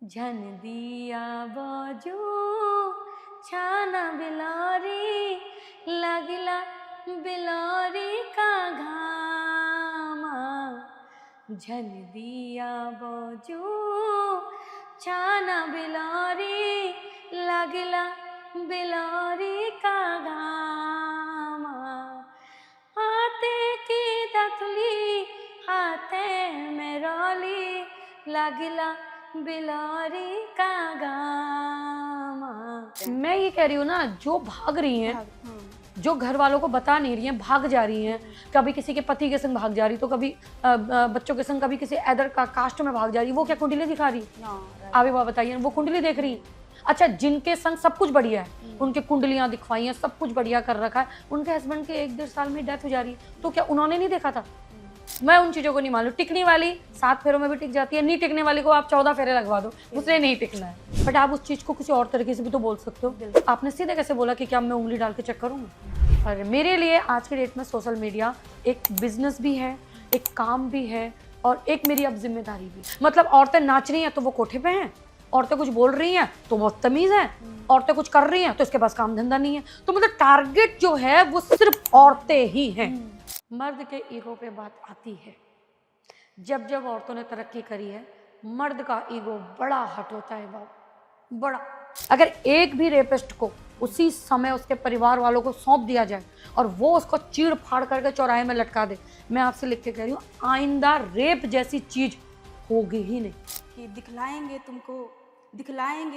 झन दिया बाजू छाना बिलारी लगला बिलारी का घामा झन दिया बाजू छाना बिलारी लगला बिलारी का घामा हाथे की दखली हाथे में रोली लगला बिलारी का गामा। मैं ये कह रही हूँ ना, जो भाग रही हैं, जो घर वालों को बता नहीं रही हैं, भाग जा रही हैं, कभी किसी के पति के संग भाग जा रही, तो कभी बच्चों के संग, कभी किसी अदर कास्ट में भाग जा रही, वो क्या कुंडली दिखा रही? आप ही बात बताइए, वो कुंडली देख रही। अच्छा, जिनके संग सब कुछ बढ़िया है, उनके कुंडलियां दिखवाई हैं, सब कुछ बढ़िया कर रखा है, उनके हस्बैंड के 1-1.5 साल में डेथ हो जा रही है, तो क्या उन्होंने नहीं देखा था? मैं उन चीजों को नहीं मानूं। टिकने वाली 7 फेरों में भी टिक जाती है, नहीं टिकने वाली को आप 14 फेरे लगवा दो, उसने नहीं टिकना है। बट आप उस चीज को किसी और तरीके से भी तो बोल सकते हो। आपने सीधे कैसे बोला कि क्या मैं उंगली डाल के चेक करूंगी? और मेरे लिए आज के डेट में सोशल मीडिया एक बिजनेस भी है, एक काम भी है, और एक मेरी अब जिम्मेदारी भी। मतलब औरतें नाच रही हैं तो वो कोठे पे हैं, औरतें कुछ बोल रही हैं तो वो तमीज है, औरतें कुछ कर रही हैं तो इसके पास काम धंधा नहीं है। तो मतलब टारगेट जो है वो सिर्फ औरतें ही हैं। मर्द के ईगो पे बात आती है, जब जब औरतों ने तरक्की करी है, मर्द का ईगो बड़ा हट होता है बाबू, बड़ा। अगर एक भी रेपिस्ट को उसी समय उसके परिवार वालों को सौंप दिया जाए और वो उसको चीड़ फाड़ करके चौराहे में लटका दे, मैं आपसे लिख के कह रही हूँ, आइंदा रेप जैसी चीज होगी ही नहीं। कि दिखलाएंगे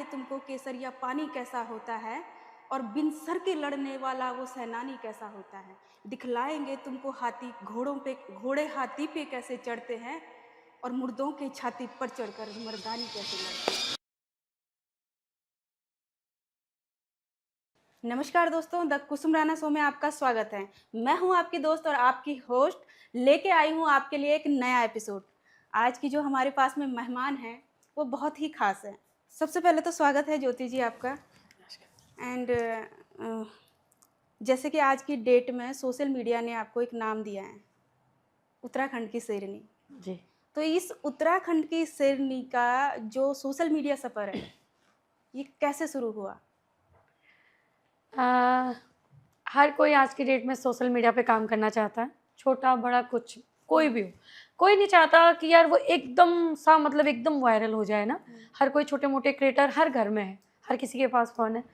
तुमको केसरिया पानी कैसा होता है, और बिन सर के लड़ने वाला वो सेनानी कैसा होता है। दिखलाएंगे तुमको घोड़े हाथी पे कैसे चढ़ते हैं, और मुर्दों के छाती पर चढ़कर मर्दानी कैसे लड़ते हैं। नमस्कार दोस्तों, द कुसुम राणा शो में आपका स्वागत है। मैं हूं आपकी दोस्त और आपकी होस्ट, लेके आई हूं आपके लिए एक नया एपिसोड। आज की जो हमारे पास में मेहमान हैं वो बहुत ही खास है। सबसे पहले तो स्वागत है ज्योति जी आपका। एंड जैसे कि आज की डेट में सोशल मीडिया ने आपको एक नाम दिया है, उत्तराखंड की शेरनी जी। तो इस उत्तराखंड की शेरनी का जो सोशल मीडिया सफ़र है, ये कैसे शुरू हुआ? हर कोई आज की डेट में सोशल मीडिया पे काम करना चाहता है, छोटा बड़ा कुछ कोई भी हो। कोई नहीं चाहता कि यार वो एकदम सा, मतलब एकदम वायरल हो जाए ना। हर कोई छोटे मोटे क्रिएटर हर घर में है, हर किसी के पास फ़ोन है।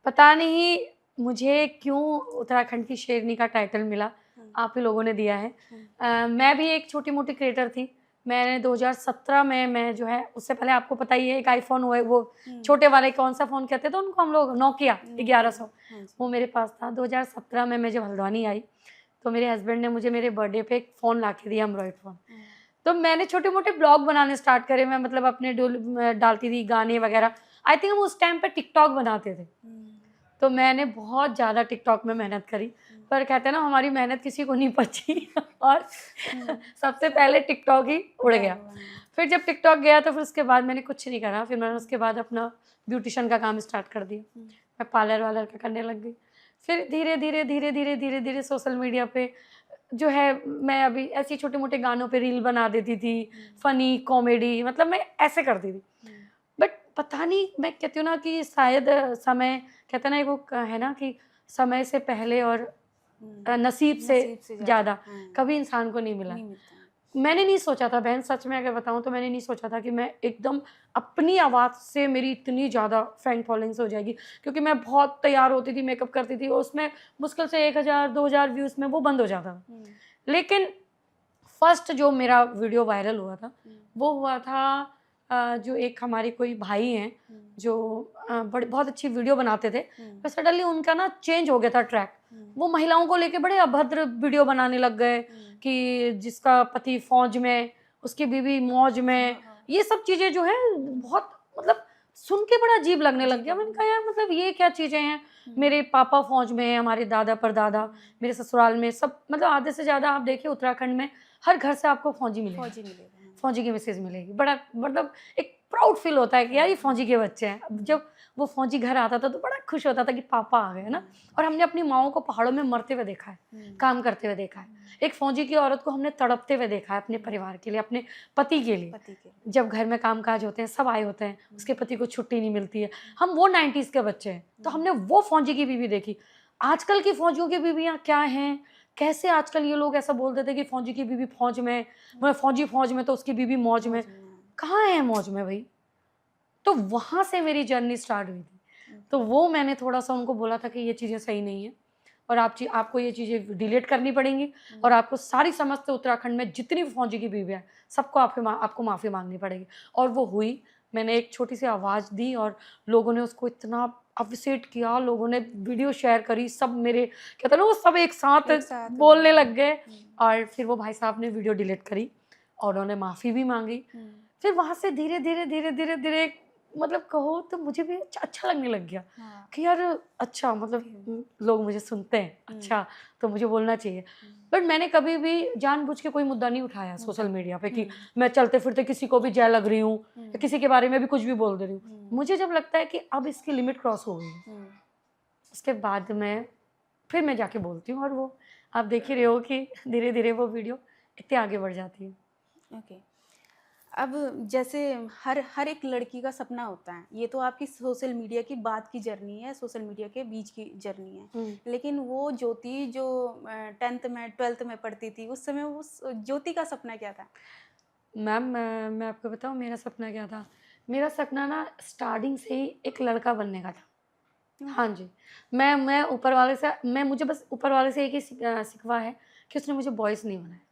पता नहीं मुझे क्यों उत्तराखंड की शेरनी का टाइटल मिला, आप ही लोगों ने दिया है। मैं भी एक छोटी मोटी क्रिएटर थी। मैंने 2017 में, मैं जो है, उससे पहले आपको पता ही है, एक आईफोन हुआ है, वो छोटे वाले कौन सा फ़ोन कहते थे उनको हम लोग, नोकिया 1100, वो मेरे पास था। 2017 में मैं जब हल्द्वानी आई तो मेरे हस्बैंड ने मुझे मेरे बर्थडे पे एक फ़ोन ला के दिया, एंड्रॉइड फ़ोन। तो मैंने छोटे मोटे ब्लॉग बनाने स्टार्ट करे। मैं मतलब अपने डालती थी गाने वगैरह। आई थिंक हम उस टाइम पे टिकटॉक बनाते थे, तो मैंने बहुत ज़्यादा टिकटॉक में मेहनत करी। पर कहते हैं ना, हमारी मेहनत किसी को नहीं पची और सबसे पहले टिकटॉक ही उड़ गया। फिर जब टिकटॉक गया तो फिर उसके बाद मैंने कुछ नहीं करा। फिर मैंने उसके बाद अपना ब्यूटिशियन का काम स्टार्ट कर दिया, मैं पार्लर वालर का करने लग गई। फिर धीरे धीरे धीरे धीरे धीरे धीरे सोशल मीडिया पे जो है, मैं अभी ऐसे छोटे मोटे गानों पे रील बना देती थी, फ़नी कॉमेडी, मतलब मैं ऐसे करती थी। बट पता नहीं, मैं कहती हूँ ना कि शायद समय, कहते हैं ना, वो है ना कि समय से पहले और नसीब से ज़्यादा कभी इंसान को नहीं मिला। मैंने नहीं सोचा था बहन, सच में अगर बताऊँ तो मैंने नहीं सोचा था कि मैं एकदम अपनी आवाज़ से मेरी इतनी ज़्यादा फैन फॉलोइंग्स हो जाएगी। क्योंकि मैं बहुत तैयार होती थी, मेकअप करती थी, और उसमें मुश्किल से 1000-2000 व्यूज़ में वो बंद हो जाता था। लेकिन फर्स्ट जो मेरा वीडियो वायरल हुआ था, वो हुआ था जो एक हमारे कोई भाई हैं जो बड़े बहुत अच्छी वीडियो बनाते थे, पर सडनली उनका ना चेंज हो गया था ट्रैक। वो महिलाओं को लेके बड़े अभद्र वीडियो बनाने लग गए कि जिसका पति फौज में, उसकी बीवी मौज में, ये सब चीज़ें जो है बहुत, मतलब सुन के बड़ा अजीब लगने लग गया। मैंने कहा यार, मतलब ये क्या चीज़ें हैं? मेरे पापा फौज में हैं, हमारे दादा परदादा, मेरे ससुराल में सब, मतलब आधे से ज़्यादा आप देखिए उत्तराखंड में हर घर से आपको फौजी मिलेगा, फौजी की मैसेज मिलेगी। बड़ा मतलब एक प्राउड फील होता है कि यार ये फौजी के बच्चे हैं। अब जब वो फौजी घर आता था तो बड़ा खुश होता था कि पापा आ गए ना। और हमने अपनी माओ को पहाड़ों में मरते हुए देखा है, काम करते हुए देखा है। एक फौजी की औरत को हमने तड़पते हुए देखा है अपने परिवार के लिए, अपने पति के लिए। पति के। जब घर में काम काज होते हैं, सब आए होते हैं, उसके पति को छुट्टी नहीं मिलती है। हम वो 90s के बच्चे हैं, तो हमने वो फौजी की बीवी देखी। आजकल की फौजियों की बीवियाँ क्या हैं, कैसे आजकल ये लोग ऐसा बोल देते हैं कि फौजी की बीवी फौज में, मतलब फौजी फौज में तो उसकी बीवी मौज में। कहाँ है मौज में भाई? तो वहाँ से मेरी जर्नी स्टार्ट हुई थी। तो वो मैंने थोड़ा सा उनको बोला था कि ये चीज़ें सही नहीं है और आपको ये चीज़ें डिलीट करनी पड़ेंगी और आपको सारी समस्त उत्तराखंड में जितनी भी फौजी की बीवी हैं सबको आपको माफ़ी मांगनी पड़ेगी। और वो हुई। मैंने एक छोटी सी आवाज़ दी और लोगों ने उसको इतना अप्रिशिएट किया, लोगों ने वीडियो शेयर करी, सब मेरे कहते हैं ना वो सब एक साथ बोलने लग गए। और फिर वो भाई साहब ने वीडियो डिलीट करी और उन्होंने माफ़ी भी मांगी। फिर वहाँ से धीरे धीरे धीरे धीरे धीरे मतलब कहो तो मुझे भी अच्छा लगने लग गया कि यार अच्छा मतलब लोग मुझे सुनते हैं, अच्छा तो मुझे बोलना चाहिए। बट मैंने कभी भी जानबूझ के कोई मुद्दा नहीं उठाया सोशल मीडिया पे कि मैं चलते फिरते किसी को भी जय लग रही हूँ या किसी के बारे में भी कुछ भी बोल दे रही हूँ। मुझे जब लगता है कि अब इसकी लिमिट क्रॉस हो गई उसके बाद मैं जाके बोलती हूँ और वो आप देख ही रहे हो कि धीरे धीरे वो वीडियो इतने आगे बढ़ जाती है। ओके। अब जैसे हर एक लड़की का सपना होता है, ये तो आपकी सोशल मीडिया की बाद की जर्नी है, सोशल मीडिया के बीच की जर्नी है। लेकिन वो ज्योति जो 10th में 12th में पढ़ती थी उस समय उस ज्योति का सपना क्या था? मैम मैं आपको बताऊँ मेरा सपना क्या था। मेरा सपना ना स्टार्टिंग से ही एक लड़का बनने का था। हाँ जी, मैं ऊपर वाले से मुझे बस ऊपर वाले से एक ही सिकवा है कि उसने मुझे बॉयज़ नहीं बनाया।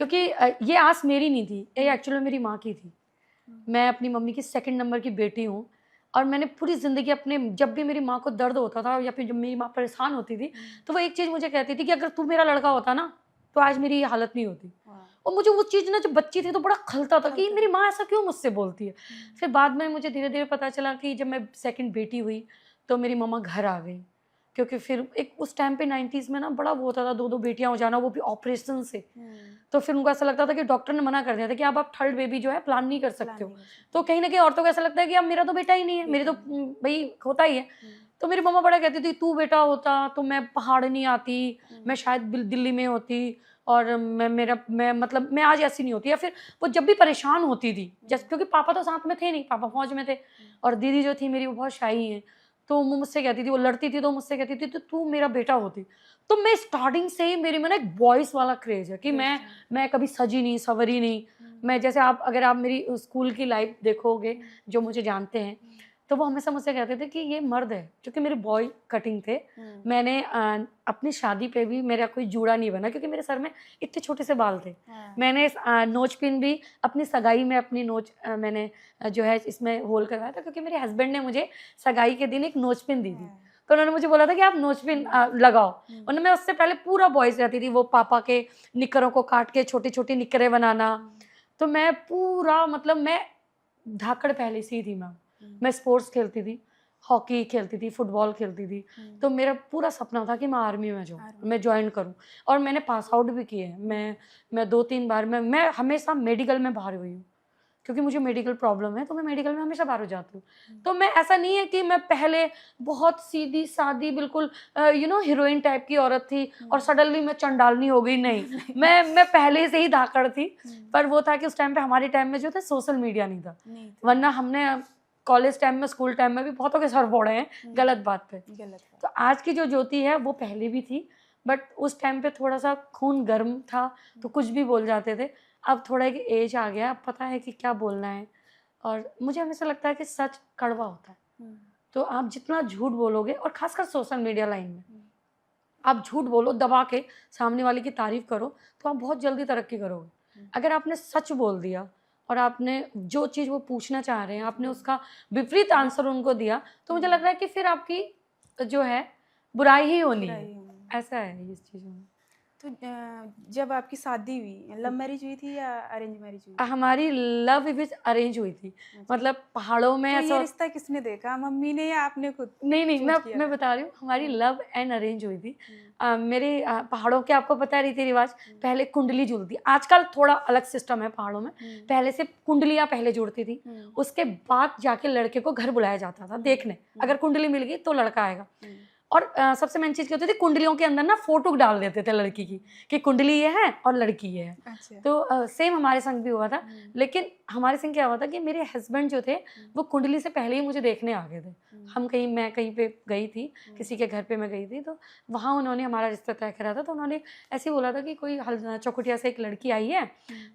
क्योंकि ये आस मेरी नहीं थी, ये एक्चुअली मेरी माँ की थी। मैं अपनी मम्मी की सेकंड नंबर की बेटी हूँ और मैंने पूरी ज़िंदगी अपने जब भी मेरी माँ को दर्द होता था या फिर जब मेरी माँ परेशान होती थी तो वो एक चीज़ मुझे कहती थी कि अगर तू मेरा लड़का होता ना तो आज मेरी ये हालत नहीं होती। और मुझे वो चीज़ ना जब बच्ची थी तो बड़ा खलता था कि मेरी माँ ऐसा क्यों मुझसे बोलती है। फिर बाद में मुझे धीरे धीरे पता चला कि जब मैं सेकंड बेटी हुई तो मेरी मम्मा घर आ गई। क्योंकि फिर एक उस टाइम पे 90s में ना बड़ा वो होता था 2-2 बेटियां हो जाना, वो भी ऑपरेशन से। तो फिर उनको ऐसा लगता था कि डॉक्टर ने मना कर दिया था कि अब आप थर्ड बेबी जो है प्लान नहीं कर सकते हो। तो कहीं ना कहीं औरतों को ऐसा लगता है कि अब मेरा तो बेटा ही नहीं है, मेरे तो भाई होता ही है। तो मेरी मम्मा बड़ा कहती थी तू बेटा होता तो मैं पहाड़ नहीं आती, मैं शायद दिल्ली में होती और मैं आज ऐसी नहीं होती। या फिर वो जब भी परेशान होती थी जैसे क्योंकि पापा तो साथ में थे नहीं, पापा फौज में थे और दीदी जो थी मेरी वो बहुत शाही है। तो वो मुझसे कहती थी, वो लड़ती थी तो मुझसे कहती थी तो तू मेरा बेटा होती। तो मैं स्टार्टिंग से ही मेरे में ना एक बॉयज़ वाला क्रेज़ है कि मैं कभी सजी नहीं, संवरी नहीं। मैं जैसे अगर आप मेरी स्कूल की लाइफ देखोगे, जो मुझे जानते हैं, तो वो हमेशा मुझसे कहते थे कि ये मर्द है, क्योंकि मेरे बॉय कटिंग थे। मैंने अपनी शादी पे भी मेरा कोई जूड़ा नहीं बना क्योंकि मेरे सर में इतने छोटे से बाल थे। मैंने नोच पिन भी अपनी सगाई में अपनी मैंने जो है इसमें होल करवाया था क्योंकि मेरे हस्बैंड ने मुझे सगाई के दिन एक नोच पिन दी थी। तो उन्होंने मुझे बोला था कि आप नोच पिन लगाओ। और मैं उससे पहले पूरा बॉयज़ रहती थी, वो पापा के निक्करों को काट के छोटी-छोटी निक्करें बनाना। तो मैं पूरा मतलब मैं धाकड़ पहले से ही थी मैं स्पोर्ट्स खेलती थी, हॉकी खेलती थी, फुटबॉल खेलती थी। तो मेरा पूरा सपना था कि मैं आर्मी में जाऊँ, मैं जॉइन करूँ और मैंने पास आउट भी किए हैं। मैं 2-3 बार मैं हमेशा मेडिकल में बाहर हुई हूँ क्योंकि मुझे मेडिकल प्रॉब्लम है, तो मैं मेडिकल में हमेशा बाहर हो जाती हूँ। तो मैं ऐसा नहीं है कि मैं पहले बहुत सीधी-सादी बिल्कुल हीरोइन टाइप की औरत थी और सडनली मैं चंडालनी हो गई, नहीं। मैं पहले से ही धाकड़ थी। पर वो था कि उस टाइम पे हमारे टाइम में जो था सोशल मीडिया नहीं था, वरना हमने कॉलेज टाइम में, स्कूल टाइम में भी बहुतों के सर फोड़े हैं गलत बात पे। तो आज की जो ज्योति है वो पहले भी थी, बट उस टाइम पे थोड़ा सा खून गर्म था तो कुछ भी बोल जाते थे। अब थोड़ा एक एज आ गया, अब पता है कि क्या बोलना है और मुझे हमेशा लगता है कि सच कड़वा होता है। तो आप जितना झूठ बोलोगे और खासकर सोशल मीडिया लाइन में आप झूठ बोलो दबा के, सामने वाले की तारीफ करो तो आप बहुत जल्दी तरक्की करोगे। अगर आपने सच बोल दिया और आपने जो चीज़ वो पूछना चाह रहे हैं आपने उसका विपरीत आंसर उनको दिया तो मुझे लग रहा है कि फिर आपकी जो है बुराई ही होनी है। ऐसा है इस चीज़ में। जब आपकी शादी हुई, लव मैरिज हुई थी या अरेंज मैरिज हुई? हमारी लव विद अरेंज हुई थी। अच्छा। मतलब पहाड़ों में तो ऐसा ये रिश्ता किसने देखा, मम्मी ने या आपने खुद नहीं, चूज किया मैं था? बता रही हूँ, हमारी हम्म, लव एंड अरेंज हुई थी। हम्म, मेरे पहाड़ों के आपको पता है रीति-रिवाज, हम्म, पहले कुंडली जुड़ती, आजकल थोड़ा अलग सिस्टम है पहाड़ों में। हम्म, पहले से कुंडलियाँ पहले जुड़ती थी, हम्म, उसके बाद जाके लड़के को घर बुलाया जाता था देखने, अगर कुंडली मिल गई तो लड़का आएगा। हम्म, और सबसे मेन चीज़ क्या होती थी, कुंडलियों के अंदर ना फ़ोटो डाल देते थे लड़की की, कि कुंडली ये है और लड़की ये है। अच्छा। तो सेम हमारे संग भी हुआ था, हम्म, लेकिन हमारे संग क्या हुआ था कि मेरे हस्बैंड जो थे, वो कुंडली से पहले ही मुझे देखने आ गए थे। मैं कहीं पे गई थी, किसी के घर पे मैं गई थी, तो वहाँ उन्होंने हमारा रिश्ता तय करा था। तो उन्होंने ऐसे ही बोला था कि कोई चौखुटिया से एक लड़की आई है,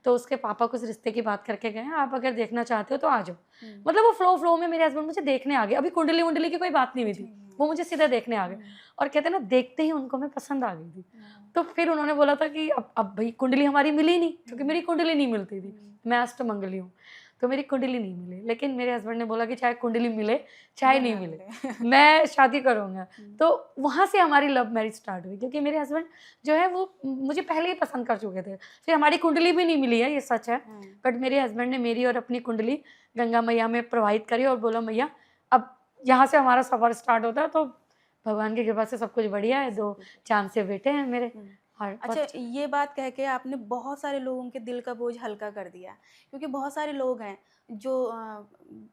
तो उसके पापा कुछ रिश्ते की बात करके गए हैं, आप अगर देखना चाहते हो तो आ जाओ। मतलब वो फ्लो में मेरे हस्बैंड मुझे देखने आ गए, अभी कुंडली वुंडली की कोई बात नहीं हुई थी, वो मुझे सीधा देखने आ गए। और कहते हैं ना, देखते ही उनको मैं पसंद आ गई थी। तो फिर उन्होंने बोला था कि अब भाई कुंडली हमारी मिली नहीं, क्योंकि मेरी कुंडली नहीं मिलती थी, मैं अष्टमंगली हूँ, तो मेरी कुंडली नहीं मिली। लेकिन मेरे हस्बैंड ने बोला कि चाहे कुंडली मिले चाहे नहीं मिले, मैं शादी करूँगा। तो वहाँ से हमारी लव मैरिज स्टार्ट हुई, क्योंकि मेरे हस्बैंड जो है वो मुझे पहले ही पसंद कर चुके थे। फिर हमारी कुंडली भी नहीं मिली है, ये सच है, बट मेरे हस्बैंड ने मेरी और अपनी कुंडली गंगा मैया में प्रवाहित करी और बोला, मैया अब यहाँ से हमारा सफ़र स्टार्ट होता है, तो भगवान की कृपा से सब कुछ बढ़िया है, 2 चाँद से बेटे हैं मेरे। और अच्छा, ये बात कह के आपने बहुत सारे लोगों के दिल का बोझ हल्का कर दिया, क्योंकि बहुत सारे लोग हैं जो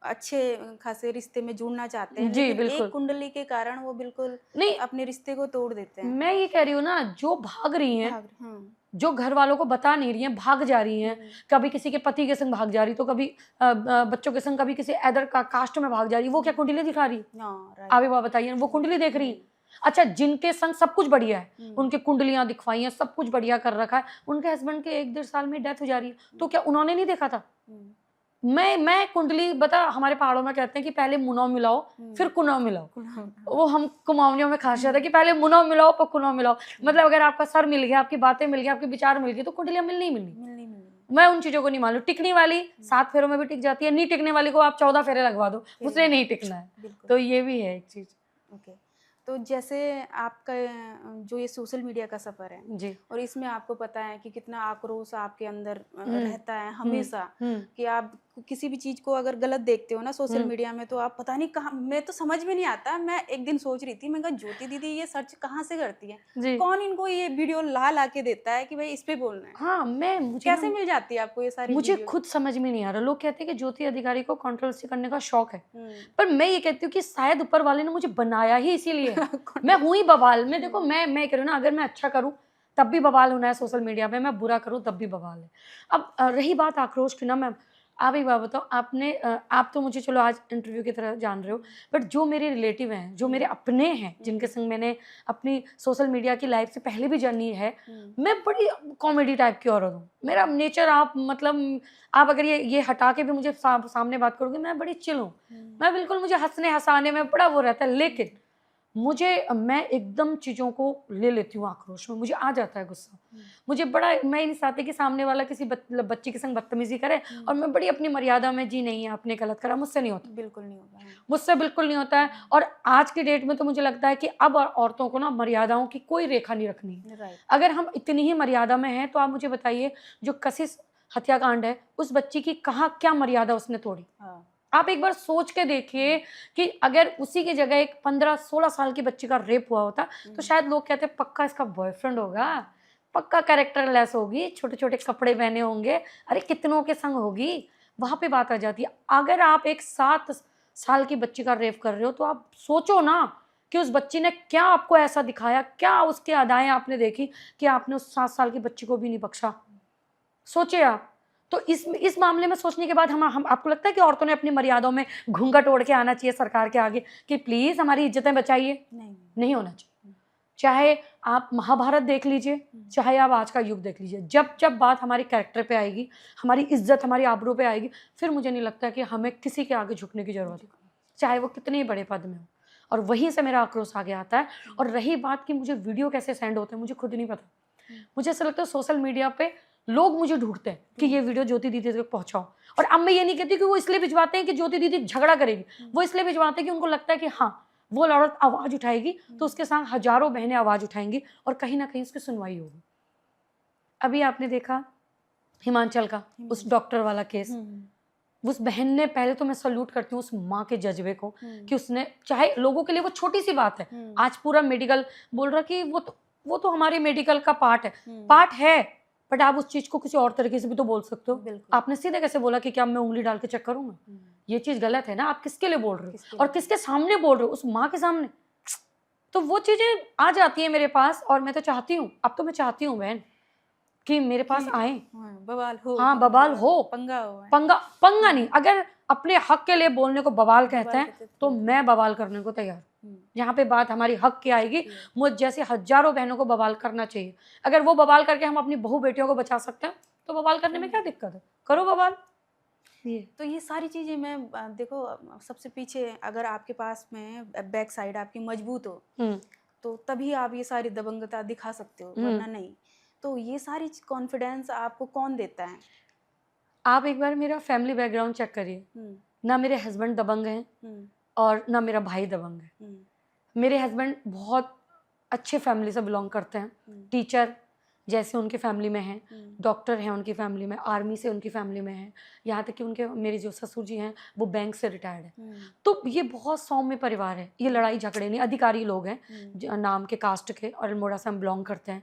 अच्छे खासे रिश्ते में जुड़ना चाहते हैं, जी, लेकिन एक बिल्कुल। कुंडली के कारण वो बिल्कुल नहीं, अपने रिश्ते को तोड़ देते हैं। मैं ये कह रही हूँ ना, जो भाग रही हैं, भाग जो घर वालों को बता नहीं रही हैं, भाग जा रही हैं, कभी किसी के पति के संग भाग जा रही, तो कभी बच्चों के संग, कभी किसी अदर कास्ट में भाग जा रही, वो क्या कुंडली दिखा रही? राइट। आप एक बात बताइए, वो कुंडली देख रही है? अच्छा, जिनके संग सब कुछ बढ़िया है, उनके कुंडलियाँ दिखवाई हैं, सब कुछ बढ़िया कर रखा है, उनके हस्बैंड के 1 डेढ़ साल में डेथ हो जा रही है, तो क्या उन्होंने नहीं देखा था? मैं कुंडली बता, हमारे पहाड़ों में कहते हैं कि पहले मुनौ मिलाओ, फिर कुनौ मिलाओ। वो हम कुमाऊनियों में खासियत है कि पहले मुनौ मिलाओ फिर कुनौ मिलाओ। मतलब अगर आपका सर मिल गया, आपकी बातें मिल गई, आपके विचार मिल गए, तो कुंडलियाँ मिलनी ही मिलनी। मैं उन चीज़ों को नहीं मानूँ। टिकने वाली 7 फेरों में भी टिक जाती है, नहीं टिकने वाली को आप 14 फेरे लगवा दो, उसने नहीं टिकना है। तो ये भी है एक चीज़। ओके। तो जैसे आपका जो ये सोशल मीडिया का सफ़र है, जी। और इसमें आपको पता है कि कितना आक्रोश आपके अंदर रहता है हमेशा, कि आप किसी भी चीज़ को अगर गलत देखते हो ना सोशल मीडिया में, तो आप पता नहीं कहाँ, मैं तो समझ में नहीं आता। मैं एक दिन सोच रही थी, मैं कहा ज्योति दीदी ये सर्च कहाँ से करती है, जी। कौन इनको ये वीडियो ला के देता है कि भाई इस पे बोलना है? हाँ, मुझे कैसे मिल जाती है आपको ये सारी मुझे वीडियो? खुद समझ में नहीं आ रहा। लोग कहते हैं कि ज्योति अधिकारी को कंट्रोवर्सी करने का शौक है, पर मैं ये कहती हूँ कि शायद ऊपर वाले ने मुझे बनाया ही इसीलिए है। मैं हुई ही बवाल। मैं देखो, मैं कह रही हूँ ना, अगर मैं अच्छा करूँ तब भी बवाल होना है सोशल मीडिया पे, मैं बुरा करूँ तब भी बवाल है। अब रही बात आक्रोश की ना, मैम, आप एक बात बताओ, आप तो मुझे चलो आज इंटरव्यू की तरह जान रहे हो, बट जो मेरे रिलेटिव हैं, जो मेरे अपने हैं, जिनके संग मैंने अपनी सोशल मीडिया की लाइफ से पहले भी जर्नी है, मैं बड़ी कॉमेडी टाइप की औरत हूँ। मेरा नेचर, आप मतलब आप अगर ये हटा के भी मुझे सामने बात करोगे, मैं बड़ी चिल हूँ। मैं बिल्कुल, मुझे हँसने हँसाने में बड़ा वो रहता है, लेकिन मैं एकदम चीज़ों को ले लेती हूँ आक्रोश में, मुझे आ जाता है गुस्सा। मुझे बड़ा, मैं नहीं चाहती कि सामने वाला किसी बच्ची के संग बदतमीज़ी करे, और मैं बड़ी अपनी मर्यादा में, जी नहीं आपने गलत करा, मुझसे नहीं होता। बिल्कुल नहीं होगा। मुझसे बिल्कुल नहीं होता है। और आज की डेट में तो मुझे लगता है कि अब औरतों को ना मर्यादाओं की कोई रेखा नहीं रखनी है। राइट। अगर हम इतनी ही मर्यादा में हैं, तो आप मुझे बताइए, जो कशिश हत्याकांड है, उस बच्ची की कहाँ क्या मर्यादा उसने तोड़ी? आप एक बार सोच के देखिए कि अगर उसी की जगह एक 15-16 साल की बच्ची का रेप हुआ होता, तो शायद लोग कहते पक्का इसका बॉयफ्रेंड होगा, पक्का कैरेक्टर लेस होगी, छोटे छोटे कपड़े पहने होंगे, अरे कितनों के संग होगी, वहां पे बात आ जाती है। अगर आप एक 7 साल की बच्ची का रेप कर रहे हो, तो आप सोचो ना कि उस बच्ची ने क्या आपको ऐसा दिखाया, क्या उसके अदाएं आपने देखी कि आपने उस 7 साल की बच्ची को भी नहीं बख्शा। सोचिए आप। तो इस मामले में सोचने के बाद हम आपको लगता है कि औरतों ने अपनी मर्यादाओं में घूंघट ओढ़ के आना चाहिए सरकार के आगे कि प्लीज हमारी इज्जतें बचाइए? नहीं होना चाहिए। चाहे आप महाभारत देख लीजिए, चाहे आप आज का युग देख लीजिए, जब जब बात हमारी कैरेक्टर पे आएगी, हमारी इज्जत, हमारी आबरू पे आएगी, फिर मुझे नहीं लगता कि हमें किसी के आगे झुकने की जरूरत है, चाहे वो कितने ही बड़े पद में हो। और वहीं से मेरा आक्रोश आगे आता है। और रही बात कि मुझे वीडियो कैसे सेंड होते हैं, मुझे खुद नहीं पता। मुझे ऐसा लगता है सोशल मीडिया पे लोग मुझे ढूंढते हैं कि ये वीडियो ज्योति दीदी तक पहुंचाओ। और अब मैं ये नहीं कहती कि वो इसलिए भिजवाते हैं कि ज्योति दीदी झगड़ा करेगी, वो इसलिए भिजवाते हैं कि उनको लगता है कि हाँ, वो औरत आवाज उठाएगी तो उसके साथ हजारों बहनें आवाज उठाएंगी और कहीं ना कहीं उसकी सुनवाई होगी। अभी आपने देखा हिमाचल का उस डॉक्टर वाला केस, उस बहन ने, पहले तो मैं सल्यूट करती हूँ उस माँ के जज्बे को कि उसने, चाहे लोगों के लिए वो छोटी सी बात है, आज पूरा मेडिकल बोल रहा कि वो तो हमारे मेडिकल का पार्ट है, बट आप उस चीज को किसी और तरीके से भी तो बोल सकते हो। आपने सीधे कैसे बोला कि क्या मैं उंगली डाल के चेक करूंगा? ये चीज गलत है ना। आप किसके लिए बोल रहे हो और किसके सामने बोल रहे हो? उस माँ के सामने। तो वो चीजें आ जाती है मेरे पास, और मैं तो चाहती हूँ, अब तो मैं चाहती हूँ बहन कि मेरे पास आए, बवाल हो, हाँ बवाल हो, पंगा हो, पंगा नहीं। अगर अपने हक के लिए बोलने को बवाल कहते हैं तो मैं बवाल करने को तैयार। यहाँ पे बात हमारी हक की आएगी, मुझ जैसे हजारों बहनों को बवाल करना चाहिए। अगर वो बवाल करके हम अपनी बहू बेटियों को बचा सकते हैं तो बवाल करने में क्या दिक्कत है? करो बवाल। तो ये सारी चीज़ें मैं देखो, सबसे पीछे अगर आपके पास में बैक साइड आपकी मजबूत हो तो तभी आप ये सारी दबंगता दिखा सकते हो, वरना नहीं। तो ये सारी कॉन्फिडेंस आपको कौन देता है? आप एक बार मेरा फैमिली बैकग्राउंड चेक करिए, ना मेरे हस्बैंड दबंग हैं और ना मेरा भाई दबंग है। मेरे हस्बैंड बहुत अच्छे फैमिली से बिलोंग करते हैं, टीचर जैसे उनकी फैमिली में हैं, डॉक्टर हैं उनकी फैमिली में, आर्मी से उनकी फैमिली में है, यहाँ तक कि उनके मेरे जो ससुर जी हैं वो बैंक से रिटायर्ड है। तो ये बहुत सौम्य परिवार है, ये लड़ाई झगड़े नहीं, अधिकारी लोग हैं नाम के, कास्ट के, और अल्मोड़ा से हम बिलोंग करते हैं।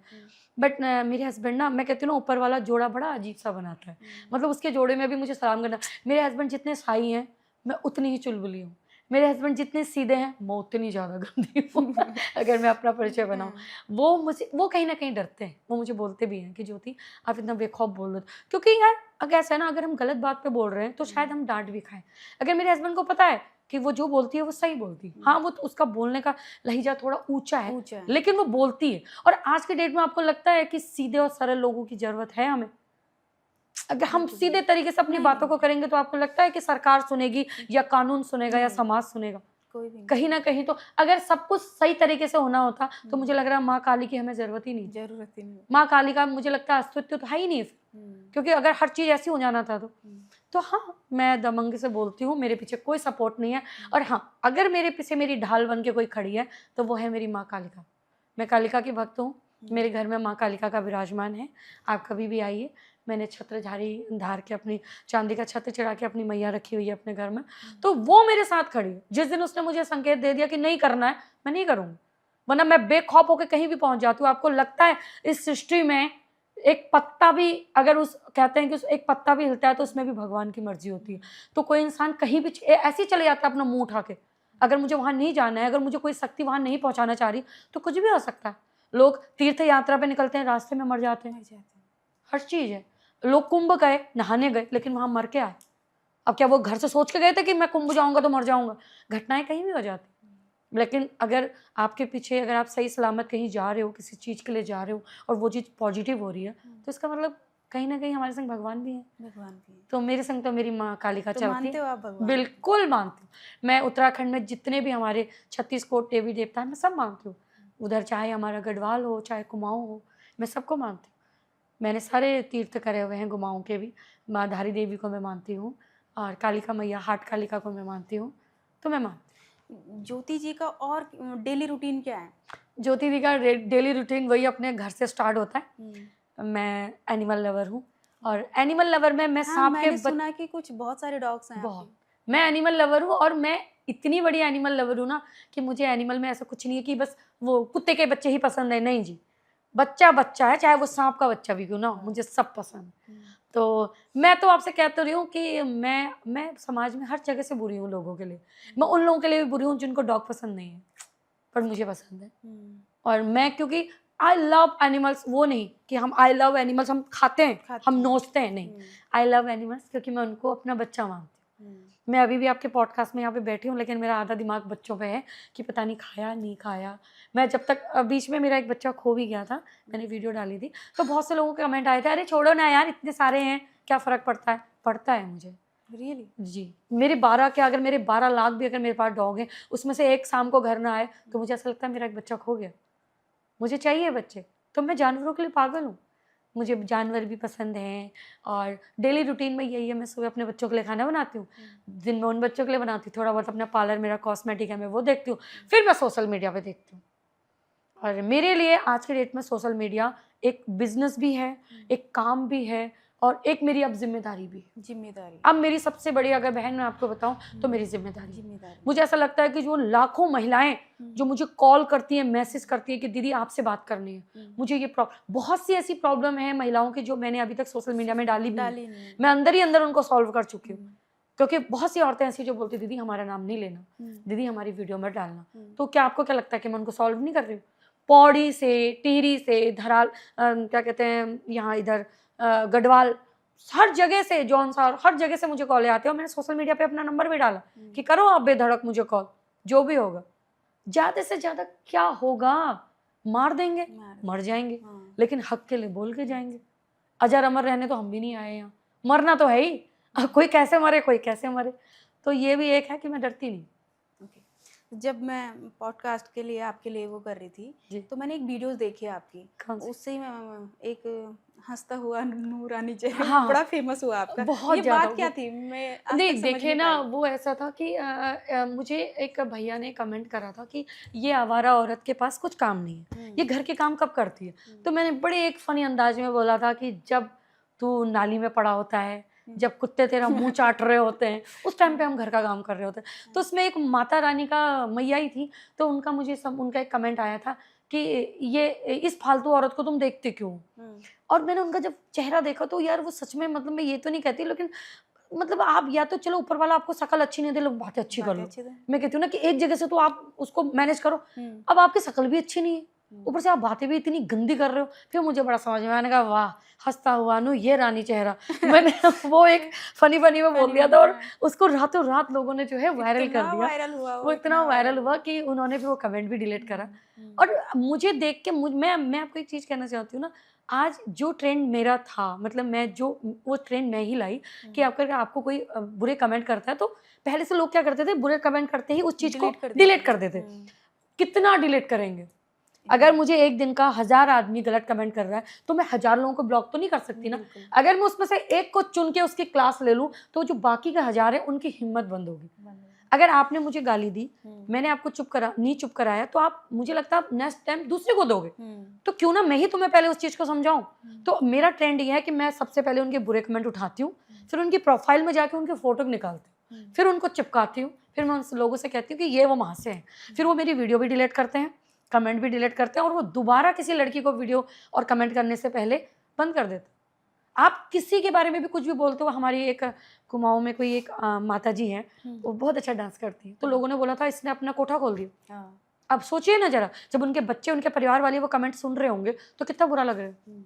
बट मेरे हस्बैंड ना, मैं कहती हूँ ना, ऊपर वाला जोड़ा बड़ा अजीब सा बनाता है, मतलब उसके जोड़े में भी मुझे सलाम करना। मेरे हस्बैंड जितने साई हैं मैं उतनी ही चुलबुली हूँ, मेरे हस्बैंड जितने सीधे हैं मैं उतनी ज़्यादा गंदी हूँ। अगर मैं अपना परिचय बनाऊँ, वो मुझे, वो कहीं ना कहीं डरते हैं, वो मुझे बोलते भी हैं कि ज्योति आप इतना बेखौफ बोल रहे हो, क्योंकि यार अगर ऐसा है ना, अगर हम गलत बात पे बोल रहे हैं तो शायद हम डांट भी खाएं। अगर मेरे हस्बैंड को पता है कि वो जो बोलती है वो सही बोलती है, हाँ वो तो उसका बोलने का लहजा थोड़ा ऊंचा है, लेकिन वो बोलती है। और आज के डेट में आपको लगता है कि सीधे और सरल लोगों की जरूरत है हमें? अगर हम सीधे तरीके से अपनी बातों को करेंगे तो आपको लगता है कि सरकार सुनेगी या कानून सुनेगा या समाज सुनेगा? कोई भी नहीं। कहीं ना कहीं तो अगर सब कुछ सही तरीके से होना होता तो मुझे लग रहा है माँ काली की हमें जरूरत ही नहीं। माँ काली का मुझे लगता है अस्तित्व तो है ही नहीं, क्योंकि अगर हर चीज ऐसी हो जाना था तो हाँ, मैं दबंगी से बोलती हूँ, मेरे पीछे कोई सपोर्ट नहीं है। और हाँ, अगर मेरे पीछे मेरी ढाल बन के कोई खड़ी है तो वो है मेरी माँ कालिका। मैं कालिका की भक्त हूँ, मेरे घर में माँ कालिका का विराजमान है। आप कभी भी आइए, मैंने छत्रधारी धार के, अपनी चांदी का छत्र चढ़ा के अपनी मैया रखी हुई है अपने घर में, तो वो मेरे साथ खड़ी है। जिस दिन उसने मुझे संकेत दे दिया कि नहीं करना है, मैं नहीं करूँगी, वरना मैं बेखौफ होकर कहीं भी पहुंच जाती हूँ। आपको लगता है इस सृष्टि में एक पत्ता भी, अगर उस कहते हैं कि एक पत्ता भी हिलता है तो उसमें भी भगवान की मर्जी होती है। तो कोई इंसान कहीं भी ऐसे ही चले जाता है अपना मुंह उठा के, अगर मुझे वहां नहीं जाना है, अगर मुझे कोई शक्ति वहां नहीं पहुंचाना चाह रही, तो कुछ भी हो सकता है। लोग तीर्थ यात्रा पे निकलते हैं, रास्ते में मर जाते हैं, हर चीज है। लोग कुंभ गए, नहाने गए, लेकिन वहां मर के आए। अब क्या वो घर से सोच के गए थे कि मैं कुंभ जाऊंगा तो मर जाऊंगा? घटनाएं कहीं भी हो जाती। लेकिन अगर आपके पीछे, अगर आप सही सलामत कहीं जा रहे हो, किसी चीज के लिए जा रहे हो और वो चीज पॉजिटिव हो रही है, तो इसका मतलब कहीं ना कहीं हमारे संग भगवान भी है। तो मेरे संग तो मेरी माँ कालिका चलती है। मानते हो आप भगवान? बिल्कुल मानती हूँ। मैं उत्तराखंड में जितने भी हमारे 36 कोट देवी देवता है, मैं सब मानती हूँ। उधर चाहे हमारा गढ़वाल हो, चाहे कुमाऊं हो, मैं सबको मानती हूँ। मैंने सारे तीर्थ करे हुए हैं, कुमाऊं के भी। माँ धारी देवी को मैं मानती हूँ, और कालिका मैया, हाट कालिका को मैं मानती हूँ। तो मैं मानती हूँ। ज्योति जी का और डेली रूटीन क्या है? ज्योति जी का डेली रूटीन वही अपने घर से स्टार्ट होता है। मैं एनिमल लवर हूँ, और एनिमल लवर में मैं सांप के, सुना कि कुछ बहुत सारे डॉग्स हैं। बहुत, मैं एनिमल लवर हूँ, और मैं इतनी बड़ी एनिमल लवर हूँ ना कि मुझे एनिमल में ऐसा कुछ नहीं है कि बस वो कुत्ते के बच्चे ही पसंद है। नहीं जी, बच्चा बच्चा है, चाहे वो सांप का बच्चा भी क्यों ना हो, मुझे सब पसंद। तो मैं तो आपसे कहते रही हूँ कि मैं समाज में हर जगह से बुरी हूँ लोगों के लिए। मैं उन लोगों के लिए भी बुरी हूँ जिनको डॉग पसंद नहीं है, पर मुझे पसंद है। और मैं, क्योंकि आई लव एनिमल्स, वो नहीं कि हम आई लव एनिमल्स हम खाते हैं, हम नोचते हैं, नहीं। आई लव एनिमल्स क्योंकि मैं उनको अपना बच्चा मानती हूँ। मैं अभी भी आपके पॉडकास्ट में यहाँ पे बैठी हूँ, लेकिन मेरा आधा दिमाग बच्चों पे है कि पता नहीं खाया नहीं खाया। मैं जब तक, बीच में मेरा एक बच्चा खो भी गया था, मैंने वीडियो डाली थी, तो बहुत से लोगों के कमेंट आए थे, अरे छोड़ो ना यार, इतने सारे हैं, क्या फ़र्क पड़ता है? पड़ता है मुझे, रियली जी। मेरे 12 क्या, अगर मेरे 12 लाख भी अगर मेरे पास डॉग हैं, उसमें से एक शाम को घर ना आए तो मुझे ऐसा लगता है मेरा एक बच्चा खो गया। मुझे चाहिए बच्चे, तो मैं जानवरों के लिए पागल हूँ। मुझे जानवर भी पसंद हैं, और डेली रूटीन में यही है, मैं सुबह अपने बच्चों के लिए खाना बनाती हूँ, दिन में उन बच्चों के लिए बनाती हूँ, थोड़ा बहुत अपना पार्लर, मेरा कॉस्मेटिक है, मैं वो देखती हूँ, फिर मैं सोशल मीडिया पे देखती हूँ। और मेरे लिए आज के डेट में सोशल मीडिया एक बिजनेस भी है, एक काम भी है, और एक मेरी अब जिम्मेदारी भी है। जिम्मेदारी। अब मेरी सबसे बड़ी अगर बहन मैं आपको बताऊं तो मेरी जिम्मेदारी। जिम्मेदारी। मुझे ऐसा लगता है कि जो लाखों महिलाएं जो मुझे कॉल करती हैं, मैसेज करती हैं कि दीदी आपसे बात करनी है, मुझे ये बहुत सी ऐसी प्रॉब्लम है महिलाओं की जो मैंने अभी तक सोशल मीडिया में डाली भी नहीं। मैं अंदर ही अंदर उनको सॉल्व कर चुकी हूँ, क्योंकि बहुत सी औरतें ऐसी जो बोलती दीदी हमारा नाम नहीं लेना, दीदी हमारी वीडियो में डालना। तो क्या आपको क्या लगता है कि मैं उनको सॉल्व नहीं कर रही हूँ? पौड़ी से, टिहरी से, धराल, क्या कहते हैं यहाँ इधर गढ़वाल, हर जगह से, जौनसार, हर जगह से मुझे कॉल आते हैं। और मैंने सोशल मीडिया पे अपना नंबर भी डाला कि करो आप बेधड़क मुझे कॉल, जो भी होगा। ज्यादा से ज्यादा क्या होगा, मार देंगे, मर जाएंगे, लेकिन हक के लिए बोल के जाएंगे। अजर अमर रहने तो हम भी नहीं आए यहाँ, मरना तो है ही। कोई कैसे मरे, कोई कैसे मरे। तो ये भी एक है कि मैं डरती नहीं। जब मैं पॉडकास्ट के लिए आपके लिए वो कर रही थी तो मैंने एक वीडियोस देखी आपकी, उससे ही मैं एक हंसता हुआ नूरानी चेहरा, हाँ, बड़ा फेमस हुआ आपका। बहुत ये बात क्या थी? मैं आज नहीं तक समझ देखिए ना, वो ऐसा था कि मुझे एक भैया ने कमेंट करा था कि ये आवारा औरत के पास कुछ काम नहीं है, ये घर के काम कब करती है। तो मैंने बड़े एक फनी अंदाज में बोला था कि जब तू नाली में पड़ा होता है, जब कुत्ते तेरा मुंह चाट रहे होते हैं, उस टाइम पे हम घर का काम कर रहे होते हैं। तो उसमें एक माता रानी का मैया ही थी, तो उनका मुझे उनका एक कमेंट आया था कि ये इस फालतू औरत को तुम देखते क्यों। और मैंने उनका जब चेहरा देखा तो यार वो सच में, मतलब मैं ये तो नहीं कहती, लेकिन मतलब आप या तो चलो ऊपर वाला आपको शकल अच्छी नहीं दे, लो बातें अच्छी कर लो। मैं कहती हूँ ना कि एक जगह से तो आप उसको मैनेज करो। अब आपकी शकल भी अच्छी नहीं है, ऊपर से आप बातें भी इतनी गंदी कर रहे हो। फिर मुझे बड़ा समझ में, मैंने कहा वाह, हंसता हुआ नु ये रानी चेहरा। मैंने वो एक फनी में बोल दिया था, और उसको रातों रात लोगों ने जो है वायरल कर दिया। वो इतना वायरल हुआ कि उन्होंने फिर वो कमेंट भी डिलीट करा। और मुझे देख के मैं आपको एक चीज कहना चाहती हूँ ना, आज जो ट्रेंड मेरा था, मतलब मैं जो वो ट्रेंड मैं ही लाई कि अगर आपको कोई बुरे कमेंट करता है तो पहले से लोग क्या करते थे, बुरे कमेंट करते ही उस चीज को डिलीट कर देते। कितना डिलीट करेंगे? अगर मुझे एक दिन का 1000 आदमी गलत कमेंट कर रहा है तो मैं 1000 लोगों को ब्लॉक तो नहीं कर सकती ना। अगर मैं उसमें से एक को चुन के उसकी क्लास ले लूं तो जो बाकी के 1000 है उनकी हिम्मत बंद होगी। अगर आपने मुझे गाली दी, मैंने आपको चुप कराया, तो आप, मुझे लगता है आप नेक्स्ट टाइम दूसरे को दोगे। तो क्यों ना मैं ही तुम्हें पहले उस चीज को समझाऊं। तो मेरा ट्रेंड ये है कि मैं सबसे पहले उनके बुरे कमेंट उठाती हूँ, फिर उनकी प्रोफाइल में जाके उनके फोटो निकालती हूँ, फिर उनको चिपकाती हूँ, फिर मैं उन लोगों से कहती हूँ कि ये वो वहां से है। फिर वो मेरी वीडियो भी डिलीट करते हैं, कमेंट भी डिलीट करते हैं, और वो दोबारा किसी लड़की को वीडियो और कमेंट करने से पहले बंद कर देते। आप किसी के बारे में भी कुछ भी बोलते हो। हमारी एक कुमाऊं में कोई एक माता जी हैं, वो बहुत अच्छा डांस करती है, तो लोगों ने बोला था इसने अपना कोठा खोल दिया। अब सोचिए ना जरा, जब उनके बच्चे, उनके परिवार वाले वो कमेंट सुन रहे होंगे तो कितना बुरा लग रहा है,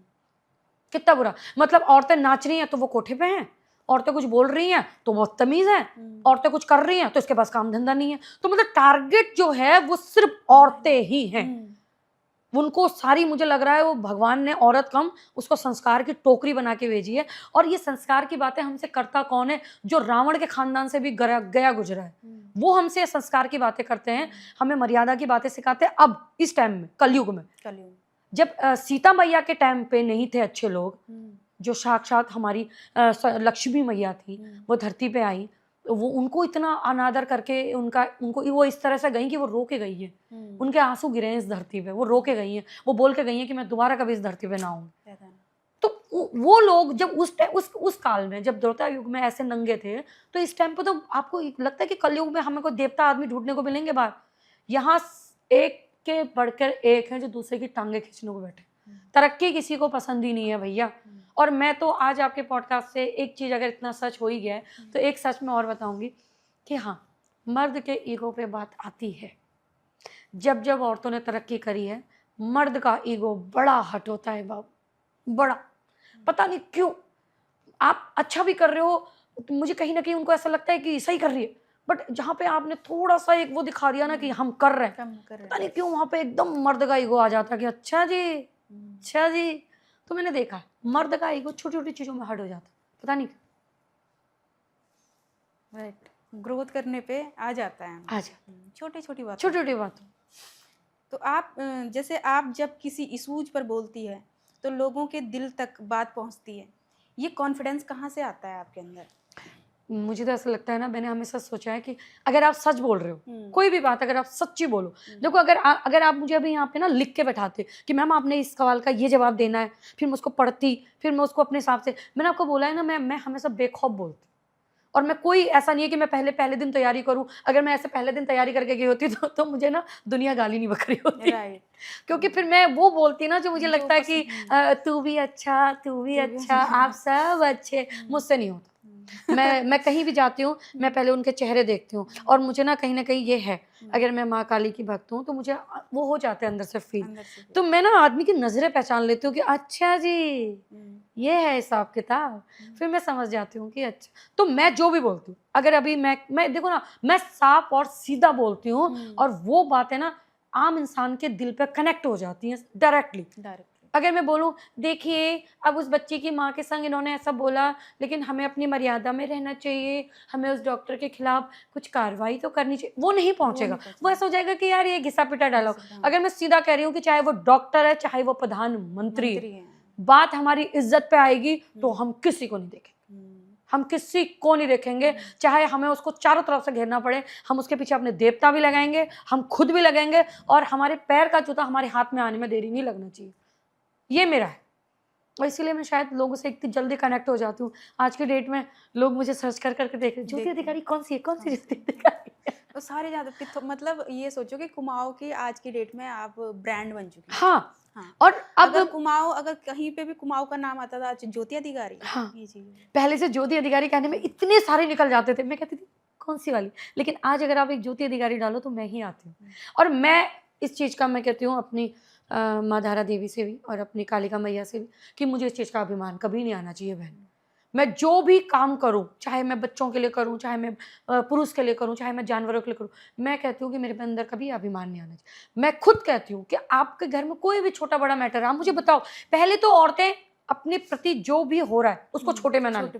कितना बुरा। मतलब औरतें नाच रही हैं तो वो कोठे पे हैं, औरतें कुछ बोल रही हैं तो वो तमीज है, औरतें कुछ कर रही हैं तो इसके पास काम धंधा नहीं है। तो मतलब टारगेट जो है वो सिर्फ औरतें ही हैं। उनको सारी, मुझे लग रहा है वो भगवान ने औरत कम उसको संस्कार की टोकरी बना के भेजी है। और ये संस्कार की बातें हमसे करता कौन है? जो रावण के खानदान से भी गया गुजरा है, वो हमसे संस्कार की बातें करते हैं, हमें मर्यादा की बातें सिखाते हैं। अब इस टाइम में, कलयुग में, जब सीता मैया के टाइम पे नहीं थे अच्छे लोग, जो साक्षात हमारी लक्ष्मी मैया थी, वो धरती पे आई, वो उनको इतना अनादर करके उनको वो इस तरह से गई कि वो रो के गई है। उनके आंसू गिरे हैं इस धरती पे, वो रो के गई हैं, वो बोल के गई हैं कि मैं दोबारा कभी इस धरती पे ना आऊं। तो वो लोग जब उस काल में, जब द्रेता युग में ऐसे नंगे थे, तो इस टाइम पे तो आपको लगता है कि कलयुग में हमें कोई देवता आदमी ढूंढने को मिलेंगे बाहर? यहाँ एक के बढ़कर एक है जो दूसरे की टांगे खींचने को बैठे। तरक्की किसी को पसंद ही नहीं है भैया। और मैं तो आज आपके पॉडकास्ट से एक चीज, अगर इतना सच हो ही गया है तो एक सच मैं और बताऊंगी कि हाँ, मर्द के ईगो पे बात आती है। जब जब औरतों ने तरक्की करी है, मर्द का ईगो बड़ा हट होता है बाबू, बड़ा। पता नहीं क्यों। आप अच्छा भी कर रहे हो तो मुझे कहीं ना कहीं उनको ऐसा लगता है कि सही कर रही है, बट जहाँ पे आपने थोड़ा सा एक वो दिखा दिया ना कि हम कर रहे हैं, पता नहीं क्यों वहां पे एकदम मर्द का ईगो आ जाता है कि अच्छा जी, अच्छा जी। तो मैंने देखा मर्द का ईगो छोटी छोटी चीजों में हट हो जाता, पता नहीं। राइट, ग्रोथ करने पे आ जाता है, छोटी छोटी बात। तो आप जैसे आप जब किसी इशूज पर बोलती है तो लोगों के दिल तक बात पहुंचती है, ये कॉन्फिडेंस कहाँ से आता है आपके अंदर? मुझे तो ऐसा लगता है ना, मैंने हमेशा सोचा है कि अगर आप सच बोल रहे हो, कोई भी बात अगर आप सच्ची बोलो, देखो अगर आप मुझे अभी यहाँ पे ना लिख के बैठाते कि मैम आपने इस सवाल का ये जवाब देना है, फिर मैं उसको पढ़ती, फिर मैं उसको अपने हिसाब से, मैंने आपको बोला है ना, मैं हमेशा बेखौफ बोलती, और मैं कोई ऐसा नहीं है कि मैं पहले दिन तैयारी करूं। अगर मैं ऐसे पहले दिन तैयारी करके गई होती तो मुझे ना दुनिया गाली नहीं बक रही होती, राइट। क्योंकि फिर मैं वो बोलती ना जो मुझे जो लगता है कि तू भी अच्छा, तू भी अच्छा, आप सब अच्छे, मुझसे नहीं होता। मैं कहीं भी जाती हूँ, मैं पहले उनके चेहरे देखती हूँ, और मुझे ना कहीं ये है, अगर मैं माँ काली की भक्त हूँ तो मुझे वो हो जाता है अंदर से फील। अंदर से तो मैं ना आदमी की नजरें पहचान लेती हूँ कि अच्छा जी ये है हिसाब किताब, फिर मैं समझ जाती हूँ कि अच्छा। तो मैं जो भी बोलती हूँ, अगर अभी मैं देखो ना, मैं साफ और सीधा बोलती हूँ, और वो बातें ना आम इंसान के दिल पे कनेक्ट हो जाती हैं डायरेक्टली। अगर मैं बोलूँ देखिए अब उस बच्चे की माँ के संग इन्होंने ऐसा बोला, लेकिन हमें अपनी मर्यादा में रहना चाहिए, हमें उस डॉक्टर के खिलाफ कुछ कार्रवाई तो करनी चाहिए, वो नहीं पहुंचेगा। वो ऐसा हो जाएगा कि यार ये घिसा पिटा डायलॉग। अगर मैं सीधा कह रही हूँ कि चाहे वो डॉक्टर है, चाहे वो प्रधानमंत्री है, बात हमारी इज्जत पे आएगी तो हम किसी को नहीं देखेंगे, हम किसी को नहीं देखेंगे, चाहे हमें उसको चारों तरफ से घेरना पड़े, हम उसके पीछे अपने देवता भी लगाएंगे, हम खुद भी लगाएंगे, और हमारे पैर का जूता हमारे हाथ में आने में देरी नहीं लगना चाहिए। ये मेरा है, और इसीलिए मैं शायद लोगों से इतनी जल्दी कनेक्ट हो जाती हूँ। आज के डेट में लोग मुझे सर्च करके देख रहे, ज्योति अधिकारी कौन सी ज्योति अधिकारी है? तो सारे ज्यादा मतलब ये सोचो कि कुमाऊं की आज की डेट में आप ब्रांड बन चुकी हैं। हाँ, हाँ। और अब अगर कहीं पे भी कुमाऊं का नाम आता था, ज्योति अधिकारी। हाँ, ये चीज पहले से ज्योति अधिकारी कहने में इतने सारे निकल जाते थे, मैं कहती थी कौन सी वाली, लेकिन आज अगर आप एक ज्योति अधिकारी डालो तो मैं ही आती हूँ। और मैं इस चीज़ का मैं कहती हूँ अपनी माँ धारा देवी से भी और अपनी कालिका मैया से भी, कि मुझे इस चीज़ का अभिमान कभी नहीं आना चाहिए बहन। मैं जो भी काम करूं, चाहे मैं बच्चों के लिए करूं, चाहे मैं पुरुष के लिए करूं, चाहे मैं जानवरों के लिए करूं, मैं कहती हूँ कि मेरे अंदर कभी अभिमान नहीं आना चाहिए। मैं खुद कहती हूँ कि आपके घर में कोई भी छोटा बड़ा मैटर है, आप मुझे बताओ। पहले तो औरतें अपने प्रति जो भी हो रहा है उसको छोटे में ना लें,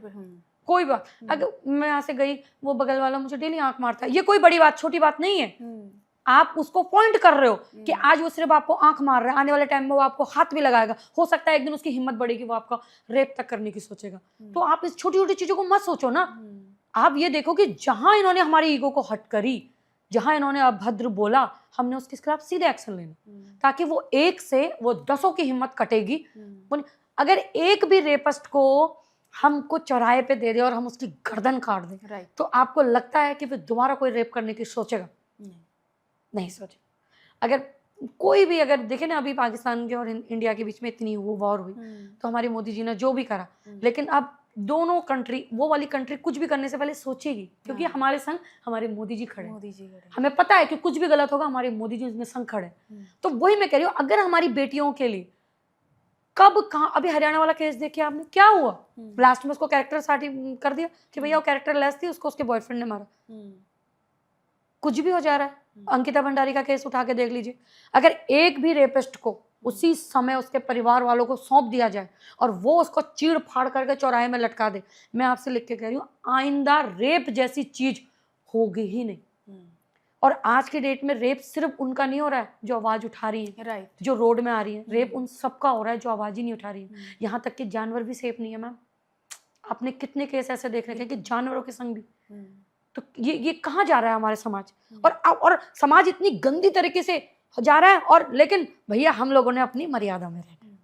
कोई बात। अगर मैं यहाँ से गई, वो बगल वाला मुझे डेली आंख मारता है, ये कोई बड़ी बात छोटी बात नहीं है। आप उसको पॉइंट कर रहे हो कि आज वो सिर्फ आपको आंख मार रहा है, आने वाले टाइम में वो आपको हाथ भी लगाएगा, हो सकता है एक दिन उसकी हिम्मत बढ़ेगी, वो आपका रेप तक करने की सोचेगा। तो आप इस छोटी छोटी चीजों को मत सोचो ना, आप ये देखो कि जहां इन्होंने हमारी ईगो को हट करी, जहां इन्होंने अभद्र बोला, हमने उसके खिलाफ सीधे एक्शन लेना, ताकि वो एक से वो 10 की हिम्मत कटेगी। अगर एक भी रेपिस्ट को हमको चौराहे पे दे दे और हम उसकी गर्दन काट दें, तो आपको लगता है कि फिर दोबारा कोई रेप करने की सोचेगा? नहीं सोचे। अगर कोई भी अगर देखे ना, अभी पाकिस्तान के और इंडिया के बीच में इतनी वो वॉर हुई, तो हमारे मोदी जी ने जो भी करा, लेकिन अब दोनों कंट्री, वो वाली कंट्री कुछ भी करने से पहले सोचेगी, क्योंकि हमारे संग हमारे मोदी जी खड़े, हमें पता है कि कुछ भी गलत होगा हमारे मोदी जी उसमें संग खड़े। तो वही मैं कह रही हूँ, अगर हमारी बेटियों के लिए कब कहाँ, अभी हरियाणा वाला केस देखिए आपने, क्या हुआ लास्ट में, उसको कैरेक्टर सर्टिफिकेट कर दिया कि भैया वो कैरेक्टर लेस थी, उसको उसके बॉयफ्रेंड ने मारा। कुछ भी हो जा रहा है। अंकिता भंडारी का केस उठा के देख लीजिए, अगर एक भी रेपिस्ट को उसी समय उसके परिवार वालों को सौंप दिया जाए और वो उसको चीड़ फाड़ करके चौराहे में लटका दे, मैं आपसे लिख के कह रही हूँ, आइंदा रेप जैसी चीज होगी ही नहीं। और आज की डेट में रेप सिर्फ उनका नहीं हो रहा है जो आवाज उठा रही है, जो रोड में आ रही है, रेप उन सबका हो रहा है जो आवाज ही नहीं उठा रही है। यहाँ तक कि जानवर भी सेफ नहीं है मैम। आपने कितने केस ऐसे देख रखे हैं कि जानवरों के संग भी। तो ये कहाँ जा रहा है हमारे समाज, और समाज इतनी गंदी तरीके से जा रहा है। और लेकिन भैया हम लोगों ने अपनी मर्यादा में रहना,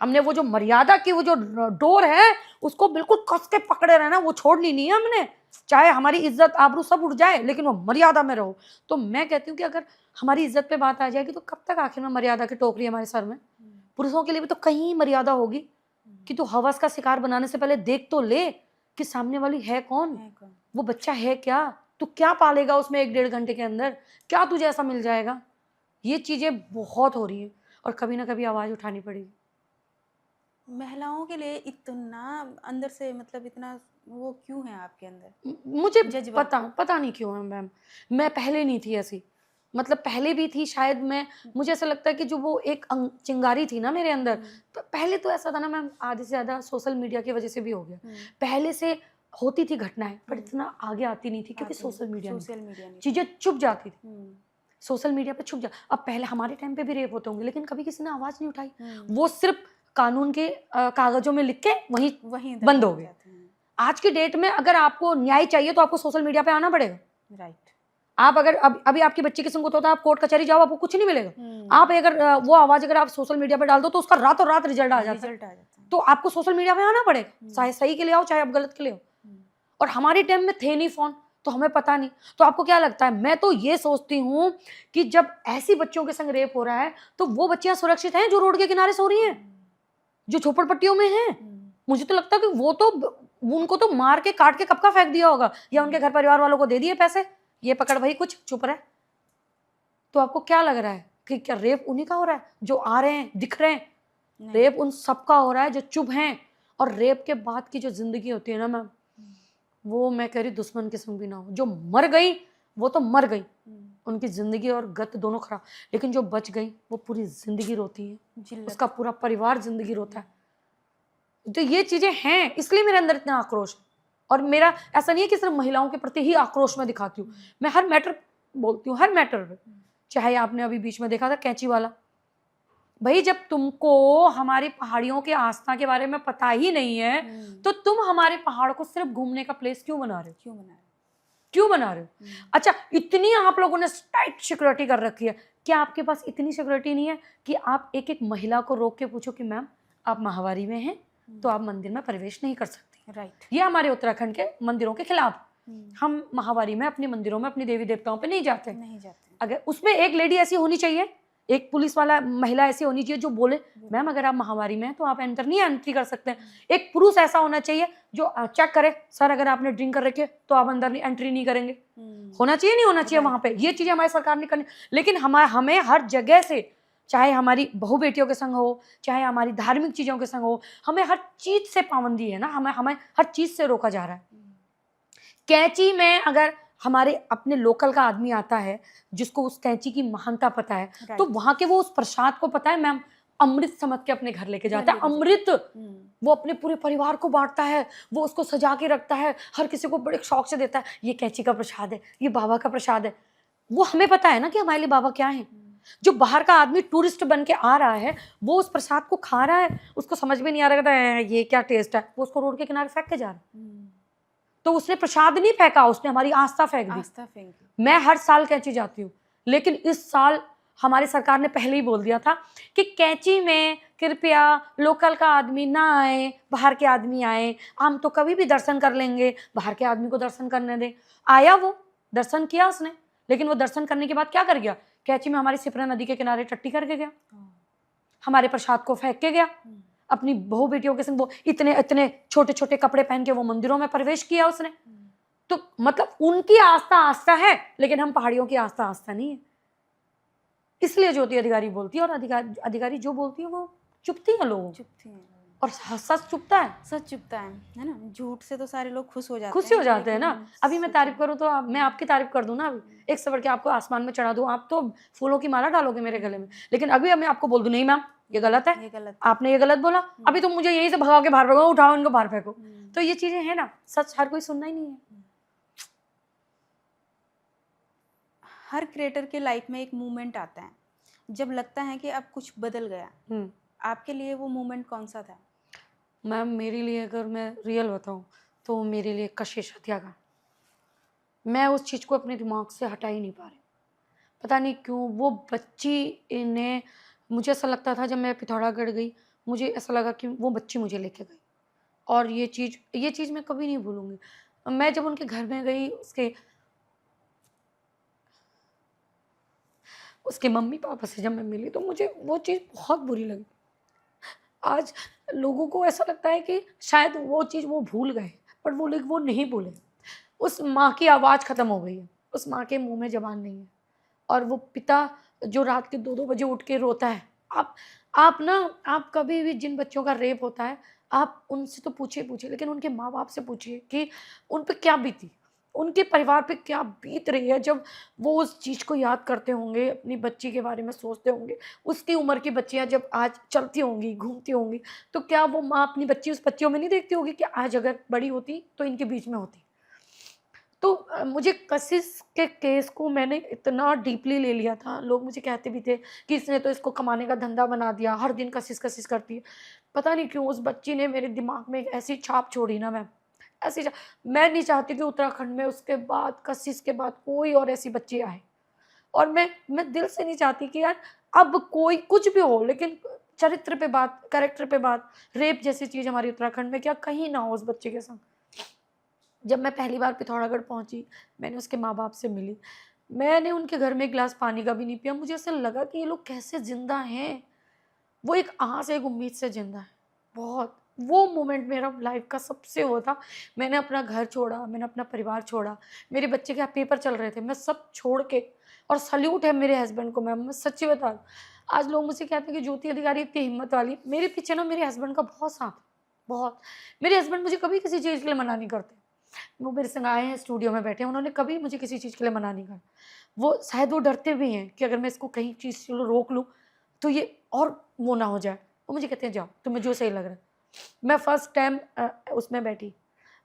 हमने वो जो मर्यादा की वो जो डोर है उसको बिल्कुल कस के पकड़े रहना, वो छोड़नी नहीं है हमने। चाहे हमारी इज्जत आबरू सब उड़ जाए, लेकिन वो मर्यादा में रहो। तो मैं कहती हूँ कि अगर हमारी इज्जत पे बात आ जाएगी तो कब तक आखिर में मर्यादा की टोकरी हमारे सर में। पुरुषों के लिए भी तो कहीं मर्यादा होगी कि तू हवस का शिकार बनाने से पहले देख तो ले कि सामने वाली है कौन, वो बच्चा है क्या, तू क्या पालेगा उसमें 1-1.5 घंटे के अंदर, क्या तुझे ऐसा मिल जाएगा। ये चीजें बहुत हो रही हैं और कभी ना कभी आवाज उठानी पड़ेगी। महिलाओं के लिए इतना अंदर से, मतलब इतना वो क्यों है आपके अंदर? मुझे पता नहीं क्यों है मैम। मैं पहले नहीं थी ऐसी, मतलब पहले भी थी शायद। मैं मुझे ऐसा लगता है कि जो वो एक चिंगारी थी ना मेरे अंदर, पहले तो ऐसा था ना मैम, आधे से ज़्यादा सोशल मीडिया की वजह से भी हो गया। पहले से होती थी घटनाएं, पर इतना आगे आती नहीं थी क्योंकि सोशल मीडिया चीज़ें चुप जाती थी, सोशल मीडिया पे छुप जा। अब पहले हमारे टाइम पे भी रेप होते होंगे, लेकिन कभी किसी ने आवाज़ नहीं उठाई, वो सिर्फ कानून के कागजों में लिख के वहीं बंद हो गए। आज की डेट में अगर आपको न्याय चाहिए तो आपको सोशल मीडिया पे आना पड़ेगा। राइट। आप अगर अभी आपकी बच्ची की संगत होता है, आप कोर्ट कचहरी जाओ, आपको कुछ नहीं मिलेगा। आप अगर वो आवाज अगर आप सोशल मीडिया पे डाल दो तो उसका रातों रात रिजल्ट आ जाता है। तो आपको सोशल मीडिया पे आना पड़ेगा, चाहे सही के लिए आओ चाहे आप गलत के लिए हो। और हमारे टाइम में थे नहीं फोन, तो हमें पता नहीं। तो आपको क्या लगता है? मैं तो ये सोचती हूँ कि जब ऐसी बच्चियों के संग रेप हो रहा है तो वो बच्चियां सुरक्षित हैं जो रोड के किनारे सो रही हैं, जो झोपड़पट्टियों में हैं। मुझे तो लगता है कि वो तो उनको तो मार के काट के कब का फेंक दिया होगा, या उनके घर परिवार वालों को दे दिए पैसे, ये पकड़ भाई कुछ चुप रहे। तो आपको क्या लग रहा है कि क्या रेप उन्हीं का हो रहा है जो आ रहे हैं दिख रहे हैं? रेप उन सबका हो रहा है जो चुप हैं। और रेप के बाद की जो जिंदगी होती है ना मैम, वो मैं कह रही दुश्मन किस्म भी ना हो। जो मर गई वो तो मर गई, उनकी जिंदगी और गत दोनों खराब, लेकिन जो बच गई वो पूरी जिंदगी रोती है, उसका पूरा परिवार जिंदगी रोता है। तो ये चीजें हैं, इसलिए मेरे अंदर इतना आक्रोश है। और मेरा ऐसा नहीं है कि सिर्फ महिलाओं के प्रति ही आक्रोश मैं दिखाती हूँ, मैं हर मैटर बोलती हूँ, हर मैटर पे। चाहे आपने अभी बीच में देखा था कैंची वाला, भाई जब तुमको हमारी पहाड़ियों के आस्था के बारे में पता ही नहीं है तो तुम हमारे पहाड़ को सिर्फ घूमने का प्लेस क्यों बना रहे हो? क्यों बना रहे हो? अच्छा, इतनी आप लोगों ने टाइट सिक्योरिटी कर रखी है, क्या आपके पास इतनी सिक्योरिटी नहीं है कि आप एक एक महिला को रोक के पूछो कि मैम आप माहवारी में हैं तो आप मंदिर में प्रवेश नहीं कर सकती? राइट। ये हमारे उत्तराखंड के मंदिरों के खिलाफ। हम माहवारी में अपने मंदिरों में अपनी देवी देवताओं पे नहीं जाते। अगर उसमें एक लेडी ऐसी होनी चाहिए, एक पुलिस वाला महिला ऐसी होनी चाहिए जो बोले मैम अगर आप महामारी में हैं तो आप एंट्री कर सकते हैं। एक पुरुष ऐसा होना चाहिए जो चेक करे, सर अगर आपने ड्रिंक कर रखी है तो आप अंदर एंट्री नहीं करेंगे। होना चाहिए नहीं होना चाहिए वहां पे? ये चीजें हमारी सरकार ने करनी। लेकिन हमें हर जगह से, चाहे हमारी बहू बेटियों के संग हो, चाहे हमारी धार्मिक चीजों के संग हो, हमें हर चीज से पाबंदी है ना, हमें हर चीज से रोका जा रहा है। कैंची में अगर हमारे अपने लोकल का आदमी आता है जिसको उस कैंची की महानता पता है तो वहां के वो उस प्रसाद को पता है मैम, अमृत समझ के अपने घर लेके जाता है। अमृत वो अपने पूरे परिवार को बांटता है, वो उसको सजा के रखता है, हर किसी को बड़े शौक से देता है, ये कैंची का प्रसाद है, ये बाबा का प्रसाद है। वो हमें पता है ना कि हमारे लिए बाबा क्या है। जो बाहर का आदमी टूरिस्ट बन के आ रहा है वो उस प्रसाद को खा रहा है, उसको समझ में नहीं आ रहा है ये क्या टेस्ट है, वो उसको रोड के किनारे फेंक के जा रहा है। तो उसने प्रसाद नहीं फेंका, उसने हमारी आस्था फेंक दी। मैं हर साल कैंची जाती हूँ, लेकिन इस साल हमारी सरकार ने पहले ही बोल दिया था कि कैंची में कृपया लोकल का आदमी ना आए, बाहर के आदमी आए। हम तो कभी भी दर्शन कर लेंगे, बाहर के आदमी को दर्शन करने दें। आया, वो दर्शन किया उसने, लेकिन वो दर्शन करने के बाद क्या कर गया? कैंची में हमारी सिपरा नदी के किनारे टट्टी करके गया, हमारे प्रसाद को फेंक के गया। अपनी बहू बेटियों के संग वो इतने इतने छोटे छोटे कपड़े पहन के वो मंदिरों में प्रवेश किया उसने। तो मतलब उनकी आस्था आस्था है, लेकिन हम पहाड़ियों की आस्था आस्था नहीं है। इसलिए ज्योति अधिकारी बोलती है, और अधिकारी जो बोलती है वो चुपती है, लोग चुपती हैं। और सच चुपता है, सच चुपता है ना। झूठ से तो सारे लोग खुश हो जाते हैं ना। अभी मैं तारीफ करूँ तो मैं आपकी तारीफ कर दूं ना, अभी एक से बढ़ के आपको आसमान में चढ़ा दूं, आप तो फूलों की माला डालोगे मेरे गले में। लेकिन अभी मैं आपको बोल दूं नहीं मैम ये गलत है, ये गलत, आपने ये गलत बोला, अभी तुम मुझे यहीं से भगा के बाहर फेंको, उठाओ इनको बाहर फेंको। तो ये चीजें है ना, सच हर कोई सुनना ही नहीं है। हर क्रिएटर के लाइफ में एक मोमेंट आता है जब लगता है कि अब कुछ बदल गया। आपके लिए वो मोमेंट कौन सा था? मैम मेरे लिए अगर मैं रियल बताऊं तो मेरे लिए कशिश हत्याकांड, मैं उस चीज़ को अपने दिमाग से हटा ही नहीं पा रही। पता नहीं क्यों वो बच्ची ने, मुझे ऐसा लगता था जब मैं पिथौरागढ़ गई, मुझे ऐसा लगा कि वो बच्ची मुझे लेके गई। और ये चीज़ मैं कभी नहीं भूलूंगी। मैं जब उनके घर में गई, उसके मम्मी पापा से जब मैं मिली तो मुझे वो चीज़ बहुत बुरी लगी। आज लोगों को ऐसा लगता है कि शायद वो चीज़ वो भूल गए, पर वो लोग वो नहीं भूले। उस माँ की आवाज़ ख़त्म हो गई है, उस माँ के मुंह में ज़बान नहीं है। और वो पिता जो रात के 2-2 बजे उठ के रोता है। आप कभी भी जिन बच्चों का रेप होता है आप उनसे तो पूछिए, लेकिन उनके माँ बाप से पूछिए कि उन पे क्या बीती, उनके परिवार पे क्या बीत रही है जब वो उस चीज़ को याद करते होंगे, अपनी बच्ची के बारे में सोचते होंगे। उसकी उम्र की बच्चियाँ जब आज चलती होंगी, घूमती होंगी, तो क्या वो माँ अपनी बच्ची उस बच्चियों में नहीं देखती होगी कि आज अगर बड़ी होती तो इनके बीच में होती। तो मुझे कशिश के केस को मैंने इतना डीपली ले लिया था। लोग मुझे कहते भी थे कि इसने तो इसको कमाने का धंधा बना दिया, हर दिन कशिश करती है। पता नहीं क्यों उस बच्ची ने मेरे दिमाग में एक ऐसी छाप छोड़ी ना मैम, मैं नहीं चाहती कि उत्तराखंड में उसके बाद कशिश के बाद कोई और ऐसी बच्ची आए। और मैं दिल से नहीं चाहती कि यार अब कोई कुछ भी हो, लेकिन चरित्र पे बात, कैरेक्टर पे बात, रेप जैसी चीज़ हमारी उत्तराखंड में क्या कहीं ना हो उस बच्चे के संग। जब मैं पहली बार पिथौरागढ़ पहुंची, मैंने उसके माँ बाप से मिली, मैंने उनके घर में एक गिलास पानी का भी नहीं पिया। मुझे ऐसा लगा कि ये लोग कैसे जिंदा हैं। वो एक आस, एक उम्मीद से जिंदा है। बहुत वो मोमेंट मेरा लाइफ का सबसे वो था। मैंने अपना घर छोड़ा, मैंने अपना परिवार छोड़ा, मेरे बच्चे के पेपर चल रहे थे, मैं सब छोड़ के, और सल्यूट है मेरे हस्बैंड को। मैं सच्ची बता रही हूँ, आज लोग मुझसे कहते हैं कि ज्योति अधिकारी इतनी हिम्मत वाली। मेरे पीछे ना मेरे हस्बैंड का बहुत साथ है, बहुत। मेरे हस्बैंड मुझे कभी किसी चीज़ के लिए मना नहीं करते। वो मेरे संग आए हैं, स्टूडियो में बैठे हैं, उन्होंने कभी मुझे किसी चीज़ के लिए मना नहीं करा। वो शायद वो डरते भी हैं कि अगर मैं इसको कहीं चीज़ चलो रोक लूँ तो ये और वो ना हो जाए। वो मुझे कहते हैं जाओ, तुम्हें जो सही लग रहा है। मैं फर्स्ट टाइम उसमें बैठी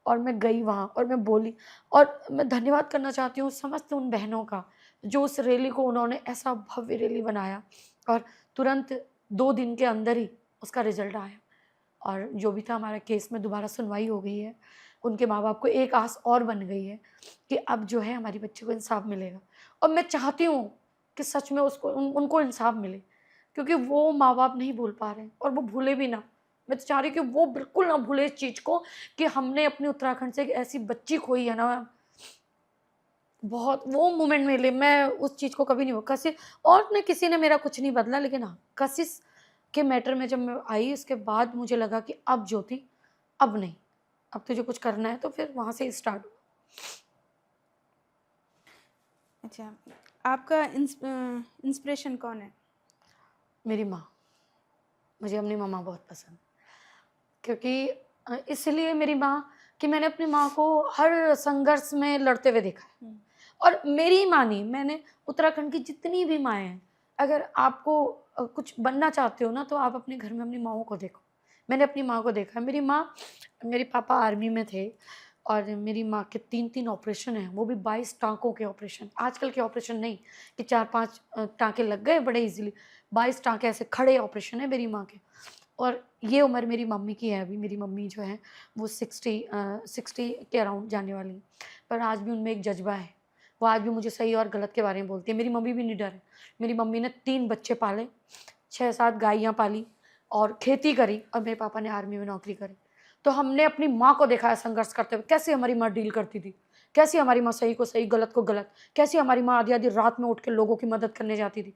और मैं गई वहाँ और मैं बोली, और मैं धन्यवाद करना चाहती हूँ समस्त उन बहनों का जो उस रैली को उन्होंने ऐसा भव्य रैली बनाया, और तुरंत 2 दिन के अंदर ही उसका रिजल्ट आया, और जो भी था हमारा केस में दोबारा सुनवाई हो गई है। उनके माँ बाप को एक आस और बन गई है कि अब जो है हमारी बच्ची को इंसाफ मिलेगा, और मैं चाहती हूँ कि सच में उनको इंसाफ मिले, क्योंकि वो माँ बाप नहीं भूल पा रहे हैं, और वो भूले भी ना। मैं तो चाह रही हूँ कि वो बिल्कुल ना भूले इस चीज़ को कि हमने अपनी उत्तराखंड से एक ऐसी बच्ची खोई है ना। बहुत वो मोमेंट मेरे लिए, मैं उस चीज़ को कभी नहीं, वो कशिश और न किसी ने मेरा कुछ नहीं बदला, लेकिन हाँ कशिश के मैटर में जब मैं आई उसके बाद मुझे लगा कि अब ज्योति, अब नहीं, अब तुझे कुछ करना है तो फिर वहाँ से स्टार्ट। अच्छा, आपका इंस्पिरेशन कौन है? मेरी माँ। मुझे अपनी मम्मा बहुत पसंद, क्योंकि इसलिए मेरी माँ कि मैंने अपनी माँ को हर संघर्ष में लड़ते हुए देखा है। और मेरी ही माँ नहीं, मैंने उत्तराखंड की जितनी भी माएँ हैं, अगर आपको कुछ बनना चाहते हो ना तो आप अपने घर में अपनी माँओं को देखो। मैंने अपनी माँ को देखा है। मेरी माँ, मेरे पापा आर्मी में थे और मेरी माँ के 3-3 ऑपरेशन हैं, वो भी 22 टाँकों के ऑपरेशन। आजकल के ऑपरेशन नहीं कि 4-5 टाँके लग गए बड़े ईज़िली, 22 टाँके ऐसे खड़े ऑपरेशन है मेरी माँ के। और ये उम्र मेरी मम्मी की है अभी। मेरी मम्मी जो है वो 60 के अराउंड जाने वाली हैं, पर आज भी उनमें एक जज़्बा है। वो आज भी मुझे सही और गलत के बारे में बोलती है। मेरी मम्मी भी निडर है। मेरी मम्मी ने 3 बच्चे पाले, 6-7 गायें पाली और खेती करी, और मेरे पापा ने आर्मी में नौकरी करी। तो हमने अपनी माँ को देखा है संघर्ष करते हुए, कैसे हमारी माँ डील करती थी, कैसे हमारी माँ सही को सही, गलत को गलत, कैसे हमारी माँ आधी-आधी रात में उठ के लोगों की मदद करने जाती थी।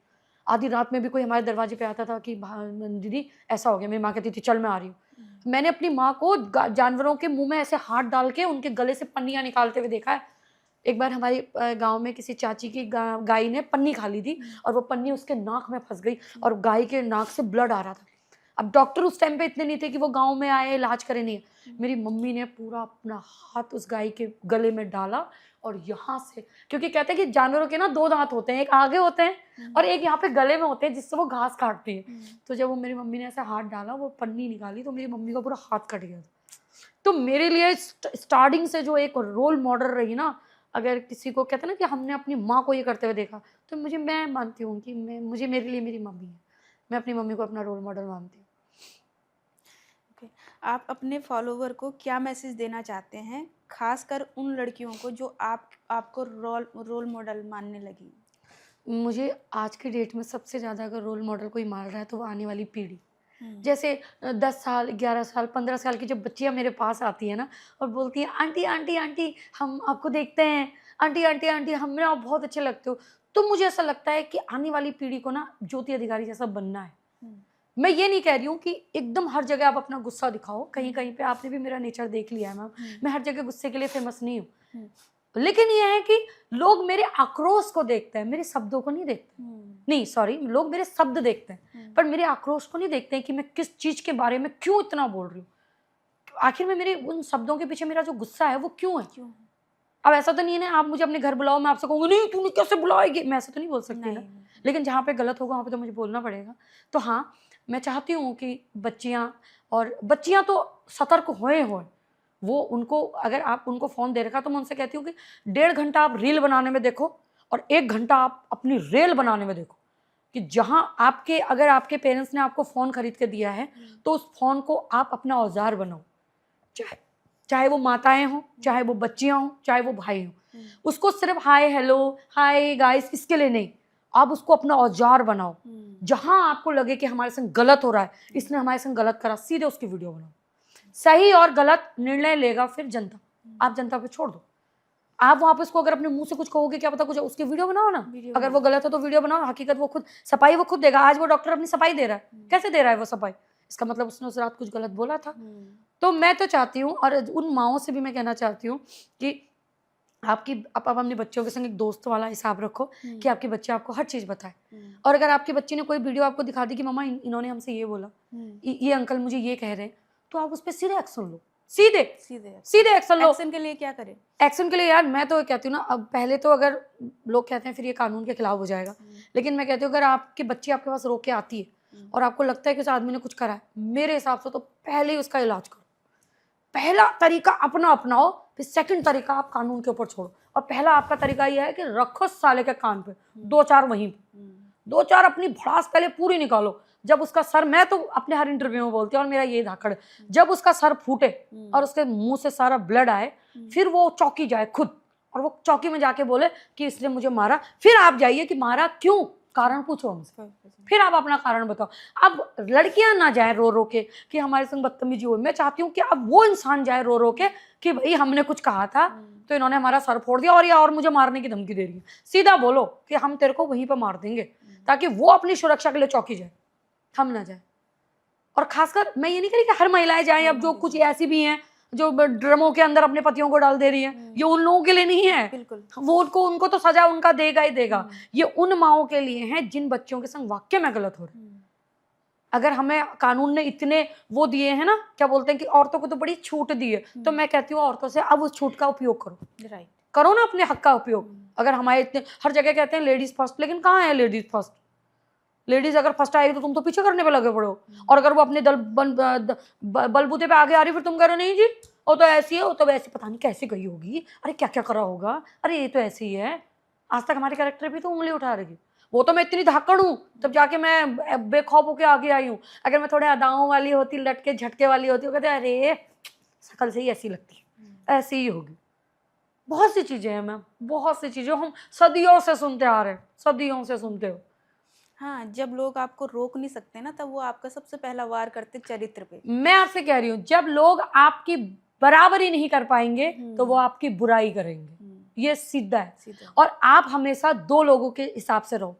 आधी रात में भी कोई हमारे दरवाजे पे आता था कि दीदी ऐसा हो गया, मेरी माँ कहती थी चल मैं आ रही हूँ। मैंने अपनी माँ को जानवरों के मुंह में ऐसे हाथ डाल के उनके गले से पन्नियाँ निकालते हुए देखा है। एक बार हमारी गांव में किसी चाची की गाय ने पन्नी खा ली थी और वो पन्नी उसके नाक में फंस गई और गाय के नाक से ब्लड आ रहा था। अब डॉक्टर उस टाइम पे इतने नहीं थे कि वो गांव में आए इलाज करे, नहीं। मेरी मम्मी ने पूरा अपना हाथ उस गाय के गले में डाला और यहाँ से, क्योंकि कहते हैं कि जानवरों के ना 2 दांत होते हैं, एक आगे होते हैं और एक यहाँ पे गले में होते हैं जिससे वो घास काटती है। तो जब वो मेरी मम्मी ने ऐसे हाथ डाला, वो पन्नी निकाली तो मेरी मम्मी का पूरा हाथ कट गया। तो मेरे लिए स्टार्टिंग से जो एक रोल मॉडल रही ना, अगर किसी को कहते हैं ना कि हमने अपनी माँ को ये करते हुए देखा, तो मैं मानती हूँ कि मेरे लिए मेरी मम्मी है। मैं अपनी मम्मी को अपना रोल मॉडल मानती हूँ। ओके, आप अपने फॉलोवर को क्या मैसेज देना चाहते हैं, खासकर उन लड़कियों को जो आपको रोल मॉडल मानने लगी? मुझे आज की डेट में सबसे ज़्यादा अगर रोल मॉडल कोई मान रहा है तो वो आने वाली पीढ़ी। जैसे 10 साल, 11 साल, 15 साल की जब बच्चियाँ मेरे पास आती हैं ना और बोलती हैं आंटी आंटी आंटी हम आपको देखते हैं, आंटी आंटी आंटी हमें आप बहुत अच्छे लगते हो, तो मुझे ऐसा लगता है कि आने वाली पीढ़ी को ना ज्योति अधिकारी जैसा बनना है। मैं ये नहीं कह रही हूँ कि एकदम हर जगह आप अपना गुस्सा दिखाओ, कहीं कहीं पे आपने भी मेरा नेचर देख लिया है मैम, मैं हर जगह गुस्से के लिए फेमस नहीं हूँ, लेकिन ये है कि लोग मेरे आक्रोश को देखते हैं, मेरे शब्दों को नहीं देखते। नहीं सॉरी, लोग मेरे शब्द देखते हैं पर मेरे आक्रोश को नहीं देखते हैं कि मैं किस चीज के बारे में क्यों इतना बोल रही हूँ, आखिर में मेरे उन शब्दों के पीछे मेरा जो गुस्सा है वो क्यों है। अब ऐसा तो नहीं है ना आप मुझे अपने घर बुलाओ मैं आपसे कहूँगी नहीं तूने कैसे बुलाएगी, मैं ऐसा तो नहीं बोल सकती ना, लेकिन जहाँ पे गलत होगा वहाँ पे तो मुझे बोलना पड़ेगा। तो हाँ, मैं चाहती हूँ कि बच्चियाँ तो सतर्क होए, वो उनको अगर आप उनको फ़ोन दे रखा तो मैं उनसे कहती हूँ कि 1.5 घंटा आप रील बनाने में देखो और 1 घंटा आप अपनी रेल बनाने में देखो, कि जहाँ अगर आपके पेरेंट्स ने आपको फ़ोन खरीद के दिया है तो उस फ़ोन को आप अपना औजार बनाओ, चाहे चाहे वो माताएं हों, चाहे वो बच्चियां हों, चाहे वो भाई हों। उसको सिर्फ हाय हेलो हाय गाइस इसके लिए नहीं, आप उसको अपना औजार बनाओ। जहां आपको लगे कि हमारे संग गलत हो रहा है, इसने हमारे संग गलत करा, सीधे उसकी वीडियो बनाओ। सही और गलत निर्णय लेगा फिर जनता, आप जनता पे छोड़ दो। आप वहां पे उसको अगर अपने मुंह से कुछ कहोगे, क्या पता कुछ, उसकी वीडियो बनाओ ना। अगर वो गलत है तो वीडियो बनाओ, हकीकत वो खुद, सफाई वो खुद देगा। आज वो डॉक्टर अपनी सफाई दे रहा है, कैसे दे रहा है वो सफाई? इसका मतलब उसने उस रात कुछ गलत बोला था। तो मैं तो चाहती हूँ, और उन माओं से भी मैं कहना चाहती हूँ कि आप अपने बच्चों के संग एक दोस्त वाला हिसाब रखो कि आपके बच्चे आपको हर चीज़ बताए। और अगर आपके बच्चे ने कोई वीडियो आपको दिखा दी कि मम्मा इन्होंने हमसे ये बोला, ये अंकल मुझे ये कह रहे हैं, तो आप उस पर सीधे एक्शन लो, सीधे एक्शन लो। एक्शन के लिए क्या करें? एक्शन के लिए यार मैं तो कहती हूँ ना, अब पहले तो अगर लोग कहते हैं फिर ये कानून के खिलाफ हो जाएगा, लेकिन मैं कहती हूँ अगर आपके बच्ची आपके पास रो के आती है और आपको लगता है कि उस आदमी ने कुछ करा है, मेरे हिसाब से तो पहले ही उसका इलाज करो। पहला तरीका अपना अपनाओ, फिर सेकंड तरीका आप कानून के ऊपर छोड़ो। और पहला आपका तरीका यह है कि रखो साले के कान पे 2-4 वहीं पे, 2-4 अपनी भड़ास पहले पूरी निकालो। जब उसका सर, मैं तो अपने हर इंटरव्यू में बोलती हूँ और मेरा ये धाकड़, जब उसका सर फूटे और उसके मुंह से सारा ब्लड आए, फिर वो चौकी जाए खुद, और वो चौकी में जाके बोले कि इसने मुझे मारा। फिर आप जाइए कि मारा क्यों, कारण पूछो हमसे, फिर आप अपना कारण बताओ। अब लड़कियां ना जाए रो रो के कि हमारे संग बदतमीजी हुई। मैं चाहती हूँ कि अब वो इंसान जाए रो रो के कि भाई हमने कुछ कहा था तो इन्होंने हमारा सर फोड़ दिया और मुझे मारने की धमकी दे रही है। सीधा बोलो कि हम तेरे को वहीं पर मार देंगे, ताकि वो अपनी सुरक्षा के लिए चौकी जाए, हम ना जाए। और खासकर मैं ये नहीं कह रही कि हर महिलाएं जाएं, अब जो कुछ ऐसी भी हैं जो ड्रमों के अंदर अपने पतियों को डाल दे रही है, ये उन लोगों के लिए नहीं है। बिल्कुल, वो उनको तो सजा उनका देगा ही देगा। ये उन माओं के लिए है जिन बच्चों के संग वाकई में गलत हो रहा है। अगर हमें कानून ने इतने वो दिए हैं ना, क्या बोलते हैं कि औरतों को तो बड़ी छूट दी है, तो मैं कहती हूँ औरतों से अब उस छूट का उपयोग करो। राइट, करो ना अपने हक का उपयोग। अगर हमारे इतने हर जगह कहते हैं लेडीज फर्स्ट, लेकिन कहाँ है लेडीज फर्स्ट? लेडीज अगर फर्स्ट आएगी तो तुम तो पीछे करने पे लगे पड़ो, और अगर वो अपने बलबूते पे आगे आ रही फिर तुम कह रहे हो नहीं जी वो तो ऐसी है, वो तो वैसी, पता नहीं कैसे गई होगी, अरे क्या क्या करा होगा, अरे ये तो ऐसी ही है। आज तक हमारे कैरेक्टर भी तो उंगली उठा रही। वो तो मैं इतनी धाकड़ हूँ तब जाके मैं बेखौफ होके आगे आई हूँ। अगर मैं थोड़े अदाओं वाली होती, लटके झटके वाली होती, वो कहते अरे शकल से ही ऐसी लगती है, ऐसी ही होगी। बहुत सी चीजें हैं मैम, बहुत सी चीजें हम सदियों से सुनते आ रहे हैं, सदियों से सुनते हो। हाँ, जब लोग आपको रोक नहीं सकते ना, तब वो आपका सबसे पहला वार करते चरित्र पे। मैं आपसे कह रही हूँ जब लोग आपकी बराबरी नहीं कर पाएंगे तो वो आपकी बुराई करेंगे, ये सीधा है। और आप हमेशा 2 लोगों के हिसाब से रहो।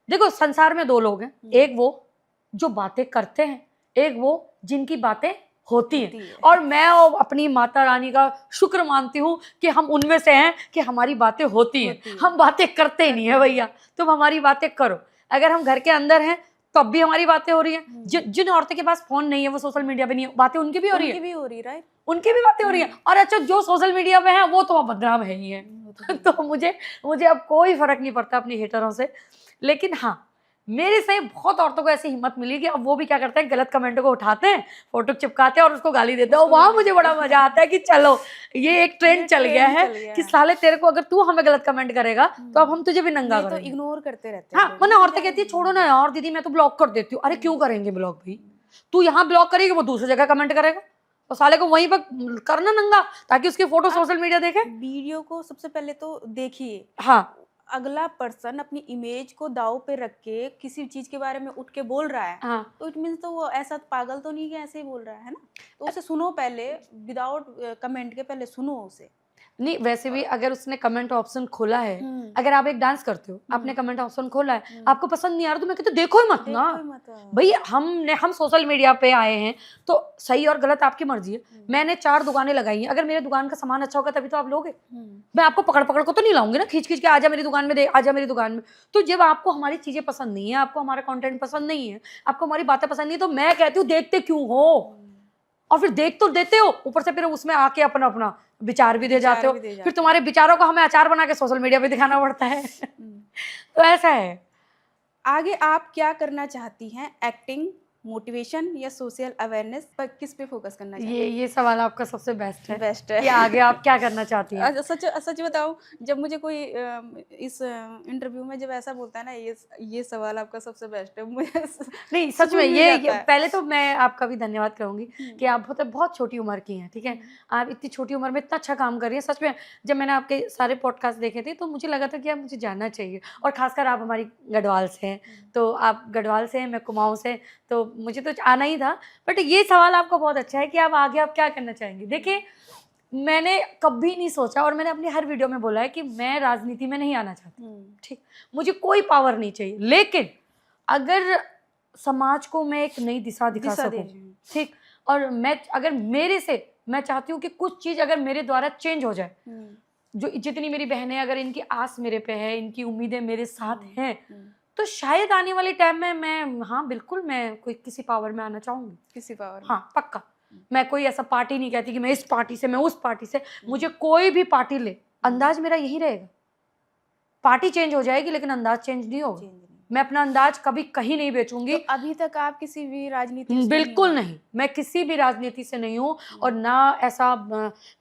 देखो संसार में 2 लोग हैं, एक वो जो बातें करते हैं, एक वो जिनकी बातें होती हैं। और मैं अपनी माता रानी का शुक्र मानती हूँ कि हम उनमें से हैं कि हमारी बातें होती हैं। हम बातें करते ही नहीं है भैया, तुम हमारी बातें करो। अगर हम घर के अंदर हैं तब भी हमारी बातें हो रही हैं। जिन औरतों के पास फोन नहीं है, वो सोशल मीडिया पे नहीं है, बातें उनकी भी हो रही है, राइट, उनकी भी बातें हो रही है। और अच्छा जो सोशल मीडिया पे है वो तो बदनाम है ही है। तो मुझे अब कोई फर्क नहीं पड़ता अपनी हेटरों से। लेकिन हाँ, मेरे से बहुत औरतों को ऐसी हिम्मत मिली कि अब वो भी क्या करते हैं, गलत कमेंटों को उठाते हैं, फोटो चिपकाते हैं और उसको गाली देते हैं। वहां मुझे बड़ा मजा आता है कि चलो ये एक ट्रेंड चल गया है कि साले तेरे को, अगर तू हमें गलत कमेंट करेगा तो अब हम तुझे भी नंगा करेंगे। तो इग्नोर करते रहते हैं। हाँ, वरना औरतें कहती है छोड़ो ना यार दीदी मैं तो ब्लॉक कर देती हूँ। अरे क्यों करेंगे ब्लॉक भाई? तू यहाँ ब्लॉक करेगी, वो दूसरी जगह कमेंट करेगा, और साले को वहीं पर करना नंगा ताकि उसकी फोटो सोशल मीडिया देखे। वीडियो को सबसे पहले तो देखिए, हाँ, अगला पर्सन अपनी इमेज को दाव पे रख के किसी चीज के बारे में उठ के बोल रहा है, हाँ, तो इट मीन्स तो वो ऐसा पागल तो नहीं कि ऐसे ही बोल रहा है ना। तो उसे सुनो पहले, विदाउट कमेंट के पहले सुनो उसे। नहीं वैसे भी अगर उसने कमेंट ऑप्शन खोला है, अगर आप एक डांस करते हो, आपने कमेंट ऑप्शन खोला है, आपको पसंद नहीं आ रहा तो मैं कहती हूँ देखो ही मत ना भाई। हम सोशल मीडिया पे आए हैं तो सही और गलत आपकी मर्जी है। मैंने 4 दुकानें लगाई हैं, अगर मेरे दुकान का सामान अच्छा होगा तभी तो आप लोगे। मैं आपको पकड़ पकड़ को तो नहीं लाऊंगी ना, खींच खींच के आजा मेरी दुकान में, आजा मेरी दुकान में। तो जब आपको हमारी चीजें पसंद नहीं है, आपको हमारा कंटेंट पसंद नहीं है, आपको हमारी बातें पसंद नहीं है, तो मैं कहती हूँ देखते क्यों हो? और फिर देख तो देते हो, ऊपर से फिर उसमें आके अपना अपना विचार भी दे जाते हो। फिर तुम्हारे विचारों को हमें अचार बना के सोशल मीडिया पे दिखाना पड़ता है। तो ऐसा है। आगे आप क्या करना चाहती हैं? एक्टिंग, मोटिवेशन या सोशल अवेयरनेस पर किस पे फोकस करना चाहिए? ये सवाल आपका सबसे बेस्ट है बेस्ट है कि आगे आप क्या करना चाहती हैं। अच्छा, सच सच बताऊं, जब मुझे कोई इस इंटरव्यू में जब ऐसा बोलता है ना, ये सवाल आपका सबसे बेस्ट है, मुझे नहीं, सच सुकून में मिल ये जाता है। पहले तो मैं आपका भी धन्यवाद करूंगी कि आप बहुत छोटी उम्र की हैं, ठीक है। हम्म, आप इतनी छोटी उम्र में इतना अच्छा काम कर रही हैं। सच में जब मैंने आपके सारे पॉडकास्ट देखे थे तो मुझे लगा था कि आप मुझे जानना चाहिए, और खासकर आप हमारी गढ़वाल से हैं, तो आप गढ़वाल से हैं, मैं कुमाऊं से, तो मुझे तो आना ही था। बट ये सवाल आपका बहुत अच्छा है कि आप आगे आप क्या करना चाहेंगे। देखिए, मैंने कभी नहीं सोचा, और मैंने अपनी हर वीडियो में बोला है कि मैं राजनीति में नहीं आना चाहती, ठीक। मुझे कोई पावर नहीं चाहिए, लेकिन अगर समाज को मैं एक नई दिशा दिखा दिशा दे सकूं, रही हूँ। ठीक, और मैं अगर मेरे से, मैं चाहती हूँ कि कुछ चीज़ अगर मेरे द्वारा चेंज हो जाए, जो जितनी मेरी बहनें, अगर इनकी आस मेरे पे है, इनकी उम्मीदें मेरे साथ हैं, तो शायद आने वाले टाइम में मैं, हाँ बिल्कुल, मैं कोई किसी पावर में आना चाहूँगी, किसी पावर में। हाँ पक्का। मैं कोई ऐसा पार्टी नहीं कहती कि मैं इस पार्टी से, मैं उस पार्टी से, मुझे कोई भी पार्टी ले, अंदाज मेरा यही रहेगा। पार्टी चेंज हो जाएगी लेकिन अंदाज चेंज नहीं होगा। चेंज नहीं। मैं अपना अंदाज कभी कहीं नहीं बेचूंगी। तो अभी तक आप किसी भी राजनीति से बिल्कुल नहीं नहीं, मैं किसी भी राजनीति से नहीं हूँ, और ना ऐसा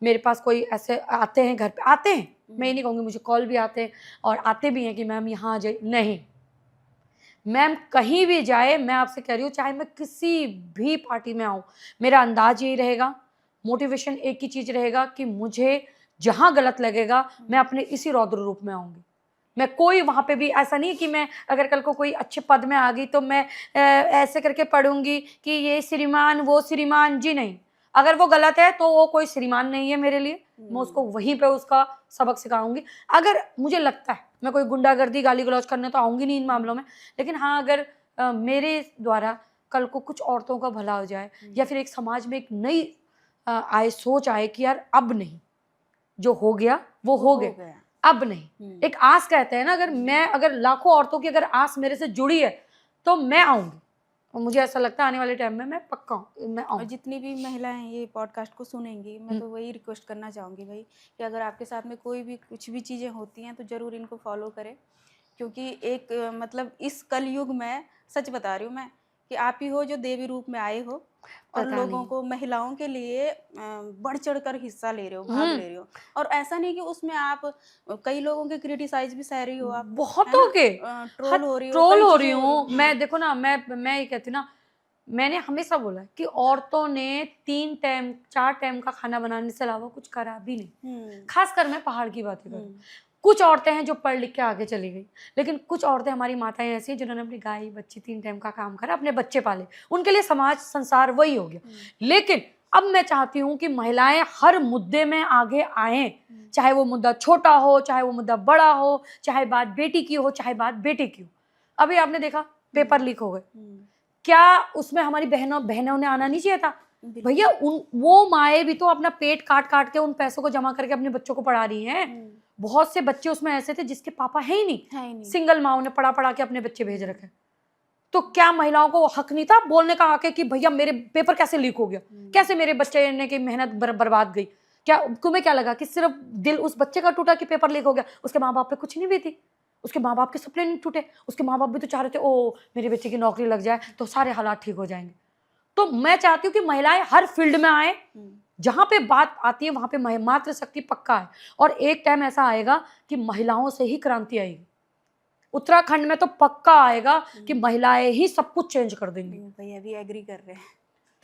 मेरे पास कोई ऐसे आते हैं, घर पे आते हैं, मैं ये नहीं कहूँगी, मुझे कॉल भी आते हैं और आते भी हैं कि मैम यहाँ आ जाइए, नहीं। मैम कहीं भी जाए, मैं आपसे कह रही हूँ, चाहे मैं किसी भी पार्टी में आऊँ, मेरा अंदाज यही रहेगा, मोटिवेशन एक ही चीज़ रहेगा कि मुझे जहाँ गलत लगेगा मैं अपने इसी रौद्र रूप में आऊँगी। मैं कोई वहाँ पे भी ऐसा नहीं है कि मैं अगर कल को कोई अच्छे पद में आ गई तो मैं ऐसे करके पढ़ूंगी कि ये श्रीमान वो श्रीमान, जी नहीं। अगर वो गलत है तो वो कोई श्रीमान नहीं है मेरे लिए, मैं उसको वहीं पे उसका सबक सिखाऊंगी। अगर मुझे लगता है, मैं कोई गुंडागर्दी गाली गलौज करने तो आऊंगी नहीं इन मामलों में, लेकिन हाँ अगर मेरे द्वारा कल को कुछ औरतों का भला हो जाए, या फिर एक समाज में एक नई आए, सोच आए कि यार अब नहीं, जो हो गया वो हो गया, अब नहीं, एक आस कहते हैं ना, अगर लाखों औरतों की अगर आस मेरे से जुड़ी है तो मैं आऊंगी, और मुझे ऐसा लगता है आने वाले टाइम में मैं पक्का मैं और आऊंगी। जितनी भी महिलाएं ये पॉडकास्ट को सुनेंगी, मैं तो वही रिक्वेस्ट करना चाहूँगी भाई, कि अगर आपके साथ में कोई भी कुछ भी चीज़ें होती हैं तो ज़रूर इनको फॉलो करें, क्योंकि एक मतलब इस कलयुग में, सच बता रही हूँ मैं, कि आप ही हो जो देवी रूप में आए हो और पता लोगों नहीं। को, महिलाओं के लिए बढ़ चढ़कर हिस्सा ले रहे हो, भाग ले रहे हो। और ऐसा नहीं कि उसमें आप कई लोगों के क्रिटिसाइज भी सह रही हो, आप बहुतों के ट्रोल हो रही हो, ट्रोल कई हो चीजें रही हो हूँ रही मैं। देखो ना, मैं ये कहती हूँ ना, मैंने हमेशा बोला है कि औरतों ने 3 टाइम 4 टाइम का खाना बनाने से अलावा कुछ करा भी नहीं। खासकर मैं पहाड़ की बात करूँ, कुछ औरतें हैं जो पढ़ लिख के आगे चली गई, लेकिन कुछ औरतें हमारी माताएं ऐसी हैं जिन्होंने अपनी गाय बच्ची 3 टाइम का काम करा, अपने बच्चे पाले, उनके लिए समाज संसार वही हो गया। लेकिन अब मैं चाहती हूँ कि महिलाएं हर मुद्दे में आगे आएं, चाहे वो मुद्दा छोटा हो, चाहे वो मुद्दा बड़ा हो, चाहे बात बेटी की हो, चाहे बात बेटे की हो। अभी आपने देखा पेपर लीक हो गए, क्या उसमें हमारी बहनों ने आना नहीं चाहिए था? भैया वो माएँ भी तो अपना पेट काट काट के उन पैसों को जमा करके अपने बच्चों को पढ़ा रही हैं। बहुत से बच्चे उसमें ऐसे थे जिसके पापा है ही नहीं, सिंगल माओ ने पढ़ा पढ़ा के अपने बच्चे भेज रखे। तो क्या महिलाओं को हक नहीं था बोलने का आके कि भैया मेरे पेपर कैसे लीक हो गया, कैसे मेरे बच्चे ने की मेहनत बर्बाद गई? क्या तुम्हें क्या लगा कि सिर्फ दिल उस बच्चे का टूटा कि पेपर लीक हो गया? उसके माँ बाप पे कुछ नहीं बीती, उसके माँ बाप के सपने नहीं टूटे, उसके माँ बाप भी तो चाह रहे थे ओ मेरे बच्चे की नौकरी लग जाए तो सारे हालात ठीक हो जाएंगे। तो मैं चाहती हूँ कि महिलाएं हर फील्ड में आए, जहां पे बात आती है वहां पे मातृशक्ति पक्का है, और एक टाइम ऐसा आएगा कि महिलाओं से ही क्रांति आएगी। उत्तराखंड में तो पक्का आएगा कि महिलाएं ही सब कुछ चेंज कर देंगी। भैया भी एग्री कर रहे हैं।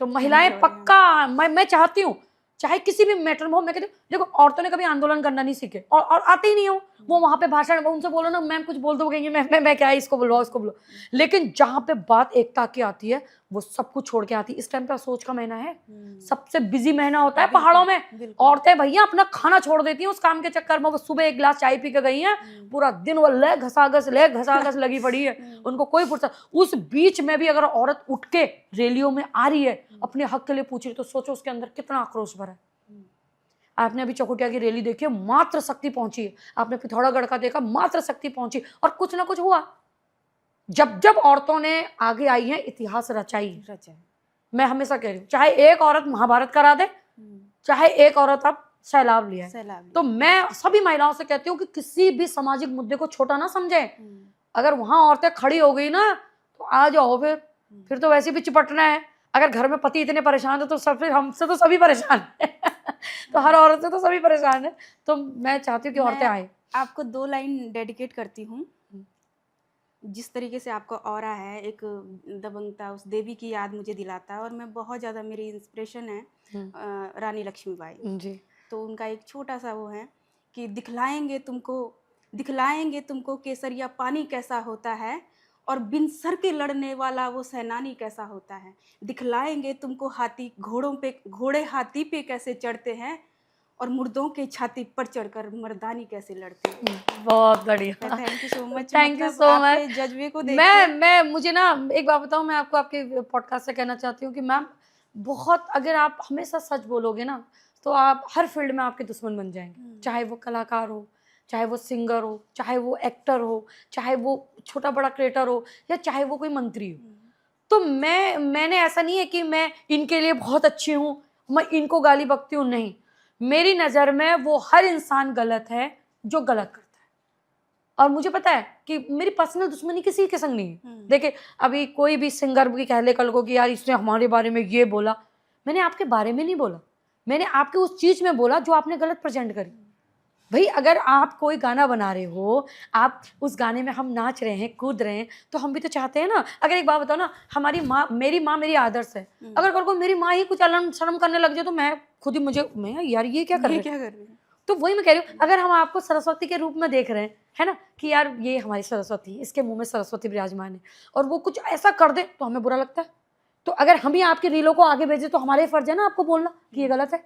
तो महिलाएं पक्का, मैं चाहती हूँ, चाहे किसी भी मैटर में हो। मैं कहती हूँ देखो, औरतों ने कभी आंदोलन करना नहीं सीखे और आते ही नहीं हो, वो वहां पे भाषण, उनसे बोलो ना मैम कुछ बोल दो, कहेंगे मैं क्या है, इसको बोलो उसको बोलो। लेकिन जहां पे बात एकता की आती है वो सब कुछ छोड़ के आती है। इस टाइम पे सोच का महीना है, सबसे बिजी महीना होता है पहाड़ों में। औरतें भैया अपना खाना छोड़ देती हैं उस काम के चक्कर में। वो सुबह 1 गिलास चाय पी के गई हैं, पूरा दिन वो ले घसाघस लगी पड़ी है, उनको कोई फुर्सत। उस बीच में भी अगर औरत उठ के रैलियों में आ रही है, अपने हक के लिए पूछ रही, तो सोचो उसके अंदर कितना आक्रोश भरा है। आपने अभी चौखुटिया की रैली देखी है, मात्र शक्ति पहुंची है। आपने पिथौरागढ़ का देखा, मात्र शक्ति पहुंची, और कुछ ना कुछ हुआ। जब जब औरतों ने आगे आई है, इतिहास रचाई। मैं हमेशा कह रही हूँ, चाहे एक औरत महाभारत करा दे, चाहे एक औरत अब सैलाब लिया है, तो मैं सभी महिलाओं से कहती हूँ कि किसी भी सामाजिक मुद्दे को छोटा ना समझे। अगर वहां औरतें खड़ी हो गई ना तो आ जाओ, फिर फिर तो वैसे भी चिपटना है। अगर घर में पति इतने परेशान है तो सब, फिर हमसे तो सभी परेशान है तो हर औरत से तो सभी परेशान है। तो मैं चाहती हूँ कि औरतें आए। आपको 2 लाइन डेडिकेट करती हूँ। जिस तरीके से आपका ऑरा है, एक दबंगता, उस देवी की याद मुझे दिलाता है। और मैं बहुत ज़्यादा, मेरी इंस्पिरेशन है रानी लक्ष्मीबाई जी। तो उनका एक छोटा सा वो है कि दिखलाएंगे तुमको केसरिया पानी कैसा होता है, और बिन सर के लड़ने वाला वो सेनानी कैसा होता है। दिखलाएंगे तुमको घोड़े हाथी पे कैसे चढ़ते हैं, और मुर्दों के छाती पर चढ़कर मर्दानी कैसे लड़ते हैं। बहुत बढ़िया, thank you so much. Thank you मतलब सो आपके मच। जज्बे को देख मैं मुझे ना एक बात बताऊं, मैं आपको आपके पॉडकास्ट से कहना चाहती हूँ कि मैम बहुत, अगर आप हमेशा सच बोलोगे ना तो आप हर फील्ड में आपके दुश्मन बन जाएंगे। चाहे वो कलाकार हो, चाहे वो सिंगर हो, चाहे वो एक्टर हो, चाहे वो छोटा बड़ा क्रिएटर हो, या चाहे वो कोई मंत्री हो। तो मैंने ऐसा नहीं है कि मैं इनके लिए बहुत अच्छी हूँ, मैं इनको गाली बकती हूँ, नहीं। मेरी नज़र में वो हर इंसान गलत है जो गलत करता है। और मुझे पता है कि मेरी पर्सनल दुश्मनी किसी के संग नहीं है। देखिए, अभी कोई भी सिंगर भी कह ले कल को कि यार इसने हमारे बारे में ये बोला, मैंने आपके बारे में नहीं बोला, मैंने आपके उस चीज़ में बोला जो आपने गलत प्रेजेंट करी। भाई अगर आप कोई गाना बना रहे हो, आप उस गाने में हम नाच रहे हैं, कूद रहे हैं, तो हम भी तो चाहते हैं ना। अगर एक बात बताओ ना, हमारी माँ, मेरी माँ मेरी आदर्श है। अगर कल को मेरी माँ ही कुछ अलग शर्म करने लग जाए तो मैं खुद ही मैं यार ये क्या कर रही हूँ। तो वही मैं कह रही हूँ, अगर हम आपको सरस्वती के रूप में देख रहे हैं, है ना, कि यार ये हमारी सरस्वती, इसके मुंह में सरस्वती विराजमान है, और वो कुछ ऐसा कर दे तो हमें बुरा लगता है। तो अगर हम ही आपकी रीलों को आगे भेजे तो हमारे फर्ज है ना आपको बोलना कि ये गलत है,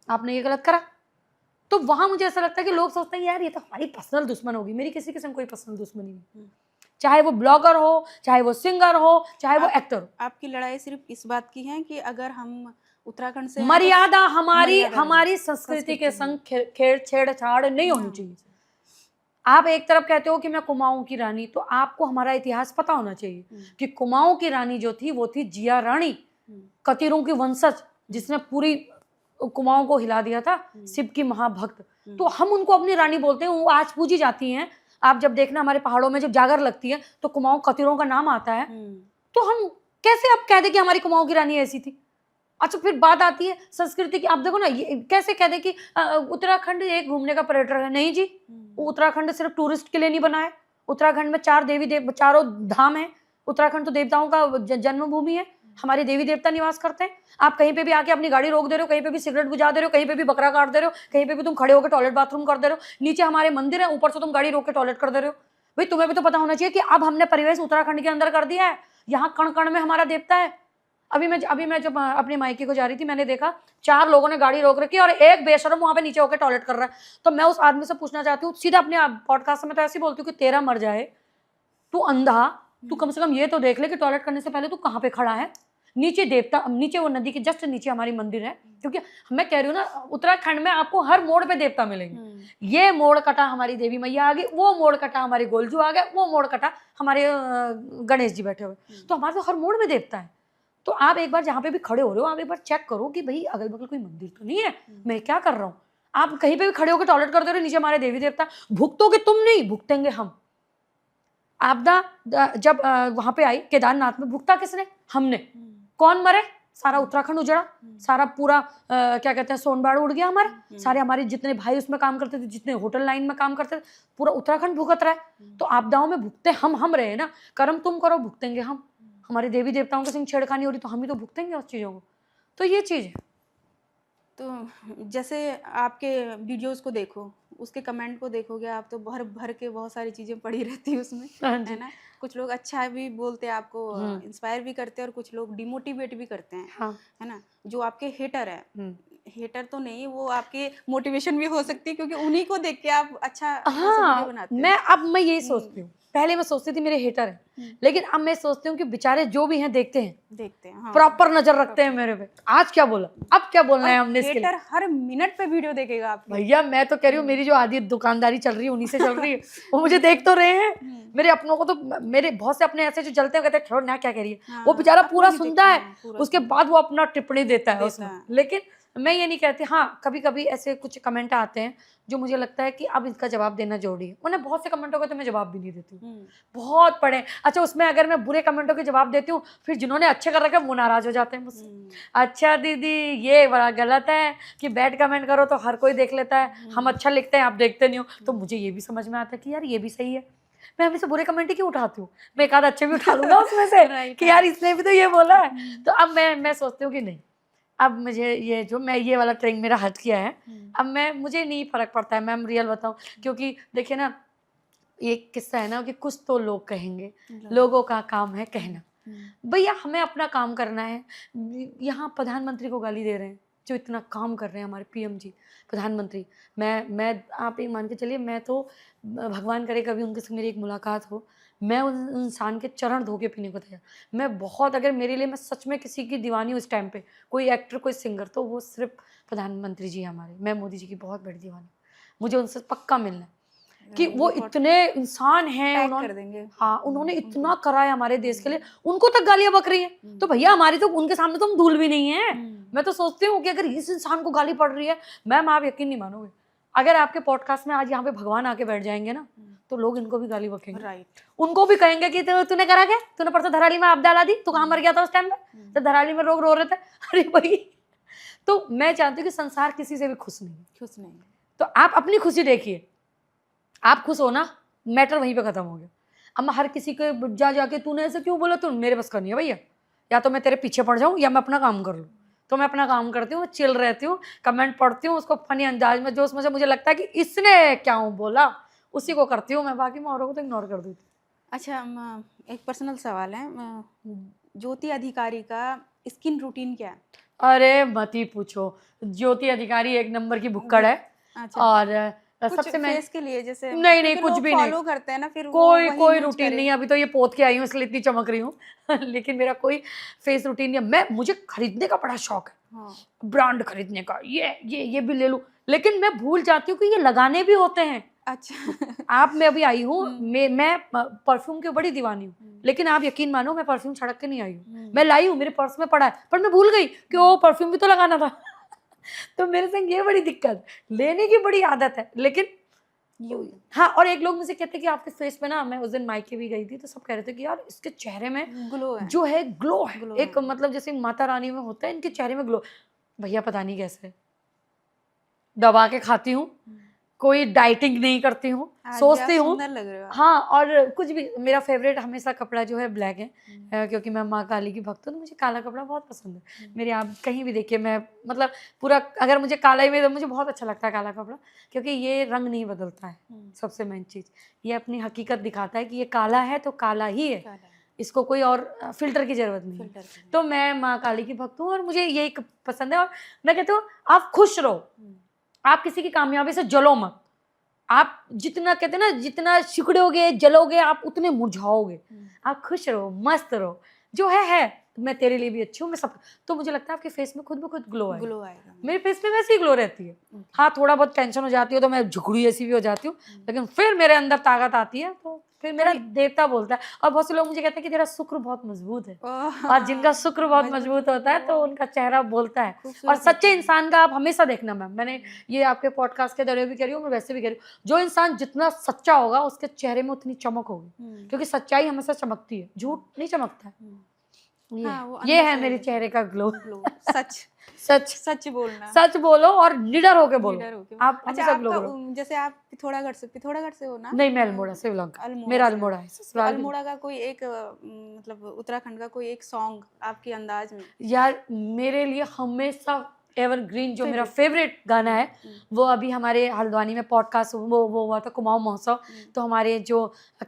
आपने ये गलत करा। तो वहां मुझे ऐसा लगता है कि लोग सोचते हैं यार ये तो हमारी पर्सनल दुश्मन होगी। मेरी किसी के संग कोई पर्सनल दुश्मनी नहीं, चाहे वो ब्लॉगर हो, चाहे वो सिंगर हो, चाहे वो एक्टर हो। आपकी लड़ाई सिर्फ इस बात की है कि अगर हम उत्तराखंड से मर्यादा हमारी संस्कृति के संग छेड़छाड़ नहीं होनी चाहिए। आप एक तरफ कहते हो कि मैं कुमाऊं की रानी, तो आपको हमारा इतिहास पता होना चाहिए कि कुमाऊं की रानी जो थी वो थी जिया रानी, कतीरों की वंशज, जिसने पूरी कुमाऊं को हिला दिया था, शिव की महाभक्त। तो हम उनको अपनी रानी बोलते हैं, वो आज पूजी जाती हैं। आप जब देखना हमारे पहाड़ों में जब जागर लगती है तो कुमाऊं कतीरों का नाम आता है। तो हम कैसे आप कह दे कि हमारी कुमाऊं की रानी ऐसी थी। अच्छा, फिर बात आती है संस्कृति की। आप देखो ना, ये कैसे कह दे कि उत्तराखंड एक घूमने का पर्यटक है। नहीं जी, उत्तराखंड सिर्फ टूरिस्ट के लिए नहीं बना है। उत्तराखंड में चारों धाम है। उत्तराखंड तो देवताओं का जन्मभूमि है, हमारे देवी देवता निवास करते हैं। आप कहीं पे भी आके अपनी गाड़ी रोक दे रहे हो, कहीं पे भी सिगरेट बुझा दे रहे हो, कहीं पे भी बकरा काट दे रहे हो, कहीं पे भी तुम खड़े होकर टॉयलेट बाथरूम कर दे रहे हो। नीचे हमारे मंदिर है, ऊपर से तुम गाड़ी रोक के टॉयलेट कर दे रहे हो। भाई तुम्हें भी तो पता होना चाहिए कि अब हमने परिवेश उत्तराखंड के अंदर कर दिया है। यहाँ कण कण में हमारा देवता है। अभी मैं जब अपने मायके को जा रही थी, मैंने देखा 4 लोगों ने गाड़ी रोक रखी और एक बेशरम वहां पे नीचे होकर टॉयलेट कर रहा है। तो मैं उस आदमी से पूछना चाहती हूँ, सीधा अपने पॉडकास्ट में तो ऐसे बोलती हूँ कि तेरा मर जाए, तू अंधा, तू कम से कम ये तो देख ले कि टॉयलेट करने से पहले तू कहाँ पे खड़ा है। नीचे देवता, नीचे वो नदी के जस्ट नीचे हमारी मंदिर है। क्योंकि मैं कह रही हूँ ना, उत्तराखंड में आपको हर मोड़ पे देवता मिलेंगे। ये मोड़ कटा हमारी देवी मैया आ गई, वो मोड़ कटा हमारे गोलजू आ गए, वो मोड़ कटा हमारे गणेश जी बैठे हुए। तो हमारे तो हर मोड़ में देवता है। तो आप एक बार जहाँ पे भी खड़े हो रहे हो, आप एक बार चेक करो कि भाई अगल बगल कोई मंदिर तो नहीं है, मैं क्या कर रहा हूँ। आप कहीं पे भी खड़े होकर टॉयलेट करते रहे, नीचे हमारे देवी देवता। भुगतोगे तुम नहीं, भुगतेंगे हम। आपदा जब वहां पे आई केदारनाथ में, भुगता किसने? हमने। कौन मरे? सारा उत्तराखंड उजड़ा, सारा पूरा क्या कहते हैं, सोनबाड़ उड़ गया हमारा। सारे हमारे जितने भाई उसमें काम करते थे, जितने होटल लाइन में काम करते थे, पूरा उत्तराखंड भुगत रहा है। तो आपदाओं में भुगते हम रहे ना। कर्म तुम करो, भुगतेंगे हम। हमारे देवी देवताओं के संग छेड़खानी हो रही तो हम ही तो भुगतेंगे उस चीज़ों को। तो ये चीज़ है। तो जैसे आपके वीडियोस को देखो, उसके कमेंट को देखोगे आप, तो भर भर के बहुत सारी चीज़ें पड़ी रहती है उसमें, है ना। कुछ लोग अच्छा भी बोलते हैं, आपको इंस्पायर भी करते हैं, और कुछ लोग डिमोटिवेट भी करते हैं, है ना। जो आपके हेटर है, हेटर तो नहीं, वो आपके मोटिवेशन भी हो सकती है, क्योंकि उन्हीं को देख के आप अच्छा वीडियो बनाते हैं। मैं यही सोचती हूँ। पहले मैं सोचती थी मेरे हेटर हैं, लेकिन अब मैं सोचती हूँ कि बेचारे जो भी हैं देखते हैं, प्रॉपर नजर रखते हैं मेरे पे। आज क्या बोला, अब क्या बोलना है हमने इसके लिए। हेटर हर मिनट पे वीडियो देखेगा आप। भैया मैं तो कह रही हूँ, मेरी जो आधी दुकानदारी चल रही है उन्हीं से चल रही है। वो मुझे देख तो रहे हैं। मेरे अपनों को तो, मेरे बहुत से अपने ऐसे जो जलते हैं, कहते हैं छोड़ ना क्या कह रही है। वो बेचारा पूरा सुनता है, उसके बाद वो अपना टिप्पणी देता है उसमें। लेकिन मैं ये नहीं कहती, हाँ कभी कभी ऐसे कुछ कमेंट आते हैं जो मुझे लगता है कि अब इसका जवाब देना जरूरी है, वरना बहुत से कमेंटों का तो मैं जवाब भी नहीं देती हूँ, बहुत पड़े। अच्छा उसमें अगर मैं बुरे कमेंटों के जवाब देती हूँ, फिर जिन्होंने अच्छे कर रखे हैं वो नाराज हो जाते हैं मुझसे। अच्छा दीदी ये बड़ा गलत है कि बैड कमेंट करो तो हर कोई देख लेता है, हम अच्छा लिखते हैं आप देखते नहीं हो। तो मुझे ये भी समझ में आता है कि यार ये भी सही है, मैं हमेशा बुरे कमेंट ही क्यों उठाती हूँ, मैं एक आध अच्छे भी उठा लूंगा उसमें से कि यार इसने भी तो ये बोला है। तो अब मैं सोचती हूँ कि नहीं, अब मुझे ये जो मैं ये वाला ट्रेंड मेरा हट किया है, अब मैं मुझे नहीं फर्क पड़ता है, मैं रियल बताऊँ। क्योंकि देखिए ना, एक किस्सा है ना कि कुछ तो लोग कहेंगे, लोगों का काम है कहना। भैया हमें अपना काम करना है। यहाँ प्रधानमंत्री को गाली दे रहे हैं जो इतना काम कर रहे हैं, हमारे पीएम जी प्रधानमंत्री। मैं आप ये मान के चलिए, मैं तो भगवान करे कभी उनके से मेरी एक मुलाकात हो, मैं उन इंसान के चरण धो के पीने को तैयार। मैं बहुत, अगर मेरे लिए, मैं सच में किसी की दीवानी हूँ इस टाइम पे, कोई एक्टर कोई सिंगर, तो वो सिर्फ प्रधानमंत्री जी हमारे। मैं मोदी जी की बहुत बड़ी दीवानी, मुझे उनसे पक्का मिलना है कि वो इतने इंसान हैं, उन्होंने हाँ उन्होंने इतना करा है हमारे देश के लिए, उनको तक गालियां बक रही हैं। तो भैया हमारी तो उनके सामने तो हम धूल भी नहीं है। मैं तो सोचती हूँ कि अगर इस इंसान को गाली पड़ रही है, मैम आप यकीन नहीं मानोगे, अगर आपके पॉडकास्ट में आज यहाँ पे भगवान आके बैठ जाएंगे ना, तो लोग इनको भी गाली बकेंगे, राइट। उनको भी कहेंगे कि तूने करा क्या, तूने परसों धराली में आप डाला दी, तू कहाँ मर गया था उस टाइम में, तो धराली में लोग रो रहे थे। अरे भाई, तो मैं जानती हूँ कि संसार किसी से भी खुश नहीं, तो आप अपनी खुशी देखिए, आप खुश हो ना, मैटर वहीं पे खत्म हो गया। अब मैं हर किसी के जाके तूने ऐसे क्यों बोला, तू मेरे बस का नहीं है भैया, या तो मैं तेरे पीछे पड़ जाऊँ या मैं अपना काम कर लूँ। तो मैं अपना काम करती हूँ, चिल रहती हूँ, कमेंट पढ़ती हूँ, उसको फनी अंदाज में जो उसमें से मुझे लगता है कि इसने क्या बोला उसी को करती हूँ मैं, बाकी मैं औरों को तो इग्नोर कर देती हूँ। अच्छा एक पर्सनल सवाल है, ज्योति अधिकारी का स्किन रूटीन क्या है? अरे मत ही पूछो, ज्योति अधिकारी एक नंबर की भुक्कड़ है। अच्छा। और सबसे मैं फेस के लिए जैसे नहीं कुछ भी नहीं फॉलो करते हैं ना, फिर कोई रूटीन नहीं। अभी तो ये पोत के आई हूँ इसलिए इतनी चमक रही हूँ लेकिन मेरा कोई फेस रूटीन नहीं है। मुझे खरीदने का बड़ा शौक है, हाँ। ब्रांड खरीदने का, ये भी ले लूं, लेकिन मैं भूल जाती हूँ कि ये लगाने भी होते हैं। अच्छा आप मैं अभी आई हूँ, मैं परफ्यूम की बड़ी दीवानी हूँ, लेकिन आप यकीन मानो मैं परफ्यूम छड़क के नहीं आई हूँ, मैं लाई हूँ, मेरे पर्स में पड़ा है, पर मैं भूल गई कि वो परफ्यूम भी तो लगाना था तो मेरे संग ये बड़ी दिक्कत, लेने की बड़ी आदत है, लेकिन हाँ। और एक लोग मुझे कहते हैं कि आपके फेस पे ना, मैं उस दिन मायके भी गई थी तो सब कह रहे थे कि यार इसके चेहरे में ग्लो है, जो है ग्लो है, एक मतलब जैसे माता रानी में होता है, इनके चेहरे में ग्लो। भैया पता नहीं कैसे, दबा के खाती हूँ, कोई डाइटिंग नहीं करती हूँ, सोचती हूँ हाँ। और कुछ भी, मेरा फेवरेट हमेशा कपड़ा जो है ब्लैक है, क्योंकि मैं माँ काली की भक्त हूँ, तो मुझे काला कपड़ा बहुत पसंद है। मेरे आप कहीं भी देखिए, मैं मतलब पूरा, अगर मुझे काला ही में, तो मुझे बहुत अच्छा लगता है काला कपड़ा, क्योंकि ये रंग नहीं बदलता है। सबसे मेन चीज़ ये अपनी हकीकत दिखाता है कि ये काला है तो काला ही है, इसको कोई और फिल्टर की जरूरत नहीं है। तो मैं माँ काली की भक्त हूँ और मुझे यही पसंद है। और मैं कहती हूँ आप खुश रहो, आप किसी की कामयाबी से जलो मत। आप जितना कहते हैं ना, जितना सिकुड़ोगे जलोगे आप उतने मुरझाओगे। आप खुश रहो, मस्त रहो, जो है मैं तेरे लिए भी अच्छी हूँ, मैं सब। तो मुझे लगता है आपके फेस में खुद ब खुद ग्लो आएगा। मेरे फेस में वैसे ही ग्लो रहती है। हाँ थोड़ा बहुत टेंशन हो जाती है तो मैं झुकड़ी ऐसी भी हो जाती हूँ, लेकिन फिर मेरे अंदर ताकत आती है, तो फिर मेरा देवता बोलता है। और बहुत से लोग मुझे कहते हैं कि तेरा शुक्र बहुत मजबूत है, और जिनका शुक्र बहुत मजबूत होता है तो उनका चेहरा बोलता है। और सच्चे इंसान का आप हमेशा देखना, मैम मैंने ये आपके पॉडकास्ट के दौरे भी करी हूँ, मैं वैसे भी करी हूँ, जो इंसान जितना सच्चा होगा उसके चेहरे में उतनी चमक होगी, क्योंकि सच्चाई हमेशा चमकती है, झूठ नहीं चमकता है। ये है मेरे चेहरे का ग्लो। सच बोलना, सच बोलो और निडर होके बोलो। आप अच्छा, जैसे आप पिथौरागढ़ से हो ना? नहीं, मैं अल्मोड़ा से बिलोंग करती हूँ, मेरा अल्मोड़ा है। अल्मोड़ा का कोई एक मतलब उत्तराखंड का कोई एक सॉन्ग आपके अंदाज में? यार मेरे लिए हमेशा एवरग्रीन जो मेरा फेवरेट गाना है, वो अभी हमारे हल्द्वानी में पॉडकास्ट वो हुआ था, कुमाऊं महोत्सव, तो हमारे जो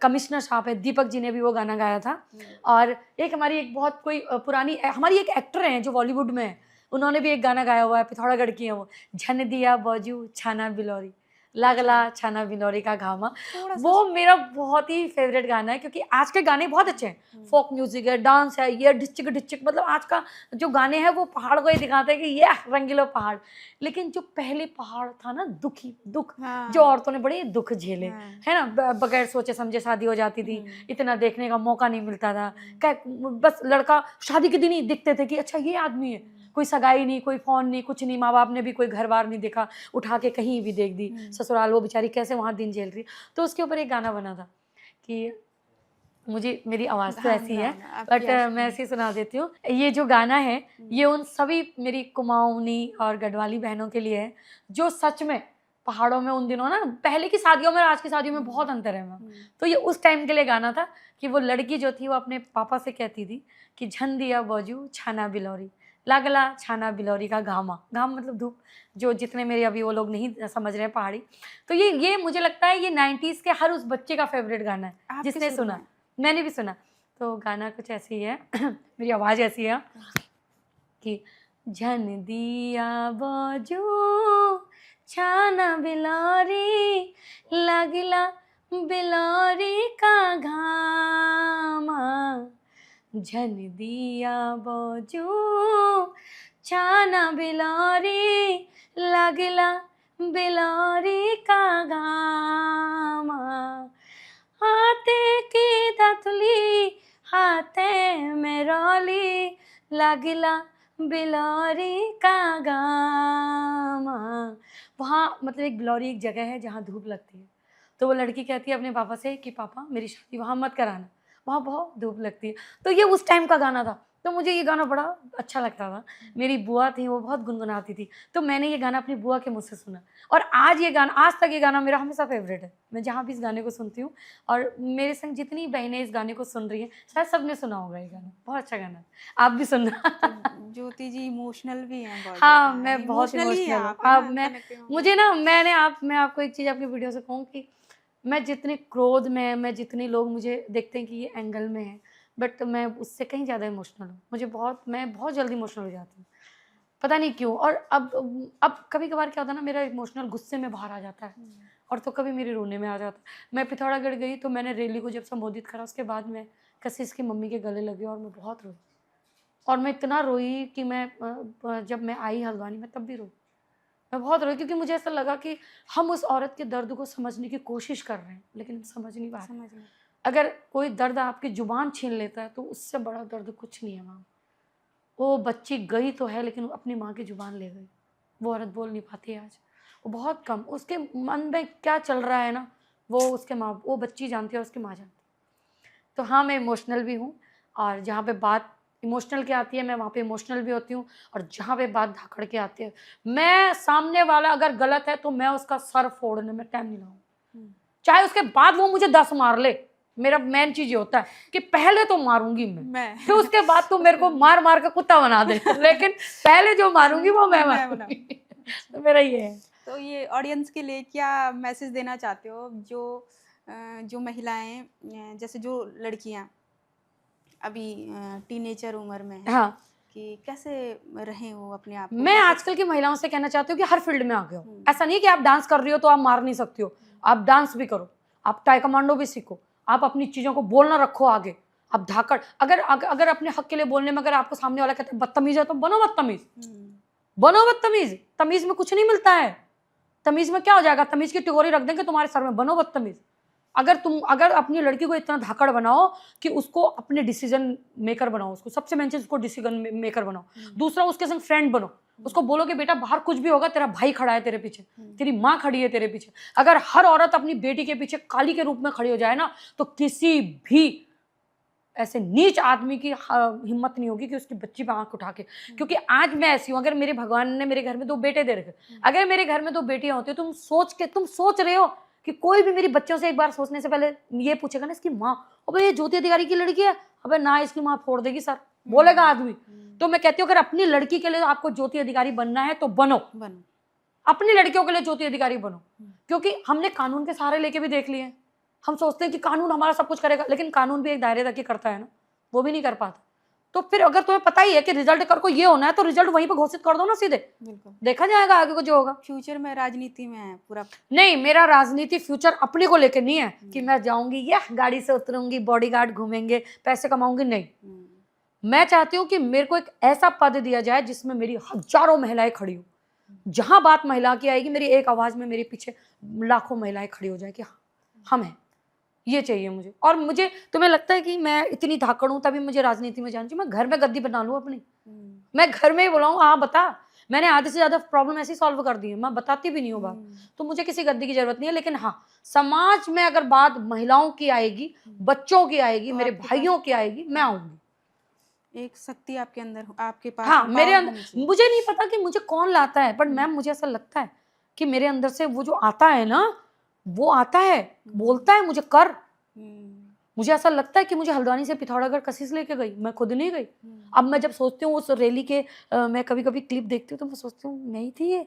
कमिश्नर साहब है दीपक जी ने भी वो गाना गाया था। और एक हमारी एक बहुत कोई पुरानी हमारी एक एक्टर हैं जो बॉलीवुड में है, उन्होंने भी एक गाना गाया हुआ है, पिथौरागढ़ की है वो, झन दिया बाजू छाना बिलौरी, लागला छाना बिलोरी का घामा। थोड़ा सा वो मेरा बहुत ही फेवरेट गाना है, क्योंकि आज के गाने बहुत अच्छे हैं, फोक म्यूजिक है, डांस है, ये डिचिक डिचिक, मतलब आज का जो गाने हैं वो पहाड़ को ही दिखाते हैं कि ये रंगीलो पहाड़। लेकिन जो पहले पहाड़ था ना, दुख, हाँ, जो औरतों ने बड़े दुख झेले, हाँ, है ना, बगैर सोचे समझे शादी हो जाती थी, इतना देखने का मौका नहीं मिलता था, बस लड़का शादी के दिन ही दिखते थे कि अच्छा ये आदमी है, कोई सगाई नहीं, कोई फोन नहीं, कुछ नहीं, माँ बाप ने भी कोई घर बार नहीं देखा, उठा के कहीं भी देख दी ससुराल, वो बेचारी कैसे वहां दिन झेल रही। तो उसके ऊपर एक गाना बना था कि मुझे, मेरी आवाज़ तो ऐसी है बट मैं ऐसे ही सुना देती हूँ। ये जो गाना है ये उन सभी मेरी कुमाऊनी और गढ़वाली बहनों के लिए है जो सच में पहाड़ों में उन दिनों ना, पहले की शादियों में और आज की शादियों में बहुत अंतर है मैम। तो ये उस टाइम के लिए गाना था कि वो लड़की जो थी वो अपने पापा से कहती थी कि झन दिया बौजू छाना बिलौरी, लागला छाना बिलौरी का घाम मतलब धूप, जो जितने मेरे अभी वो लोग नहीं समझ रहे हैं पहाड़ी। तो ये मुझे लगता है ये 90s के हर उस बच्चे का फेवरेट गाना है आपके जिसने शुरू सुना, में। मैंने भी सुना। तो गाना कुछ ऐसी ही है मेरी आवाज़ ऐसी है कि झन दिया बौजू छाना बिलौरी, लागला बिलौरी का घामा, झन दिया बौजू छाना बिलौरी, लागला बिलौरी का घामा, हाथे की दतली हाथे में रौली, लागला बिलौरी का गामा। वहाँ मतलब एक बिलौरी एक जगह है जहाँ धूप लगती है, तो वो लड़की कहती है अपने पापा से कि पापा मेरी शादी वहाँ मत कराना, वहाँ बहुत धूप लगती है। तो ये उस टाइम का गाना था, तो मुझे ये गाना बड़ा अच्छा लगता था। मेरी बुआ थी वो बहुत गुनगुनाती थी, तो मैंने ये गाना अपनी बुआ के मुँह से सुना, और आज तक ये गाना मेरा हमेशा फेवरेट है। मैं जहाँ भी इस गाने को सुनती हूँ, और मेरे संग जितनी बहनें इस गाने को सुन रही हैं शायद सबने सुना होगा ये गाना, बहुत अच्छा गाना है, आप भी सुनना। तो ज्योति जी इमोशनल भी हैं बहुत हाँ, ज़्यादा, मैं बहुत इमोशनल ही हैं इमोशनल हूँ। आप, है अब ना, मैं कनेक्टिंग मुझे ना मैं आपको एक चीज़ अपनी वीडियो से कहूँ कि मैं जितने क्रोध में, मैं जितने लोग मुझे देखते हैं कि ये एंगल में है, बट मैं उससे कहीं ज़्यादा इमोशनल हूँ। मैं बहुत जल्दी इमोशनल हो जाती हूँ, पता नहीं क्यों। और अब कभी-कभार क्या होता है ना, मेरा इमोशनल गुस्से में बाहर आ जाता है, और तो कभी मेरे रोने में आ जाता है। मैं पिथौरागढ़ गई तो मैंने रैली को जब संबोधित करा, उसके बाद मैं कशिश की मम्मी के गले लगी और मैं बहुत रोई, और मैं इतना रोई कि जब मैं आई हल्द्वानी में तब भी रोई। मैं बहुत रोई क्योंकि मुझे ऐसा लगा कि हम उस औरत के दर्द को समझने की कोशिश कर रहे हैं, लेकिन हम समझ नहीं पा रहे। समझ में। अगर कोई दर्द आपकी ज़ुबान छीन लेता है तो उससे बड़ा दर्द कुछ नहीं है मैम। वो बच्ची गई तो है लेकिन अपनी माँ की ज़ुबान ले गई। वो औरत बोल नहीं पाती है आज, वो बहुत कम। उसके मन में क्या चल रहा है ना, वो बच्ची जानती है, उसकी माँ जानती है। तो हाँ, मैं इमोशनल भी हूँ, और जहाँ पे बात इमोशनल की आती है मैं वहाँ पे इमोशनल भी होती हूँ, और जहाँ पे बात धाकड़ के आती है, मैं सामने वाला अगर गलत है तो मैं उसका सर फोड़ने में टाइम नहीं लगाऊँ, चाहे उसके बाद वो मुझे 10 मार ले। मेरा मेन चीज ये होता है कि पहले तो मारूंगी मैं, फिर उसके बाद तो मेरे को मार मार के कुत्ता बना दे, लेकिन पहले जो मारूंगी वो मैं मारूंगी। तो मेरा ये है। तो ये ऑडियंस के लिए क्या मैसेज देना चाहते हो, जो महिलाएं, जैसे जो लड़कियां अभी टीनेजर उम्र में हैं, हाँ, कि कैसे रहें वो अपने आप को? मैं आजकल की महिलाओं से कहना चाहती हूँ कि हर फील्ड में आगे हो। ऐसा नहीं कि आप डांस कर रही हो तो आप मार नहीं सकती हो, आप डांस भी करो, आप टाइकोमांडो भी सीखो, आप अपनी चीज़ों को बोलना रखो आगे, आप धाकड़। अगर अपने हक के लिए बोलने में अगर आपको सामने वाला कहता है बदतमीज है तो बनो बदतमीज, बनो बदतमीज। तमीज में कुछ नहीं मिलता है, तमीज में क्या हो जाएगा, तमीज की टिकोरी रख देंगे तुम्हारे सर में, बनो बदतमीज। अगर अपनी लड़की को इतना धाकड़ बनाओ कि उसको अपने डिसीजन मेकर बनाओ, उसको सबसे मेन चीज उसको डिसीजन मेकर बनाओ। दूसरा, उसके संग फ्रेंड बनो, उसको बोलो कि बेटा बाहर कुछ भी होगा तेरा भाई खड़ा है तेरे पीछे, तेरी माँ खड़ी है तेरे पीछे। अगर हर औरत अपनी बेटी के पीछे काली के रूप में खड़ी हो जाए ना, तो किसी भी ऐसे नीच आदमी की हिम्मत नहीं होगी कि उसकी बच्ची पे आंख उठा के। क्योंकि आज मैं ऐसी हूँ, अगर मेरे भगवान ने मेरे घर में 2 बेटे दे रखे, अगर मेरे घर में 2 बेटियां होती, तुम सोच रहे हो कि कोई भी मेरी बच्चों से एक बार सोचने से पहले ये पूछेगा ना, इसकी माँ, अबे ये ज्योति अधिकारी की लड़की है, अबे ना इसकी माँ फोड़ देगी सर, बोलेगा आदमी। तो मैं कहती हूँ अगर अपनी लड़की के लिए आपको ज्योति अधिकारी बनना है तो बनो, अपनी लड़कियों के लिए ज्योति अधिकारी बनो। क्योंकि हमने कानून के सहारे लेके भी देख लिए हैं, हम सोचते हैं कि कानून हमारा सब कुछ करेगा, लेकिन कानून भी एक दायरे तक ही करता है ना, वो भी नहीं कर पाता। तो फिर अगर तुम्हें पता ही है कि रिजल्ट कर को ये होना है तो रिजल्ट वहीं पे घोषित कर दो ना सीधे, बिल्कुल। देखा जाएगा आगे को जो होगा। फ्यूचर में राजनीति में है पूरा? नहीं, मेरा राजनीति फ्यूचर अपने को लेकर नहीं है कि मैं जाऊंगी या गाड़ी से उतरूंगी, बॉडीगार्ड घूमेंगे, पैसे कमाऊंगी, नहीं। मैं चाहती हूँ कि मेरे को एक ऐसा पद दिया जाए जिसमें मेरी हजारों महिलाएं खड़ी हो, जहां बात महिला की आएगी मेरी एक आवाज में मेरे पीछे लाखों महिलाएं खड़ी हो जाए कि हाँ हम हैं, ये चाहिए मुझे। और मुझे, तुम्हें लगता है कि मैं इतनी धाकड़ हूँ तभी मुझे राजनीति में जाना चाहिए? मैं घर में गद्दी बना लूँ अपनी, मैं घर में ही बुलाऊँ, हाँ बता, मैंने आधे से ज्यादा प्रॉब्लम ऐसे सॉल्व कर दी है, मैं बताती भी नहीं हूँ बात, तो मुझे किसी गद्दी की जरूरत नहीं है। लेकिन हाँ, समाज में अगर बात महिलाओं की आएगी, बच्चों की आएगी, मेरे भाइयों की आएगी, मैं आऊंगी। एक शक्ति आपके अंदर, आपके पास हाँ, मेरे power अंदर, होनी चाहिए। मुझे नहीं पता कि मुझे कौन लाता है, पर मैम मुझे ऐसा लगता है कि मेरे अंदर से वो जो आता है ना, वो आता है, बोलता है मुझे कर। मुझे ऐसा लगता है कि मुझे हल्द्वानी से पिथौरागढ़ कशिश लेके गई, मैं खुद नहीं गई। अब मैं जब सोचती हूँ उस रैली के, मैं कभी कभी क्लिप देखती हूँ तो मैं सोचती हूँ नहीं थी ये।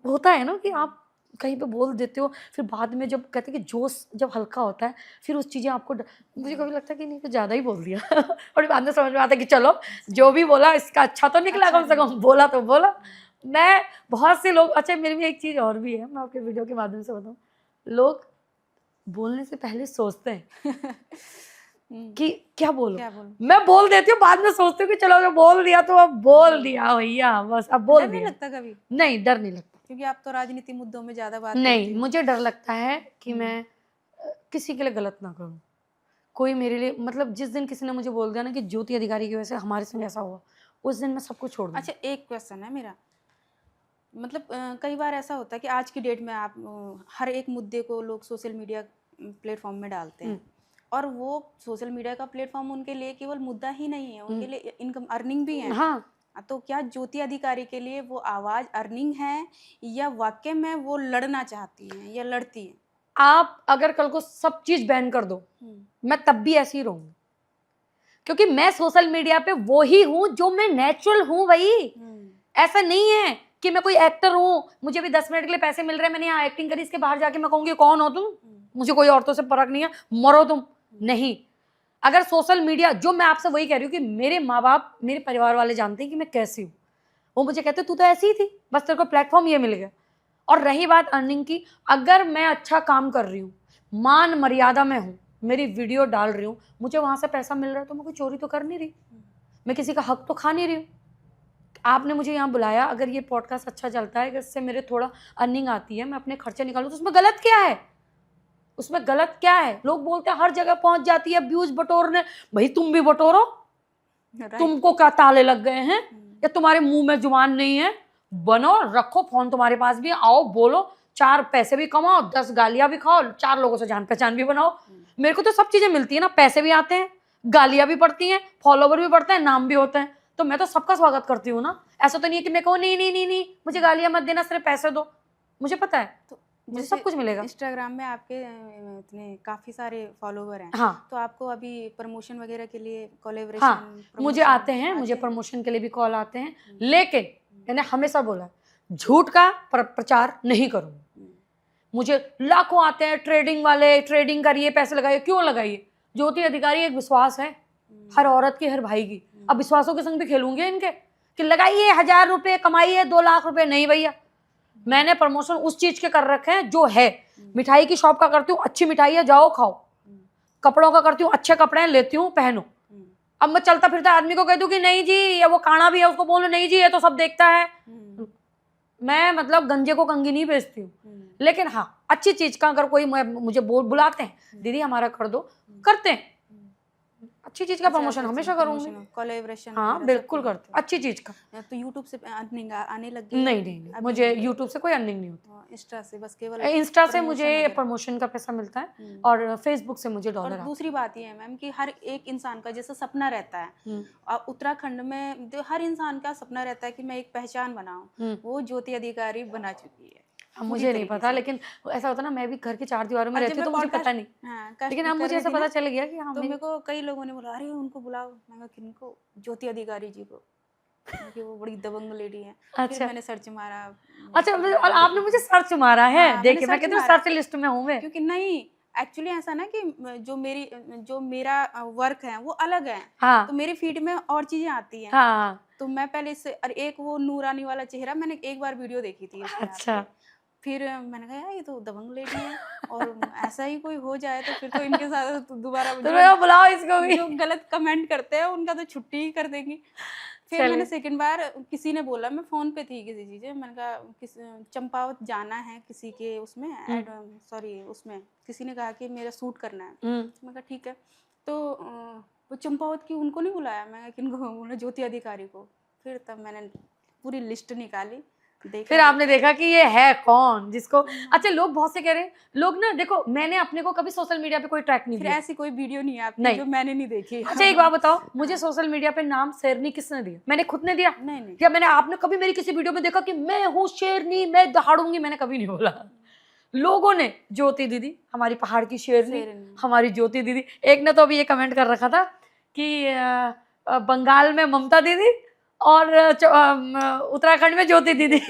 होता है ना कि आप कहीं पे बोल देते हो, फिर बाद में जब कहते हैं कि जोश जब हल्का होता है फिर उस चीज़ें आपको मुझे कभी लगता है कि नहीं तो ज़्यादा ही बोल दिया और बाद में समझ में आता है कि चलो जो भी बोला इसका अच्छा तो निकला, कम से कम बोला तो बोला। मैं, बहुत से लोग, अच्छा मेरे में एक चीज़ और भी है, मैं आपके वीडियो के माध्यम से बताऊँ, लोग बोलने से पहले सोचते हैं कि क्या बोलो, मैं बोल देती हूँ, बाद में सोचती हूँ कि चलो अगर बोल दिया तो अब बोल दिया भैया, बस अब बोल दिया। नहीं लगता कभी? नहीं, डर नहीं लगता, क्योंकि आप तो राजनीति मुद्दों में ज्यादा बात नहीं करती हो। मुझे डर लगता है कि मैं किसी के लिए गलत ना करूँ। कोई मेरे लिए, मतलब जिस दिन किसी ने मुझे बोल दिया ना कि ज्योति अधिकारी की वजह से हमारे संग ऐसा हुआ, उस दिन मैं सब कुछ छोड़ दूँ। अच्छा, एक क्वेश्चन है मेरा, मतलब कई बार ऐसा होता है कि आज की डेट में आप हर एक मुद्दे को लोग सोशल मीडिया प्लेटफॉर्म में डालते हैं, और वो सोशल मीडिया का प्लेटफॉर्म उनके लिए केवल मुद्दा ही नहीं है, उनके लिए इनकम अर्निंग भी है। हाँ, तो क्या ज्योति अधिकारी के लिए वो आवाज अर्निंग है, या वाकई में वो लड़ना चाहती हैं या लड़ती हैं? आप अगर कल को सब चीज बैन कर दो, मैं तब भी ऐसी ही रहूंगी, क्योंकि मैं सोशल मीडिया पे वो ही हूँ जो मैं नेचुरल हूँ भाई। ऐसा नहीं है कि मैं कोई एक्टर हूँ, मुझे भी 10 मिनट के लिए पैसे मिल रहे हैं, मैंने यहाँ एक्टिंग करी, इसके बाहर जाके मैं कहूँगी कौन हो तुम, मुझे कोई औरतों से फर्क नहीं है, मरो तुम। नहीं, अगर सोशल मीडिया, जो मैं आपसे वही कह रही हूँ कि मेरे माँ बाप, मेरे परिवार वाले जानते हैं कि मैं कैसी हूँ, वो मुझे कहते तू तो ऐसी ही थी, बस तेरे को प्लेटफॉर्म ये मिल गया। और रही बात अर्निंग की, अगर मैं अच्छा काम कर रही हूँ, मान मर्यादा में हूँ, मेरी वीडियो डाल रही हूँ, मुझे वहां से पैसा मिल रहा है, तो मैं कोई चोरी तो कर नहीं रही, मैं किसी का हक तो खा नहीं रही हूँ। आपने मुझे यहाँ बुलाया, अगर ये पॉडकास्ट अच्छा चलता है, इससे मेरे थोड़ा अर्निंग आती है, मैं अपने खर्चे निकालूँ, तो उसमें गलत क्या है? उसमें गलत क्या है? लोग बोलते हैं हर जगह पहुंच जाती है व्यूज बटोरने, भाई तुम भी बटोरो, तुमको क्या ताले लग गए हैं या तुम्हारे मुंह में जुबान नहीं है? बनो, रखो फोन तुम्हारे पास भी, आओ बोलो, 4 पैसे भी कमाओ, 10 गालियां भी खाओ, 4 लोगों से जान पहचान भी बनाओ। मेरे को तो सब चीजें मिलती है ना, पैसे भी आते हैं, गालियां भी पड़ती हैं, फॉलोवर भी बढ़ते हैं, नाम भी होते हैं, तो मैं तो सबका स्वागत करती हूँ ना। ऐसा तो नहीं है कि मैं कहूँ नहीं नहीं नहीं नहीं मुझे गालियां मत देना, सिर्फ पैसे दो, मुझे पता है तो मुझे सब कुछ मिलेगा। इंस्टाग्राम में आपके इतने काफी सारे फॉलोवर हैं, हाँ, तो आपको अभी प्रमोशन वगैरह के लिए कोलैबोरेशन? हाँ, मुझे आते हैं, मुझे प्रमोशन के लिए भी कॉल आते हैं, लेकिन मैंने हमेशा बोला झूठ का प्रचार नहीं करूंगी। मुझे लाखों आते हैं ट्रेडिंग वाले, ट्रेडिंग करिए, पैसे लगाइए, क्यों लगाइए? ज्योति अधिकारी एक विश्वास है हर औरत की, हर भाई की। अब विश्वासों के संग भी खेलूंगे इनके कि लगाइए 1000 रुपए, कमाइए 2 लाख रुपए, नहीं भैया। मैंने प्रमोशन उस चीज के कर रखे हैं जो है। मिठाई की शॉप का करती हूँ, अच्छी मिठाई है जाओ खाओ। कपड़ों का करती हूँ, अच्छे कपड़े लेती हूँ पहनो। अब मैं चलता फिरता आदमी को कह दूं कि नहीं जी, या वो काना भी है उसको बोलो नहीं जी ये तो सब देखता है। मैं मतलब गंजे को कंगी नहीं बेचती हूँ, लेकिन हाँ अच्छी चीज का अगर कोई मुझे बुलाते हैं दीदी हमारा कर दो, करते हैं। अच्छी चीज का प्रमोशन हमेशा करूंगी, कोलैबोरेशन। हाँ बिल्कुल करते, अच्छी चीज का। तो यूट्यूब से अर्निंग आने लग गई? नहीं नहीं, मुझे यूट्यूब से कोई अर्निंग नहीं होती, इंस्टा से बस, केवल इंस्टा से मुझे प्रमोशन का पैसा मिलता है और फेसबुक से मुझे डॉलर। और दूसरी बात ये है मैम कि हर एक इंसान का जैसा सपना रहता है, और उत्तराखंड में हर इंसान का सपना रहता है कि मैं एक पहचान बनाऊं, वो ज्योति अधिकारी बना चुकी है। मुझे नहीं पता, लेकिन ऐसा होता ना, मैं भी घर की 4 दीवारों में रहती हूँ तो मुझे पता नहीं। लेकिन अब मुझे ऐसा पता चल गया कि हाँ, तो मेरे को कई लोगों ने बोला अरे उनको बुलाओ, मैं किनको? ज्योति अधिकारी जी को, क्योंकि वो बड़ी दबंग लेडी है। अच्छा, फिर मैंने सर्च मारा। अच्छा, और आपने मुझे सर्च मारा है? देखिए मैं कहती हूँ सर्च लिस्ट में हूँ मैं, क्योंकि नहीं एक्चुअली ऐसा ना कि जो मेरा वर्क है वो अलग है, हाँ तो मेरी फीड में और चीजें आती हैं। हाँ। तो मैं पहले इससे और एक वो नूरानी वाला चेहरा मैंने एक बार वीडियो देखी थी इसमें अच्छा। आपके। फिर मैंने कहा यार ये तो दबंग लेडी है, और ऐसा ही कोई हो जाए तो फिर तो इनके साथ तो दोबारा तो मैं बुलाओ इसको भी। जो गलत कमेंट करते हैं उनका तो छुट्टी ही कर देंगी। फिर मैंने चले। सेकंड बार किसी ने बोला, मैं फोन पे थी किसी चीज़, मैंने कहा किस चंपावत जाना है किसी के उसमें सॉरी उसमें किसी ने कहा कि मेरा सूट करना है। मैं कहा ठीक है, तो वो चंपावत की उनको नहीं बुलाया, मैं किनको, उन्होंने ज्योति अधिकारी को। फिर तब मैंने पूरी लिस्ट निकाली, देखा। फिर आपने देखा कि ये है कौन जिसको। अच्छा, लोग बहुत से कह रहे हैं, लोग ना देखो, मैंने अपने को कभी सोशल मीडिया पे कोई ट्रैक नहीं फिर दिया। ऐसी कोई वीडियो नहीं है आपकी नहीं। जो मैंने नहीं देखी। अच्छा एक बात बताओ, मुझे सोशल मीडिया पे नाम शेरनी किसने दिया? मैंने खुद ने दिया? नहीं। या मैंने, आपने कभी मेरी किसी वीडियो में देखा कि मैं हूँ शेरनी, मैं दहाड़ूंगी? मैंने कभी नहीं बोला। लोगों ने, ज्योति दीदी हमारी पहाड़ की शेरनी, हमारी ज्योति दीदी। एक ने तो अभी ये कमेंट कर रखा था कि बंगाल में ममता दीदी और उत्तराखंड में ज्योति दीदी।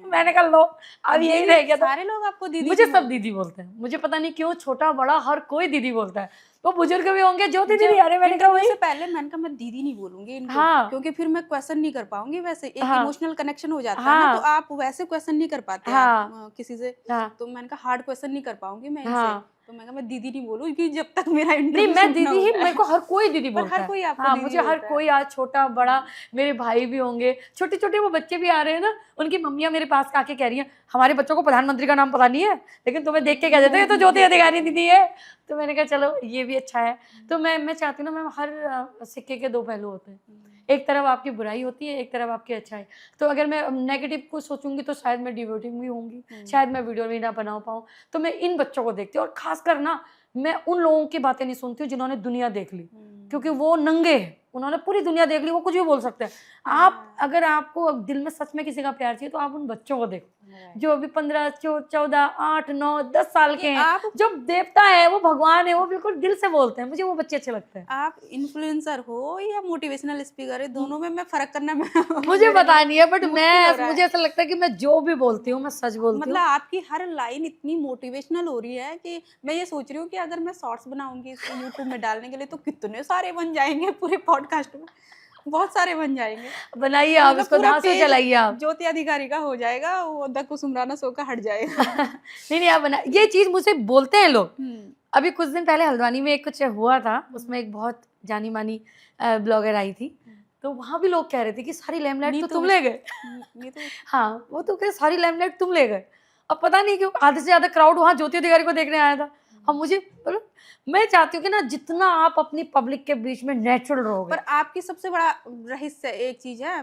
मैंने कहा लो, अब यही रह गया। सारे लोग आपको दीदी, मुझे सब दीदी बोलते हैं, मुझे पता नहीं क्यों, छोटा बड़ा हर कोई दीदी बोलता है। तो बुजुर्ग भी होंगे ज्योति दीदी। अरे मैंने कहा वैसे पहले मैंने कहा मैं दीदी नहीं बोलूंगी इनको, हाँ। क्योंकि फिर मैं क्वेश्चन नहीं कर पाऊंगी। वैसे एक हाँ। इमोशनल कनेक्शन हो जाता है हाँ। ना, तो आप वैसे क्वेश्चन नहीं कर पाते आप किसी से। तो मैंने कहा हार्ड क्वेश्चन नहीं कर पाऊंगी मैं इनसे। तो मैं कहा मैं दीदी नहीं बोलूँ, क्योंकि जब तक मेरा नहीं, मैं दीदी ही, मेरे को हर कोई दीदी बोलता है। हर कोई आपको हाँ, दीदी मुझे हर बोलता है। कोई, आज छोटा बड़ा, मेरे भाई भी होंगे, छोटे छोटे वो बच्चे भी आ रहे हैं ना, उनकी मम्मियाँ मेरे पास आके कह रही हैं हमारे बच्चों को प्रधानमंत्री का नाम पता नहीं है, लेकिन तुम्हें देख के कह देते हैं तो ज्योति अधिकारी दीदी है। तो मैंने कहा चलो ये भी अच्छा है। तो मैं चाहती हूँ ना, मैं हर सिक्के के दो पहलू होते हैं। एक तरफ आपकी बुराई होती है, एक तरफ आपकी अच्छाई। तो अगर मैं नेगेटिव कुछ सोचूंगी तो शायद मैं डिवोटिंग भी होंगी, शायद मैं वीडियो भी ना बना पाऊँ। तो मैं इन बच्चों को देखती हूँ, और खासकर ना मैं उन लोगों की बातें नहीं सुनती हूँ जिन्होंने दुनिया देख ली, क्योंकि वो नंगे हैं, उन्होंने पूरी दुनिया देख ली, वो कुछ भी बोल सकते हैं। आप अगर आपको दिल में सच में किसी का प्यार चाहिए तो आप उन बच्चों को देखो जो अभी 15, 14, 8, 9, 10 साल के हैं। जो देवता है, वो भगवान है, वो बिल्कुल दिल से बोलते हैं। मुझे वो बच्चे अच्छे लगते हैं। आप इन्फ्लुएंसर हो या मोटिवेशनल स्पीकर है, दोनों में मैं फर्क करना मुझे पता नहीं है, बट मुझे ऐसा लगता है कि मैं जो भी बोलती हूँ मैं सच बोलती हूँ। मतलब आपकी हर लाइन इतनी मोटिवेशनल हो रही है कि मैं ये सोच रही हूँ कि अगर मैं शॉर्ट्स बनाऊंगी इसको यूट्यूब में डालने के लिए तो कितने सारे बन जाएंगे, पूरे पॉडकास्ट में बहुत सारे बन जाएंगे। बनाइए आप, इसको ध्यान से चलाइए आप। ज्योति अधिकारी का हो जाएगा, वो द कुसुमराना शो का हट जाएगा। नहीं आप बना, ये चीज मुझे बोलते हैं लोग। अभी कुछ दिन पहले हल्द्वानी में एक कुछ हुआ था, उसमें एक बहुत जानी मानी ब्लॉगर आई थी, तो वहां भी लोग कह रहे थे कि सारी लेमलाइट तो तुम ले गए। हाँ, वो तो कह सारी लेमलाइट तुम ले गए। अब पता नहीं क्यों आधे से ज्यादा क्राउड वहां ज्योति अधिकारी को देखने आया था। अब मुझे मतलब, मैं चाहती हूँ कि ना जितना आप अपनी पब्लिक के बीच में नेचुरल रहोगे। पर आपकी सबसे बड़ा रहस्य एक चीज है,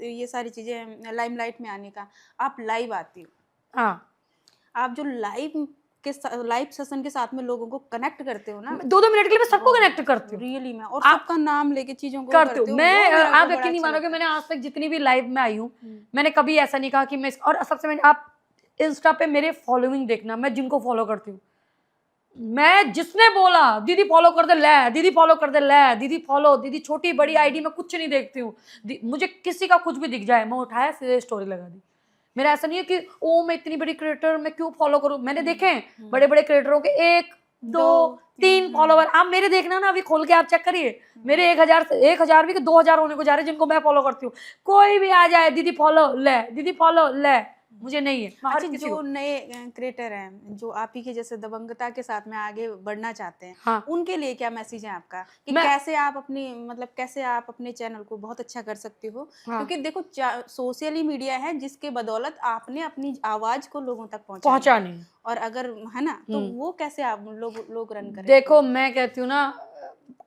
ये सारी चीजें लाइमलाइट में आने का, आप लाइव आती हो। हाँ, आप जो लाइव सेशन के साथ में लोगों को कनेक्ट करते हो ना, 2-2 मिनट के लिए मैं सबको कनेक्ट करती हूँ रियली में, और सबका नाम लेके चीजों को करती हूँ मैं। आप यकीन नहीं अच्छा मानोगे, मैंने आज तक जितनी भी लाइव में आई हूँ, मैंने कभी ऐसा नहीं कहा कि मैं, और सबसे मैंने, आप इंस्टा पे मेरे फॉलोइंग देखना, मैं जिनको फॉलो करती हूँ, मैं जिसने बोला दीदी फॉलो कर दे, ले दीदी फॉलो कर दे, ले दीदी फॉलो, दीदी छोटी बड़ी आईडी में कुछ नहीं देखती हूँ। मुझे किसी का कुछ भी दिख जाए, मैं उठाया सीधे स्टोरी लगा दी। मेरा ऐसा नहीं है कि ओ मैं इतनी बड़ी क्रिएटर मैं क्यों फॉलो करूँ। मैंने देखे हैं बड़े बड़े क्रिएटरों के 1, 2, 3 फॉलोवर। आप मेरे देखना ना, अभी खोल के आप चेक करिए, मेरे 1000 भी 2000 होने को जा रहे हैं जिनको मैं फॉलो करती हूँ। कोई भी आ जाए दीदी फॉलो ले, दीदी फॉलो ले, मुझे नहीं है। अच्छा, जो नए क्रिएटर हैं जो आप ही के जैसे दबंगता के साथ में आगे बढ़ना चाहते हैं, हाँ, उनके लिए क्या मैसेज है आपका कि कैसे आप अपनी कैसे आप अपने चैनल को बहुत अच्छा कर सकते हो? हाँ। क्योंकि देखो सोशल मीडिया है जिसके बदौलत आपने अपनी आवाज को लोगों तक पहुंचानी, और अगर है ना तो वो कैसे आप लोग रन करें? देखो मैं कहती हूँ ना,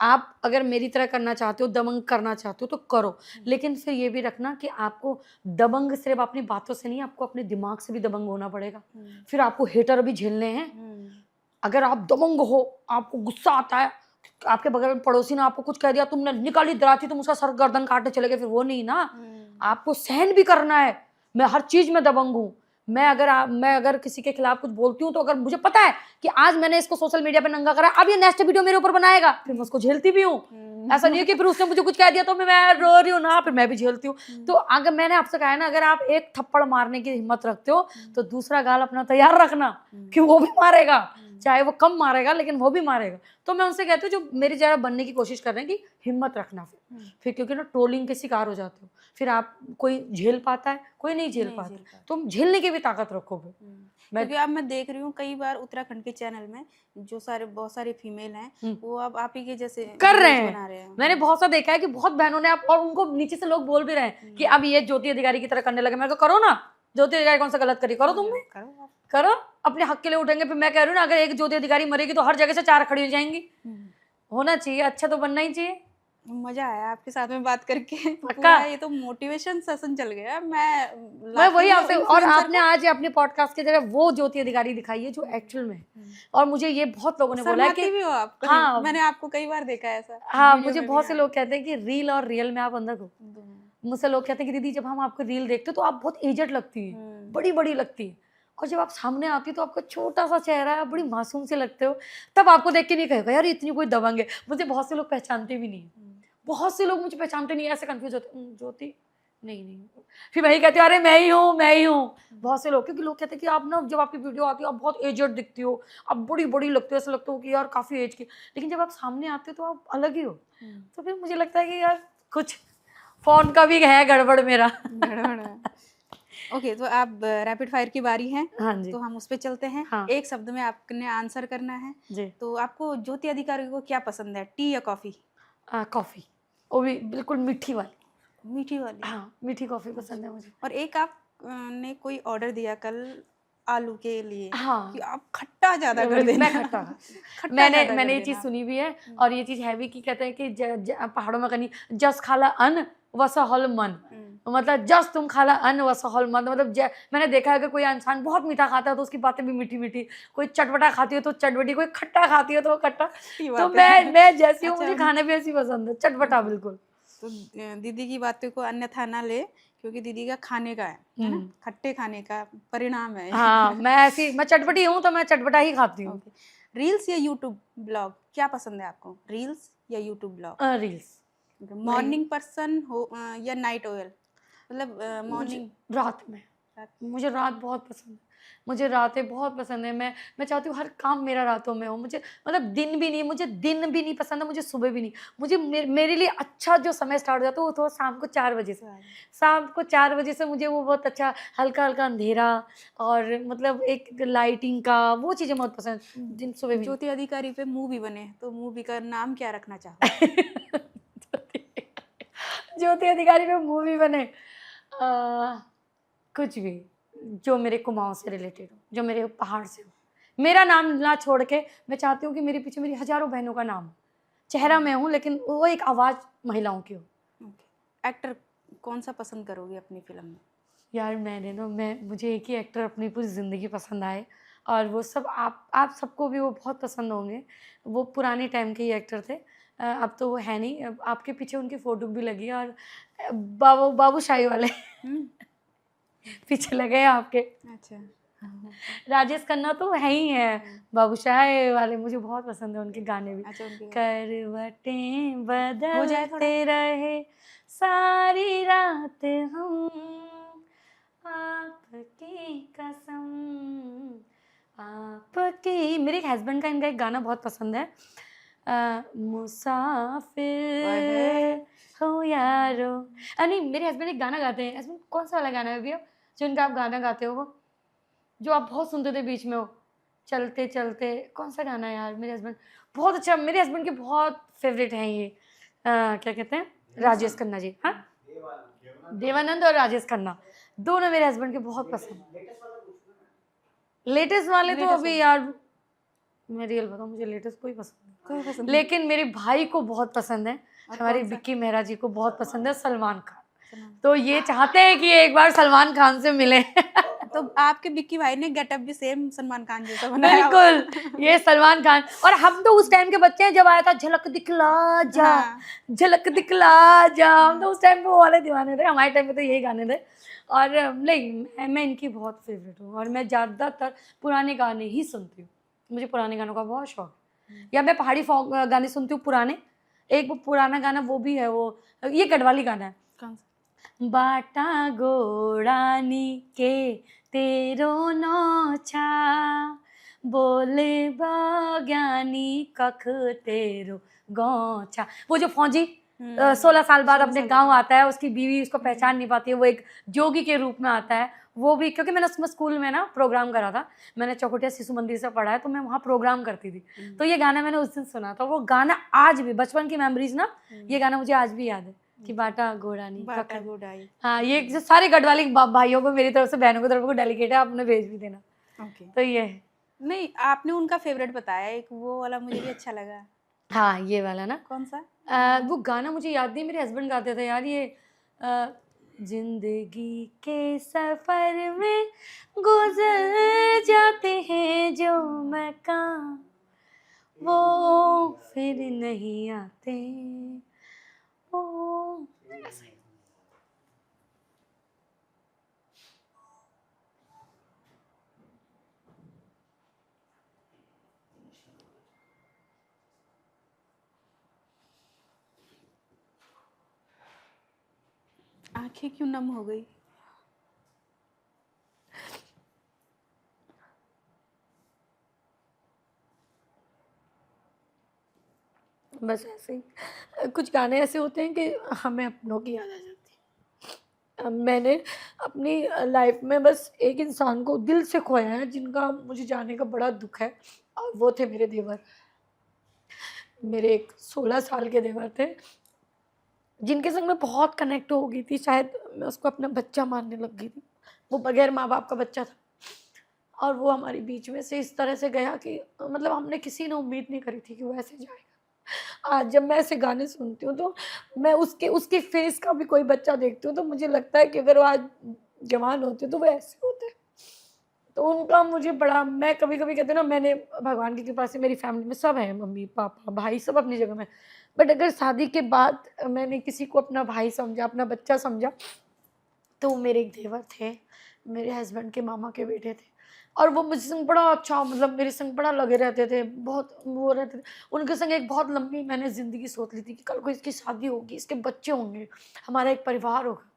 आप अगर मेरी तरह करना चाहते हो, दबंग करना चाहते हो तो करो, लेकिन फिर ये भी रखना कि आपको दबंग सिर्फ अपनी बातों से नहीं, आपको अपने दिमाग से भी दबंग होना पड़ेगा। फिर आपको हेटर भी झेलने हैं। अगर आप दबंग हो, आपको गुस्सा आता है, आपके बगल में पड़ोसी ने आपको कुछ कह दिया, तुमने निकाली दराती, तुम उसका सर गर्दन काटने चले गए, फिर वो नहीं ना। आपको सहन भी करना है। मैं हर चीज में दबंग हूँ। मैं अगर किसी के खिलाफ कुछ बोलती हूँ तो अगर मुझे पता है कि आज मैंने इसको सोशल मीडिया पे नंगा करा, अब ये नेक्स्ट वीडियो मेरे ऊपर बनाएगा, फिर मैं उसको झेलती भी हूँ। ऐसा नहीं है कि फिर उसने मुझे कुछ कह दिया तो मैं रो रही हूँ ना, फिर मैं भी झेलती हूँ। तो अगर मैंने आपसे कहा है ना, अगर आप एक थप्पड़ मारने की हिम्मत रखते हो तो दूसरा गाल अपना तैयार रखना कि वो भी मारेगा। चाहे वो कम मारेगा लेकिन वो भी मारेगा। तो मैं उनसे कहती हूँ जो मेरी जगह बनने की कोशिश कर रहे हैं कि हिम्मत रखना फिर क्योंकि ना ट्रोलिंग के शिकार हो जाते हो। फिर आप कोई झेल पाता है, कोई नहीं झेल पाता, तुम झेलने की भी ताकत रखो फिर। क्योंकि अब मैं देख रही हूँ कई बार उत्तराखंड के चैनल में जो बहुत सारे फीमेल हैं वो अब आप ही के जैसे कर रहे वीडियोस हैं। बना रहे हैं। मैंने बहुत सा देखा है कि बहुत बहनों ने आप, और उनको नीचे से लोग बोल भी रहे हैं कि अब ये ज्योति अधिकारी की तरह करने लगे। मैं तो करो ना, ज्योति अधिकारी कौन सा गलत करी, करो तुम भी, करो, अपने हक के लिए उठेंगे। फिर मैं कह रही हूँ ना, अगर एक ज्योति अधिकारी मरेगी तो हर जगह से 4 खड़ी हो जाएंगी। होना चाहिए, अच्छा तो बनना ही चाहिए। मजा आया आपके साथ में बात करके। पक्का। पूरा ये तो मोटिवेशन सेशन चल गया। मैं वही आपसे, और आपने आज अपने पॉडकास्ट की जगह वो ज्योति अधिकारी दिखाई है जो एक्चुअल में, और मुझे ये बहुत लोगों ने बोला है कि भी हो आप। हाँ, मैंने आपको कई बार देखा है ऐसा। हाँ, मुझे बहुत से लोग कहते हैं कि रील और रियल में आप अंदर हो। मुझसे लोग कहते हैं कि दीदी जब हम आपको रील देखते हो तो आप बहुत एजड लगती है, बड़ी बड़ी लगती है, और जब आप सामने आती है तो आपका छोटा सा चेहरा है, बड़ी मासूम से लगते हो। तब आपको देख के नहीं कहेगा यार इतनी कोई दबंग है। मुझे बहुत से लोग पहचानते भी नहीं, बहुत से लोग मुझे पहचानते नहीं, ऐसे कंफ्यूज होते, ज्योति नहीं, फिर वही कहते हो अरे मैं ही हूँ। बहुत से लोग, क्योंकि लोग कहते हैं कि आप ना जब आपकी वीडियो आती है आप बहुत एजड दिखती हो, आप बड़ी बड़ी लगती हो, ऐसा लगता हो कि यार काफी एज की, लेकिन जब आप सामने आते हो तो आप अलग ही हो। तो फिर मुझे लगता है कि यार कुछ फोन का भी है गड़बड़ मेरा। ओके, तो आप रैपिड फायर की बारी है। हाँ जी। तो हम उस पर चलते हैं। हाँ। एक शब्द में आपने आंसर करना है जी। तो आपको ज्योति अधिकारी को क्या पसंद है, टी या कॉफी? कॉफी, वो भी बिल्कुल मीठी वाली। मीठी वाली। हाँ, मीठी कॉफी पसंद है मुझे। और एक आप ने कोई ऑर्डर दिया कल आलू के लिए। हाँ, कि आप खट्टा ज्यादा कर देना। मैं खट्टा मैंने ये चीज सुनी भी है, और ये चीज है भी कि कहते हैं कि पहाड़ों में कहीं जस खाला अन्न वसा हल मन, मतलब जस तुम खाला अन्न वसा हल मन, मतलब मैंने देखा है कि कोई इंसान बहुत मीठा खाता है तो उसकी बातें भी मीठी मीठी, कोई चटपटा खाती है तो चटपटी, कोई खट्टा खाती है तो वो खट्टा। तो मैं जैसी हूँ, मुझे खाने भी ऐसी पसंद है, चटपटा बिल्कुल। तो दीदी की बातों को अन्यथा ना ले, क्योंकि दीदी का खाने का है ना, खट्टे खाने का परिणाम है। हाँ, मैं चटपटी हूँ तो मैं चटपटा ही खाती हूँ। रील्स या यूट्यूब ब्लॉग, क्या पसंद है आपको, रील्स या YouTube blog? Reels. Morning person हो या नाइट ओयल, मतलब मॉर्निंग? रात में, मुझे रात बहुत पसंद है, मुझे रातें बहुत पसंद है। मैं चाहती हूँ हर काम मेरा रातों में हो। मुझे मतलब दिन भी नहीं पसंद है, मुझे सुबह भी नहीं। मुझे मेरे लिए अच्छा जो समय स्टार्ट हो जाता है वो तो शाम को 4 बजे से। शाम को 4 बजे से मुझे वो बहुत अच्छा हल्का हल्का अंधेरा और मतलब एक लाइटिंग का, वो चीज़ें बहुत पसंद। दिन सुबह भी। ज्योति अधिकारी पे मूवी बने तो मूवी का नाम क्या रखना चाहो? ज्योति अधिकारी पे मूवी बने, कुछ भी जो मेरे कुमाऊं से रिलेटेड हो, जो मेरे पहाड़ से हो। मेरा नाम ना छोड़ के मैं चाहती हूँ कि मेरे पीछे मेरी हजारों बहनों का नाम, चेहरा मैं हूँ लेकिन वो एक आवाज़ महिलाओं की हो। एक्टर कौन सा पसंद करोगे अपनी फिल्म में? यार मुझे एक ही एक्टर अपनी पूरी ज़िंदगी पसंद आए, और वो सब आप सबको भी वो बहुत पसंद होंगे। वो पुराने टाइम के ही एक्टर थे, अब तो वो है नहीं। अब आपके पीछे उनकी फ़ोटो भी लगी है, और बाबूशाही वाले पीछे लगे हैं आपके। अच्छा। राजेश खन्ना तो है ही है, बाबूशाही वाले मुझे बहुत पसंद है उनके गाने भी। अच्छा, करवटें बदलते रहे सारी रात हम, आपकी कसम आपकी। मेरे एक हस्बैंड का इनका एक गाना बहुत पसंद है, मुसाफिर हो यारो। नहीं, मेरे हस्बैंड एक गाना गाते हैं। हस्बैंड कौन सा वाला गाना है भैया जो इनका आप गाना गाते हो, वो जो आप बहुत सुनते थे बीच में, वो चलते चलते, कौन सा गाना है यार? मेरे हस्बैंड बहुत अच्छा, मेरे हस्बैंड के बहुत फेवरेट हैं ये, क्या कहते हैं, राजेश खन्ना जी। हाँ, देवानंद और राजेश खन्ना दोनों मेरे हस्बैंड के बहुत पसंद। लेटेस्ट वाले तो अभी यार मैं रियल बताऊँ, मुझे लेटेस्ट कोई पसंद नहीं, लेकिन मेरे भाई को बहुत पसंद है, हमारे विक्की मेहरा जी को बहुत पसंद है सलमान खान। तो ये चाहते हैं कि एक बार सलमान खान से मिले। तो आपके विक्की भाई ने गेटअप भी सेम सलमान खान जैसा बनाया। बिल्कुल, ये सलमान खान। और हम तो उस टाइम के बच्चे हैं जब आया था झलक दिखला जा, झलक दिखला जा, हम तो उस टाइम पे वो वाले दीवाने थे। हमारे टाइम पे तो यही गाने थे। और नहीं, मैं इनकी बहुत फेवरेट हूँ, और मैं ज़्यादातर पुराने गाने ही सुनती हूँ। मुझे पुराने गानों का बहुत शौक है, या मैं पहाड़ी फोक गाने सुनती हूँ पुराने। एक वो पुराना गाना वो भी है, वो ये गढ़वाली गाना है, बाटा गोड़ानी के तेरो नौछा, बोले बाग्यानी कख तेरो गौछा। वो जो फौजी 16 साल बाद अपने गांव आता है, उसकी बीवी उसको पहचान नहीं पाती है, वो एक जोगी के रूप में आता है। वो भी क्योंकि मैंने उसमें स्कूल में ना प्रोग्राम करा था, मैंने चौखुटिया शिशु मंदिर से पढ़ा है, तो मैं वहाँ प्रोग्राम करती थी। तो ये गाना मैंने उस दिन सुना था। वो गाना आज भी, बचपन की मेमोरीज ना, ये गाना मुझे आज भी याद है कि बाटा घोड़ानी बाटा घोड़ाई। हाँ, ये जो सारे गढ़वाली भाइयों को मेरी तरफ से, बहनों की तरफ को डेलीकेट है, आपने भेज भी देना। ओके। तो ये है। नहीं, आपने उनका फेवरेट बताया, एक वो वाला मुझे भी अच्छा लगा। हाँ, ये वाला ना, कौन सा? वो गाना मुझे याद नहीं, मेरे हस्बैंड गाते थे यार। ये जिंदगी के सफर में गुजर जाते हैं जो मकाम, वो फिर नहीं आते। ओ ऐसा ही। आंखें क्यों नम हो गई? बस ऐसे ही कुछ गाने ऐसे होते हैं कि हमें अपनों की याद आ जाती है। मैंने अपनी लाइफ में बस एक इंसान को दिल से खोया है, जिनका मुझे जाने का बड़ा दुख है, और वो थे मेरे देवर। मेरे एक 16 साल के देवर थे, जिनके संग मैं बहुत कनेक्ट हो गई थी। शायद मैं उसको अपना बच्चा मानने लग गई थी। वो बगैर माँ बाप का बच्चा था, और वो हमारे बीच में से इस तरह से गया कि मतलब हमने किसी ने उम्मीद नहीं करी थी कि वो ऐसे जाएगा। आज जब मैं ऐसे गाने सुनती हूँ तो मैं उसके फेस का भी कोई बच्चा देखती हूँ तो मुझे लगता है कि अगर वो आज जवान होते तो वो ऐसे होते। तो उनका मुझे बड़ा, मैं कभी कभी कहती हूँ ना, मैंने भगवान की कृपा से मेरी फैमिली में सब है, मम्मी पापा भाई सब अपनी जगह में, बट अगर शादी के बाद मैंने किसी को अपना भाई समझा, अपना बच्चा समझा, तो वो मेरे एक देवर थे, मेरे हस्बैंड के मामा के बेटे थे, और वो मुझे संग बड़ा अच्छा, मतलब मेरे संग बड़ा लगे रहते थे, बहुत वो रहते थे। उनके संग एक बहुत लंबी मैंने ज़िंदगी सोच ली थी कि कल को इसकी शादी होगी, इसके बच्चे होंगे, हमारा एक परिवार होगा।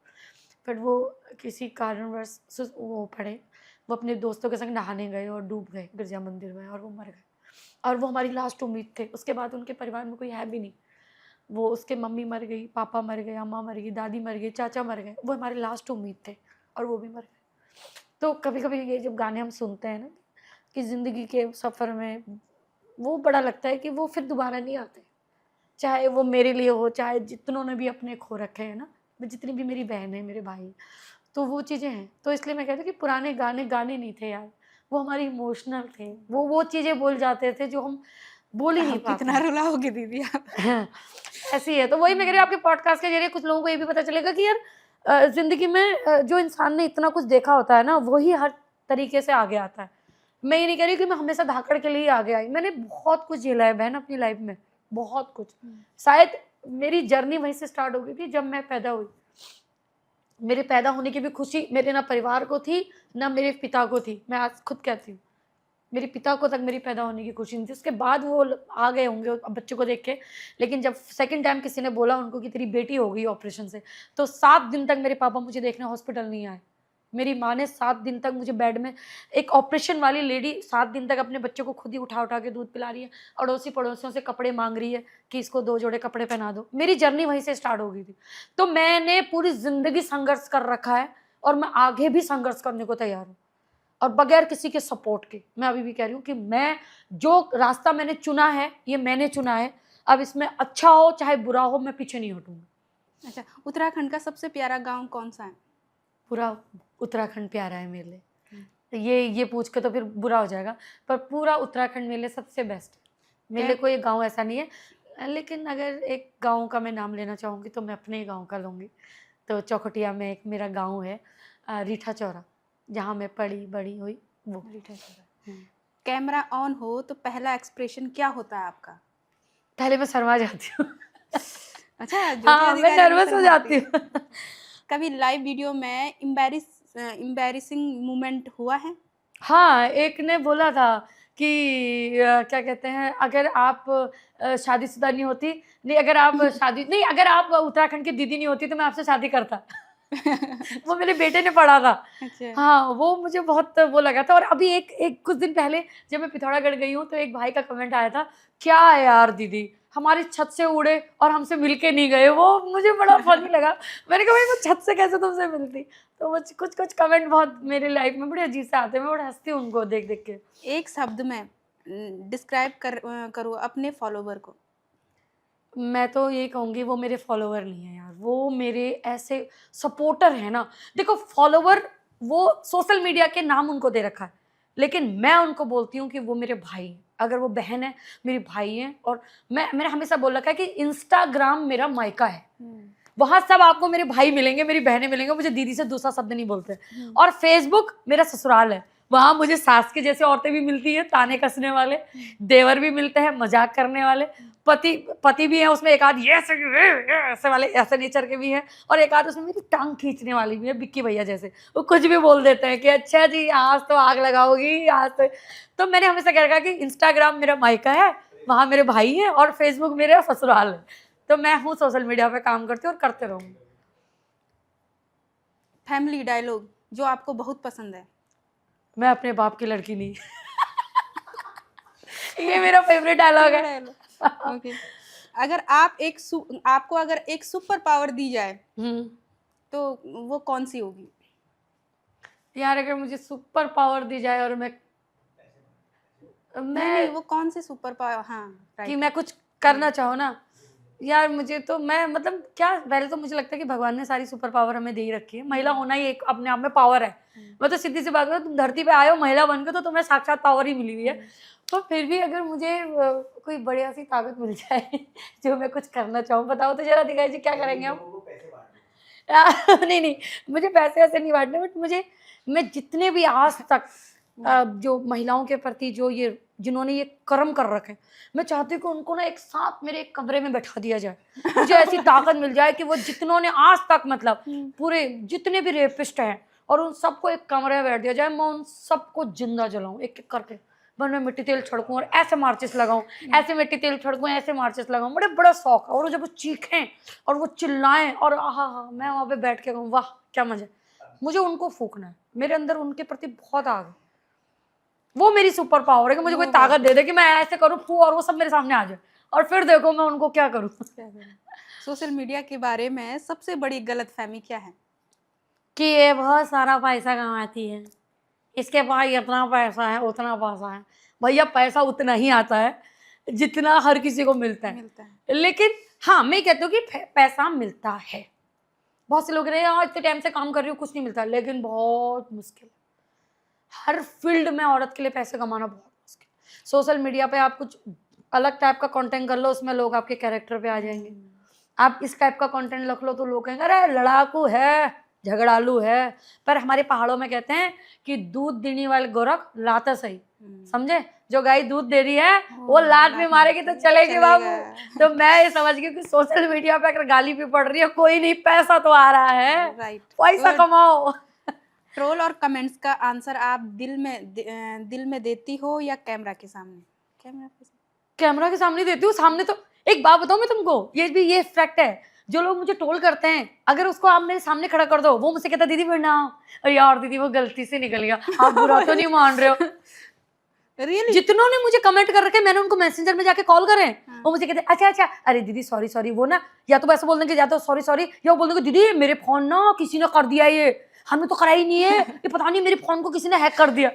बट वो किसी कारणवश वो पड़े, वो अपने दोस्तों के संग नहाने गए और डूब गए गिरजा मंदिर में, और वो मर गए। और वो हमारी लास्ट उम्मीद थे। उसके बाद उनके परिवार में कोई है भी नहीं। वो उसके मम्मी मर गई, पापा मर गए, अम्मा मर गई, दादी मर गई, चाचा मर गए। वो हमारी लास्ट उम्मीद थे, और वो भी मर गए। तो कभी कभी ये जब गाने हम सुनते हैं ना कि ज़िंदगी के सफ़र में, वो बड़ा लगता है कि वो फिर दोबारा नहीं आते। चाहे वो मेरे लिए हो, चाहे जितनों ने भी अपने खो रखे हैं ना, जितनी भी मेरी बहन है, मेरे भाई, तो वो चीज़ें हैं। तो इसलिए मैं कहती हूँ कि पुराने गाने गाने नहीं थे यार, वो हमारे इमोशनल थे। वो चीज़ें बोल जाते थे जो हम बोल ही नहीं आप पाते। कितना रुलाओगे दीदी आप? ऐसी है। तो वही मैं कह रही हूँ, आपके पॉडकास्ट के जरिए कुछ लोगों को ये भी पता चलेगा कि यार ज़िंदगी में जो इंसान ने इतना कुछ देखा होता है ना, वही हर तरीके से आगे आता है। मैं ये नहीं कह रही कि मैं हमेशा धाकड़ के लिए ही आगे आई। मैंने बहुत कुछ झेला है बहन अपनी लाइफ में, बहुत कुछ। शायद मेरी जर्नी वहीं से स्टार्ट हो गई थी जब मैं पैदा हुई। मेरे पैदा होने की भी खुशी मेरे ना परिवार को थी, ना मेरे पिता को थी। मैं आज खुद कहती हूँ, मेरे पिता को तक मेरी पैदा होने की खुशी नहीं थी। उसके बाद वो आ गए होंगे बच्चों को देख के, लेकिन जब सेकंड टाइम किसी ने बोला उनको कि तेरी बेटी हो गई ऑपरेशन से, तो 7 दिन तक मेरे पापा मुझे देखने हॉस्पिटल नहीं आए। मेरी माँ ने 7 दिन तक मुझे बेड में, एक ऑपरेशन वाली लेडी 7 दिन तक अपने बच्चों को खुद ही उठा उठा के दूध पिला रही है, अड़ोसी पड़ोसियों से कपड़े मांग रही है कि इसको 2 जोड़े कपड़े पहना दो। मेरी जर्नी वहीं से स्टार्ट हो गई थी। तो मैंने पूरी ज़िंदगी संघर्ष कर रखा है, और मैं आगे भी संघर्ष करने को तैयार हूँ, और बगैर किसी के सपोर्ट के। मैं अभी भी कह रही हूँ कि मैं जो रास्ता मैंने चुना है, ये मैंने चुना है। अब इसमें अच्छा हो चाहे बुरा हो, मैं पीछे नहीं हटूंगी। अच्छा, उत्तराखंड का सबसे प्यारा गांव कौन सा है? पूरा उत्तराखंड प्यारा है मेरे लिए। ये पूछ के तो फिर बुरा हो जाएगा, पर पूरा उत्तराखंड मेरे लिए सबसे बेस्ट है। मेरे लिए कोई गांव ऐसा नहीं है, लेकिन अगर एक गांव का मैं नाम लेना चाहूँगी तो मैं अपने ही गांव का लूँगी। तो चौखुटिया में एक मेरा गांव है, रीठा चौरा, जहाँ मैं पड़ी बड़ी हुई, वो। कैमरा ऑन हो तो पहला एक्सप्रेशन क्या होता है आपका? पहले मैं शर्मा जाती हूँ। अच्छा, हाँ, मैं नर्वस हो जाती हूँ। कभी लाइव वीडियो में एम्बैरेसिंग मोमेंट हुआ है? हाँ, एक ने बोला था कि क्या कहते हैं, अगर आप शादीशुदा नहीं होती, नहीं अगर आप शादी नहीं, अगर आप उत्तराखंड की दीदी नहीं होती तो मैं आपसे शादी करता। वो मेरे बेटे ने पढ़ा था। अच्छा। हाँ, वो मुझे बहुत वो लगा था। और अभी एक एक कुछ दिन पहले जब मैं पिथौरागढ़ गई हूँ तो एक भाई का कमेंट आया था, क्या है यार दीदी, हमारी छत से उड़े और हमसे मिलके नहीं गए। वो मुझे बड़ा फनी लगा। मैंने कहा भाई वो छत से कैसे तुमसे मिलती। तो वो कुछ कुछ कमेंट बहुत मेरे लाइफ में बड़े अजीब से आते हैं, मैं बड़ा हंसती हूँ उनको देख देख के। एक शब्द में डिस्क्राइब करो अपने फॉलोवर को। मैं तो ये कहूँगी वो मेरे फॉलोवर नहीं है यार, वो मेरे ऐसे सपोर्टर है ना। देखो फॉलोवर वो सोशल मीडिया के नाम उनको दे रखा है, लेकिन मैं उनको बोलती हूँ कि वो मेरे भाई हैं। अगर वो बहन है मेरी भाई हैं। और मैंने हमेशा बोल रखा है कि इंस्टाग्राम मेरा मायका है, वहां सब आपको मेरे भाई मिलेंगे, मेरी बहनें मिलेंगे, मुझे दीदी से दूसरा शब्द नहीं बोलते। और फेसबुक मेरा ससुराल है, वहां मुझे सास के जैसे औरतें भी मिलती हैं, ताने कसने वाले, देवर भी मिलते हैं, मजाक करने वाले, पति भी है उसमें, एक आध ये ऐसे वाले ऐसे नेचर के भी हैं, और एक आध उसमें मेरी टांग खींचने वाली भी है, बिक्की भैया जैसे। वो कुछ भी बोल देते हैं कि अच्छा जी आज तो आग लगाओगी आज तो मैंने हमेशा कह रखा कि इंस्टाग्राम मेरा मायका है, वहां मेरे भाई हैं, और फेसबुक मेरा ससुराल है। तो मैं हूँ सोशल मीडिया पे काम करती हूँ और करते रहूंगी। फैमिली डायलॉग जो आपको बहुत पसंद है। मैं अपने बाप की लड़की नहीं। ये मेरा फेवरेट डायलॉग है। ओके। अगर आपको अगर एक सुपर पावर दी जाए तो वो कौन सी होगी? यार अगर मुझे सुपर पावर दी जाए और नहीं, वो कौन सी सुपर पावर? हाँ, कि राइट। मैं कुछ करना चाहूँ ना, यार मुझे तो मैं मतलब क्या, पहले तो मुझे लगता है कि भगवान ने सारी सुपर पावर हमें दे ही रखी है। महिला होना ही एक अपने आप में पावर है। मैं तो सीधी सी बात करूँ, तुम धरती पे आए हो महिला बन के तो तुम्हें साक्षात पावर ही मिली हुई है। तो फिर भी अगर मुझे कोई बढ़िया सी ताकत मिल जाए जो मैं कुछ करना चाहूँ, बताओ तो जरा दिखाई जी क्या करेंगे हम। नहीं नहीं, मुझे पैसे ऐसे नहीं बांटने, बट मैं जितने भी आज तक जो महिलाओं के प्रति जो ये जिन्होंने ये कर्म कर रखे, मैं चाहती हूँ कि उनको ना एक साथ मेरे एक कमरे में बैठा दिया जाए। मुझे ऐसी ताकत मिल जाए कि वो जितनों ने आज तक मतलब पूरे जितने भी रेपिस्ट हैं और उन सबको एक कमरे में बैठ दिया जाए, मैं उन सबको जिंदा जलाऊं एक एक करके। मन में मिट्टी तेल छिड़कूं और ऐसे मार्चिस लगाऊं, ऐसे मिट्टी तेल छिड़कूं, ऐसे मार्चिस लगाऊं। बड़ा शौक है। और जब वो चीखें और वो चिल्लाएं और आहा, मैं वहां पे बैठ के कहूँ वाह क्या मजा। मुझे उनको फूकना है, मेरे अंदर उनके प्रति बहुत आग है। वो मेरी सुपर पावर है कि मुझे कोई ताकत दे दे कि मैं ऐसे करूँ फू और वो सब मेरे सामने आ जाए, और फिर देखो मैं उनको क्या करूँ। सोशल मीडिया के बारे में सबसे बड़ी गलतफहमी क्या है? कि ये बहुत सारा पैसा कमाती है, इसके पास इतना पैसा है उतना पैसा है। भैया पैसा उतना ही आता है जितना हर किसी को मिलता है। लेकिन हाँ मैं कहती हूँ कि पैसा मिलता है। बहुत से लोग रहे हैं इतने टाइम से काम कर रही हूँ कुछ नहीं मिलता, लेकिन बहुत मुश्किल। हर फील्ड में औरत के लिए पैसे कमाना बहुत मुश्किल। सोशल मीडिया पे आप कुछ अलग टाइप का कंटेंट कर लो, उसमें लोग आपके कैरेक्टर पे आ जाएंगे। आप इस टाइप का कंटेंट रख लो तो लोग कहेंगे अरे लड़ाकू है, झगड़ालू है। पर हमारे पहाड़ों में कहते हैं कि दूध देने वाले गोरख लाता सही, समझे? जो गाय दूध दे रही है वो लात भी मारेगी तो चलेगी बाबू। तो मैं ये समझ गई कि सोशल मीडिया पे अगर गाली भी पड़ रही है कोई नहीं, पैसा तो आ रहा है, पैसा कमाओ। ट्रोल और कमेंट्स का आंसर आप दिल में देती हो या कैमरा के सामने? कैमरा के सामने देती हूँ। सामने तो एक बात बताऊँ मैं तुमको, ये फैक्ट है, जो लोग मुझे ट्रोल करते हैं अगर उसको आप मेरे सामने खड़ा कर दो, वो मुझसे कहता दीदी प्रणाम, अरे यार दीदी वो गलती से निकल गया, आप बुरा तो नहीं मान रहे हो। Really? जितनों ने मुझे कमेंट कर रखे मैंने उनको मैसेंजर में जाके कॉल करे, वो मुझे कहते अच्छा अच्छा अरे दीदी सॉरी वो ना, या तो वैसे बोल देंगे या तो सॉरी, या वो बोल देंगे दीदी मेरे फोन ना किसी ने कर दिया, ये हमने तो करा ही नहीं है, ये पता नहीं मेरे फोन को किसी ने हैक कर दिया।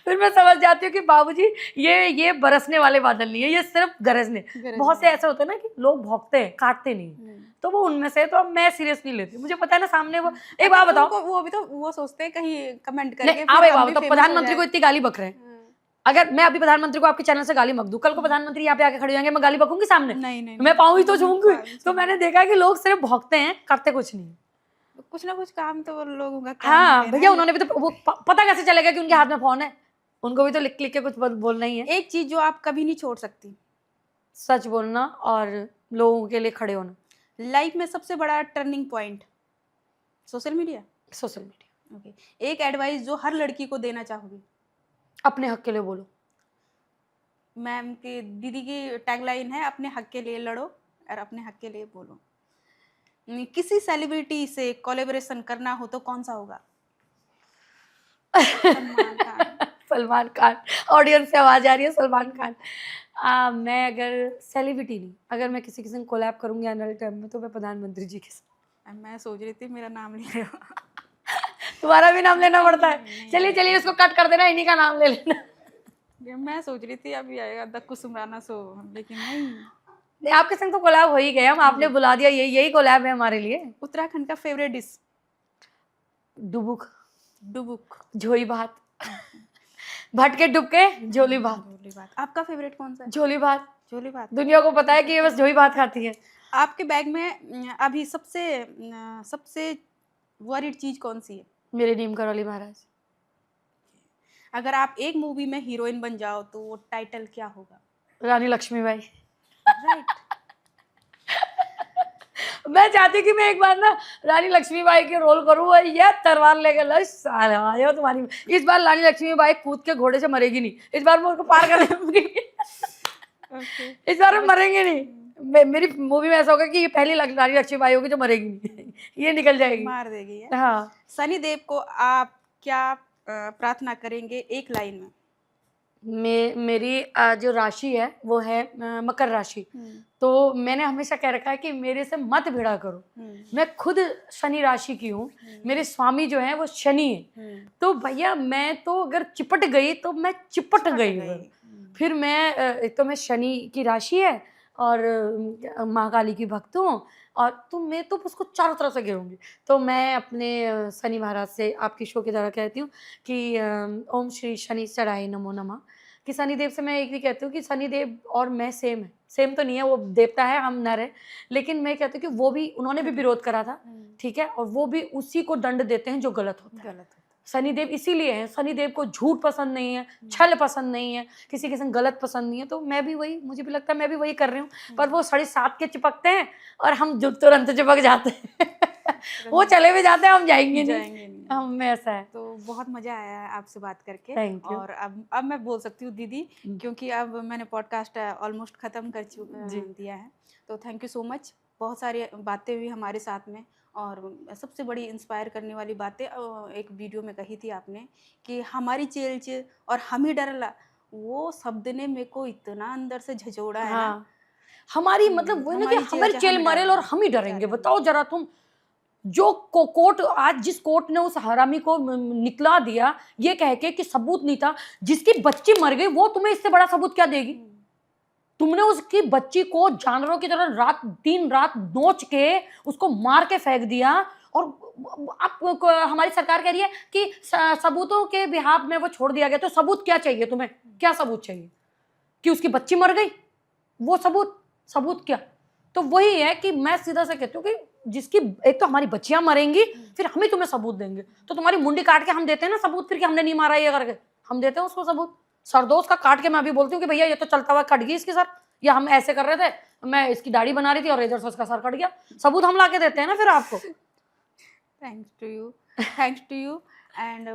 फिर मैं समझ जाती हूँ कि बाबूजी ये बरसने वाले बादल नहीं है, ये सिर्फ गरजने। बहुत से ऐसे होते हैं ना कि लोग भौंकते हैं काटते नहीं, तो वो उनमें से, तो अब मैं सीरियस नहीं लेती, मुझे पता है ना सामने वो। एक बात बताओ, वो भी तो वो सोचते हैं कहीं कमेंट करके आप एक बात बताओ, प्रधानमंत्री को इतनी गाली बक रहे हैं, अगर मैं अभी प्रधानमंत्री को आपके चैनल से गाली बक दूं, कल को प्रधानमंत्री यहाँ पे आके खड़े होंगे, मैं गाली बकूंगी सामने? नहीं, मैं पाऊँ ही तो छूंगी। तो मैंने देखा कि लोग सिर्फ भौंकते हैं, करते कुछ नहीं। कुछ ना कुछ काम तो लोगों का काम हाँ भैया, उन्होंने भी तो वो पता कैसे चलेगा कि उनके हाथ में फोन है? उनको भी तो लिख लिख के कुछ बोलना ही है। एक चीज जो आप कभी नहीं छोड़ सकती? सच बोलना और लोगों के लिए खड़े होना। लाइफ में सबसे बड़ा turning point? Social media. Okay. एक एडवाइस जो हर लड़की को देना चाहोगी? अपने हक के लिए बोलो। मैम की दीदी की टैगलाइन है अपने हक के लिए लड़ो और अपने हक के लिए बोलो। किसी सेलिब्रिटी से कोलैबोरेशन करना हो तो कौन सा होगा? सलमान खान। सलमान खान। ऑडियंस से आवाज आ रही है, सलमान खान। मैं अगर सेलिब्रिटी नहीं, अगर मैं किसी के संग कोलैब करूंगी आने वाले टाइम में तो मैं प्रधानमंत्री जी के साथ। मैं सोच रही थी मेरा नाम ले रहे हो। तुम्हारा भी नाम लेना पड़ता है। नहीं, चलिए चलिए, उसको कट कर देना, इन्हीं का नाम ले लेना। मैं सोच रही थी अभी आएगा द कुसुमराना शो, लेकिन नहीं। नहीं, आपके संग तो कोलैब हो ही गए हम, आपने बुला दिया, यही कोलैब है हमारे लिए। उत्तराखंड का फेवरेट डिश? डुबुक, डुबुक, झोली भात। भटके डुबके झोली भात। झोली भात। आपका फेवरेट कौन सा है? झोली भात। झोली भात। दुनिया को पता है कि ये बस झोली भात खाती है। आपके बैग में अभी सबसे वरीड चीज कौन सी है? मेरे नीम करौली महाराज। अगर आप एक मूवी में हीरोइन बन जाओ तो वो टाइटल क्या होगा? रानी लक्ष्मीबाई। राइट। मैं चाहती कि मैं एक बार ना रानी लक्ष्मीबाई के रोल करूँ और ये तलवार लेके लश साले आयो तुम्हारी। इस बार रानी लक्ष्मीबाई कूद के घोड़े से मरेगी नहीं, इस बार मैं उसको पार करने इस बार हम मरेंगे नहीं। मेरी मूवी में ऐसा होगा कि ये पहली रानी लक्ष्मीबाई होगी जो मरेगी नहीं। ये निकल जाएगी, मार देगी है? हाँ। सनी देव को आप क्या प्रार्थना करेंगे एक लाइन में? मेरी जो राशि है वो है मकर राशि। तो मैंने हमेशा कह रखा है कि मेरे से मत भिड़ा करो। मैं खुद शनि राशि की हूँ, मेरे स्वामी जो हैं वो शनि है। तो भैया मैं तो अगर चिपट गई तो मैं चिपट गई। फिर मैं एक तो मैं शनि की राशि है और महाकाली की भक्त हूँ, और तो मैं तो उसको चारों तरफ से घेरूंगी। तो मैं अपने शनि महाराज से आपकी शो की तरह कहती हूँ कि ओम श्री शनि चढ़ाए नमो नमः। कि शनिदेव से मैं एक भी कहती हूँ कि शनिदेव और मैं सेम है, सेम तो नहीं है, वो देवता है हम नर है, लेकिन मैं कहती हूँ कि वो भी, उन्होंने भी विरोध करा था, ठीक है, और वो भी उसी को दंड देते हैं जो गलत होता है। शनिदेव इसीलिए है, शनिदेव को झूठ पसंद नहीं है, छल पसंद नहीं है, किसी के संग गलत पसंद नहीं है। तो मैं भी वही, मुझे भी लगता है मैं भी वही कर रही हूँ। पर वो 7:30 के चिपकते हैं और हम तुरंत चिपक जाते हैं। वो चले भी जाते हैं, हम जाएंगे नहीं। हम में ऐसा है। तो बहुत मजा आया है आपसे बात करके। Thank you. और अब मैं बोल सकती हूँ दीदी, क्योंकि अब मैंने पॉडकास्ट ऑलमोस्ट खत्म कर दिया है। तो थैंक यू सो मच। बहुत सारी बातें हुई हमारे साथ में, और सबसे बड़ी इंस्पायर करने वाली बातें एक वीडियो में कही थी आपने कि हमारी चेल और हम ही डरला, वो शब्द ने मेरे को इतना अंदर से झंझोड़ा है ना। हमारी मतलब वो ना कि हमारी चेल मरेल और हम ही डरेंगे। बताओ जरा तुम, जो कोर्ट आज, जिस कोर्ट ने उस हरामी को निकला दिया ये कह के कि सबूत नहीं था, जिसकी बच्ची मर गई, वो तुम्हें इससे बड़ा सबूत क्या देगी? तुमने उसकी बच्ची को जानवरों की तरह दिन रात नोच के उसको मार के फेंक दिया, और अब हमारी सरकार कह रही है कि सबूतों के बिहाफ में वो छोड़ दिया गया। तो सबूत क्या चाहिए तुम्हें? क्या सबूत चाहिए? कि उसकी बच्ची मर गई, वो सबूत क्या? तो वही है कि मैं सीधा से कहती हूँ कि जिसकी, एक तो हमारी बच्चियां मरेंगी, फिर हम ही तुम्हें सबूत देंगे। तो तुम्हारी मुंडी काट के हम देते हैं ना सबूत, फिर कि हमने नहीं मारा ये करके, हम देते हैं उसको सबूत। सरदोष का काट के मैं अभी बोलती हूँ कि भैया ये तो चलता हुआ कट गई इसके सर, या हम ऐसे कर रहे थे, मैं इसकी दाढ़ी बना रही थी और रेजर से उसका सर कट गया। सबूत हम ला के देते हैं ना फिर आपको। थैंक्स टू यू एंड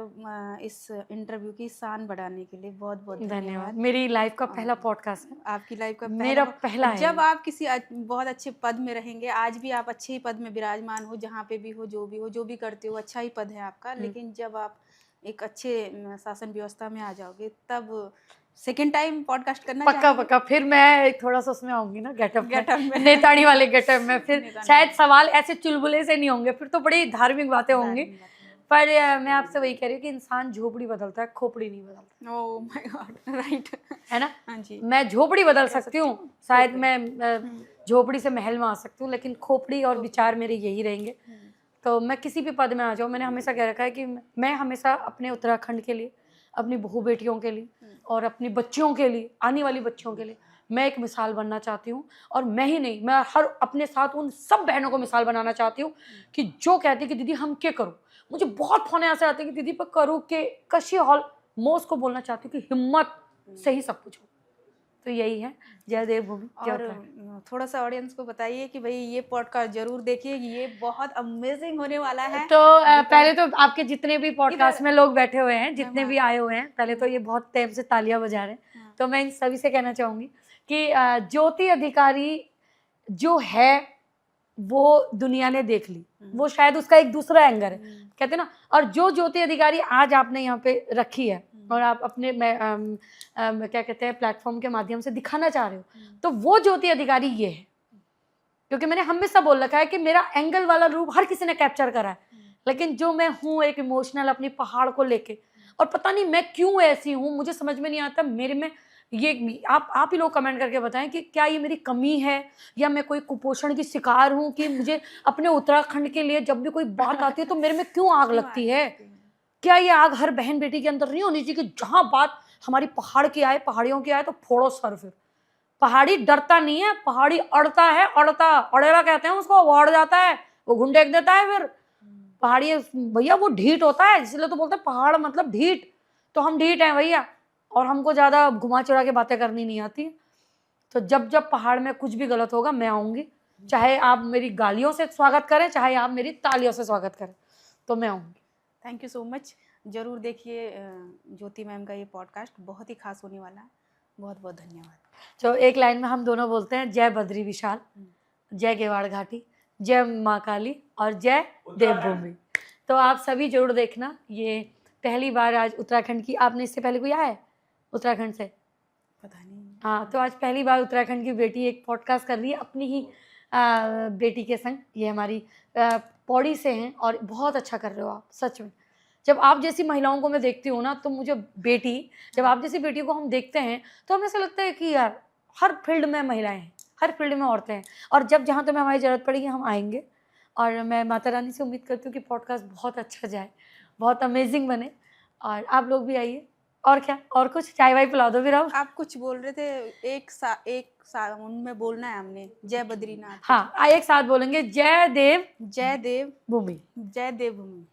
इस इंटरव्यू की शान बढ़ाने के लिए बहुत बहुत धन्यवाद। मेरी लाइफ का पहला पॉडकास्ट है, आपकी लाइफ का मेरा पहला है। जब आप किसी बहुत अच्छे पद में रहेंगे, आज भी आप अच्छे ही पद में विराजमान हो, जहाँ पे भी हो, जो भी करते हो, अच्छा ही पद है आपका, लेकिन जब आप एक अच्छे शासन व्यवस्था में आ जाओगे, तब सेकंड टाइम पॉडकास्ट करना पक्का। फिर मैं थोड़ा सा उसमें आऊंगी ना, गेटअप में, नेतानी वाले गेटअप में। फिर शायद सवाल ऐसे चुलबुले से नहीं होंगे, फिर तो बड़ी धार्मिक बातें होंगी। पर मैं आपसे वही कह रही हूँ कि इंसान झोपड़ी बदलता है, खोपड़ी नहीं बदलता। ओह माय गॉड, राइट है ना? हाँ जी। मैं झोपड़ी बदल सकती हूँ, शायद मैं झोपड़ी से महल में आ सकती हूँ, लेकिन खोपड़ी और विचार मेरे यही रहेंगे। तो मैं किसी भी पद में आ जाऊँ, मैंने हमेशा कह रखा है कि मैं हमेशा अपने उत्तराखंड के लिए, अपनी बहू बेटियों के लिए और अपनी बच्चियों के लिए, आने वाली बच्चियों के लिए मैं एक मिसाल बनना चाहती हूँ। और मैं ही नहीं, मैं हर अपने साथ उन सब बहनों को मिसाल बनाना चाहती हूँ कि जो कहती कि दीदी हम क्या करूँ। मुझे बहुत फोन ऐसे आते हैं कि दीदी पर करूँ के कशी हॉल, मैं उसको बोलना चाहती हूँ कि हिम्मत से ही सब कुछ हो। तो यही है, जय देवभूमि। और थोड़ा सा ऑडियंस को बताइए कि भाई ये पॉडकास्ट जरूर देखिए, ये बहुत अमेजिंग होने वाला है। तो पहले तो आपके जितने भी पॉडकास्ट में लोग बैठे हुए हैं, जितने भी आए हुए हैं, पहले तो ये बहुत टाइम से तालियां बजा रहे हैं। तो मैं इन सभी से कहना चाहूंगी कि ज्योति अधिकारी जो है वो दुनिया ने देख ली, वो शायद उसका एक दूसरा एंगल है, कहते हैं ना। और जो ज्योति अधिकारी आज आपने यहाँ पे रखी है और आप अपने क्या कहते हैं प्लेटफॉर्म के माध्यम से दिखाना चाह रहे हो, तो वो ज्योति अधिकारी ये है। क्योंकि मैंने हमेशा बोल रखा है कि मेरा एंगल वाला रूप हर किसी ने कैप्चर करा है, लेकिन जो मैं हूँ एक इमोशनल अपनी पहाड़ को लेके, और पता नहीं मैं क्यों ऐसी हूँ, मुझे समझ में नहीं आता मेरे में ये। आप ही लोग कमेंट करके बताएं कि क्या ये मेरी कमी है या मैं कोई कुपोषण की शिकार हूँ कि मुझे अपने उत्तराखंड के लिए जब भी कोई बात आती है तो मेरे में क्यों आग लगती है। क्या ये आग हर बहन बेटी के अंदर नहीं होनी चाहिए कि जहाँ बात हमारी पहाड़ की आए, पहाड़ियों की आए तो फोड़ो सर। फिर पहाड़ी डरता नहीं है, पहाड़ी अड़ता है, अड़ेला कहते हैं उसको, वो अड़ जाता है, वो घुंडेक देता है। फिर पहाड़ी भैया वो ढीठ होता है, इसलिए तो बोलते हैं पहाड़ मतलब ढीठ। तो हम ढीठ हैं भैया, और हमको ज़्यादा घुमा चढ़ा के बातें करनी नहीं आती। तो जब जब पहाड़ में कुछ भी गलत होगा मैं आऊँगी, चाहे आप मेरी गालियों से स्वागत करें, चाहे आप मेरी तालियों से स्वागत करें, तो मैं आऊँगी। Thank you so much. ज़रूर देखिए ज्योति मैम का ये पॉडकास्ट बहुत ही खास होने वाला है। बहुत बहुत धन्यवाद। तो एक लाइन में हम दोनों बोलते हैं, जय बद्री विशाल, जय गेवाड़ घाटी, जय माँ काली और जय देवभूमि। तो आप सभी जरूर देखना। ये पहली बार आज उत्तराखंड की, आपने इससे पहले कोई आया है उत्तराखंड से? पता नहीं। हाँ, तो आज पहली बार उत्तराखंड की बेटी एक पॉडकास्ट कर रही है अपनी ही बेटी के संग। ये हमारी पौड़ी से हैं और बहुत अच्छा कर रहे हो आप, सच में। जब आप जैसी महिलाओं को मैं देखती हूँ ना, तो मुझे जब आप जैसी बेटी को हम देखते हैं तो हमें ऐसा लगता है कि यार हर फील्ड में महिलाएं हैं, हर फील्ड में औरतें हैं, और जब जहाँ तुम्हें हमारी ज़रूरत पड़ेगी हम आएंगे। और मैं माता रानी से उम्मीद करती हूँ कि पॉडकास्ट बहुत अच्छा जाए, बहुत अमेजिंग बने, और आप लोग भी आइए। और क्या, और कुछ चाय वाय पिला दो फिर आप। कुछ बोल रहे थे, एक उनमें बोलना है हमने, जय बद्रीनाथ। हाँ, एक साथ बोलेंगे, जय देव जय देव भूमि। जय देवभूमि।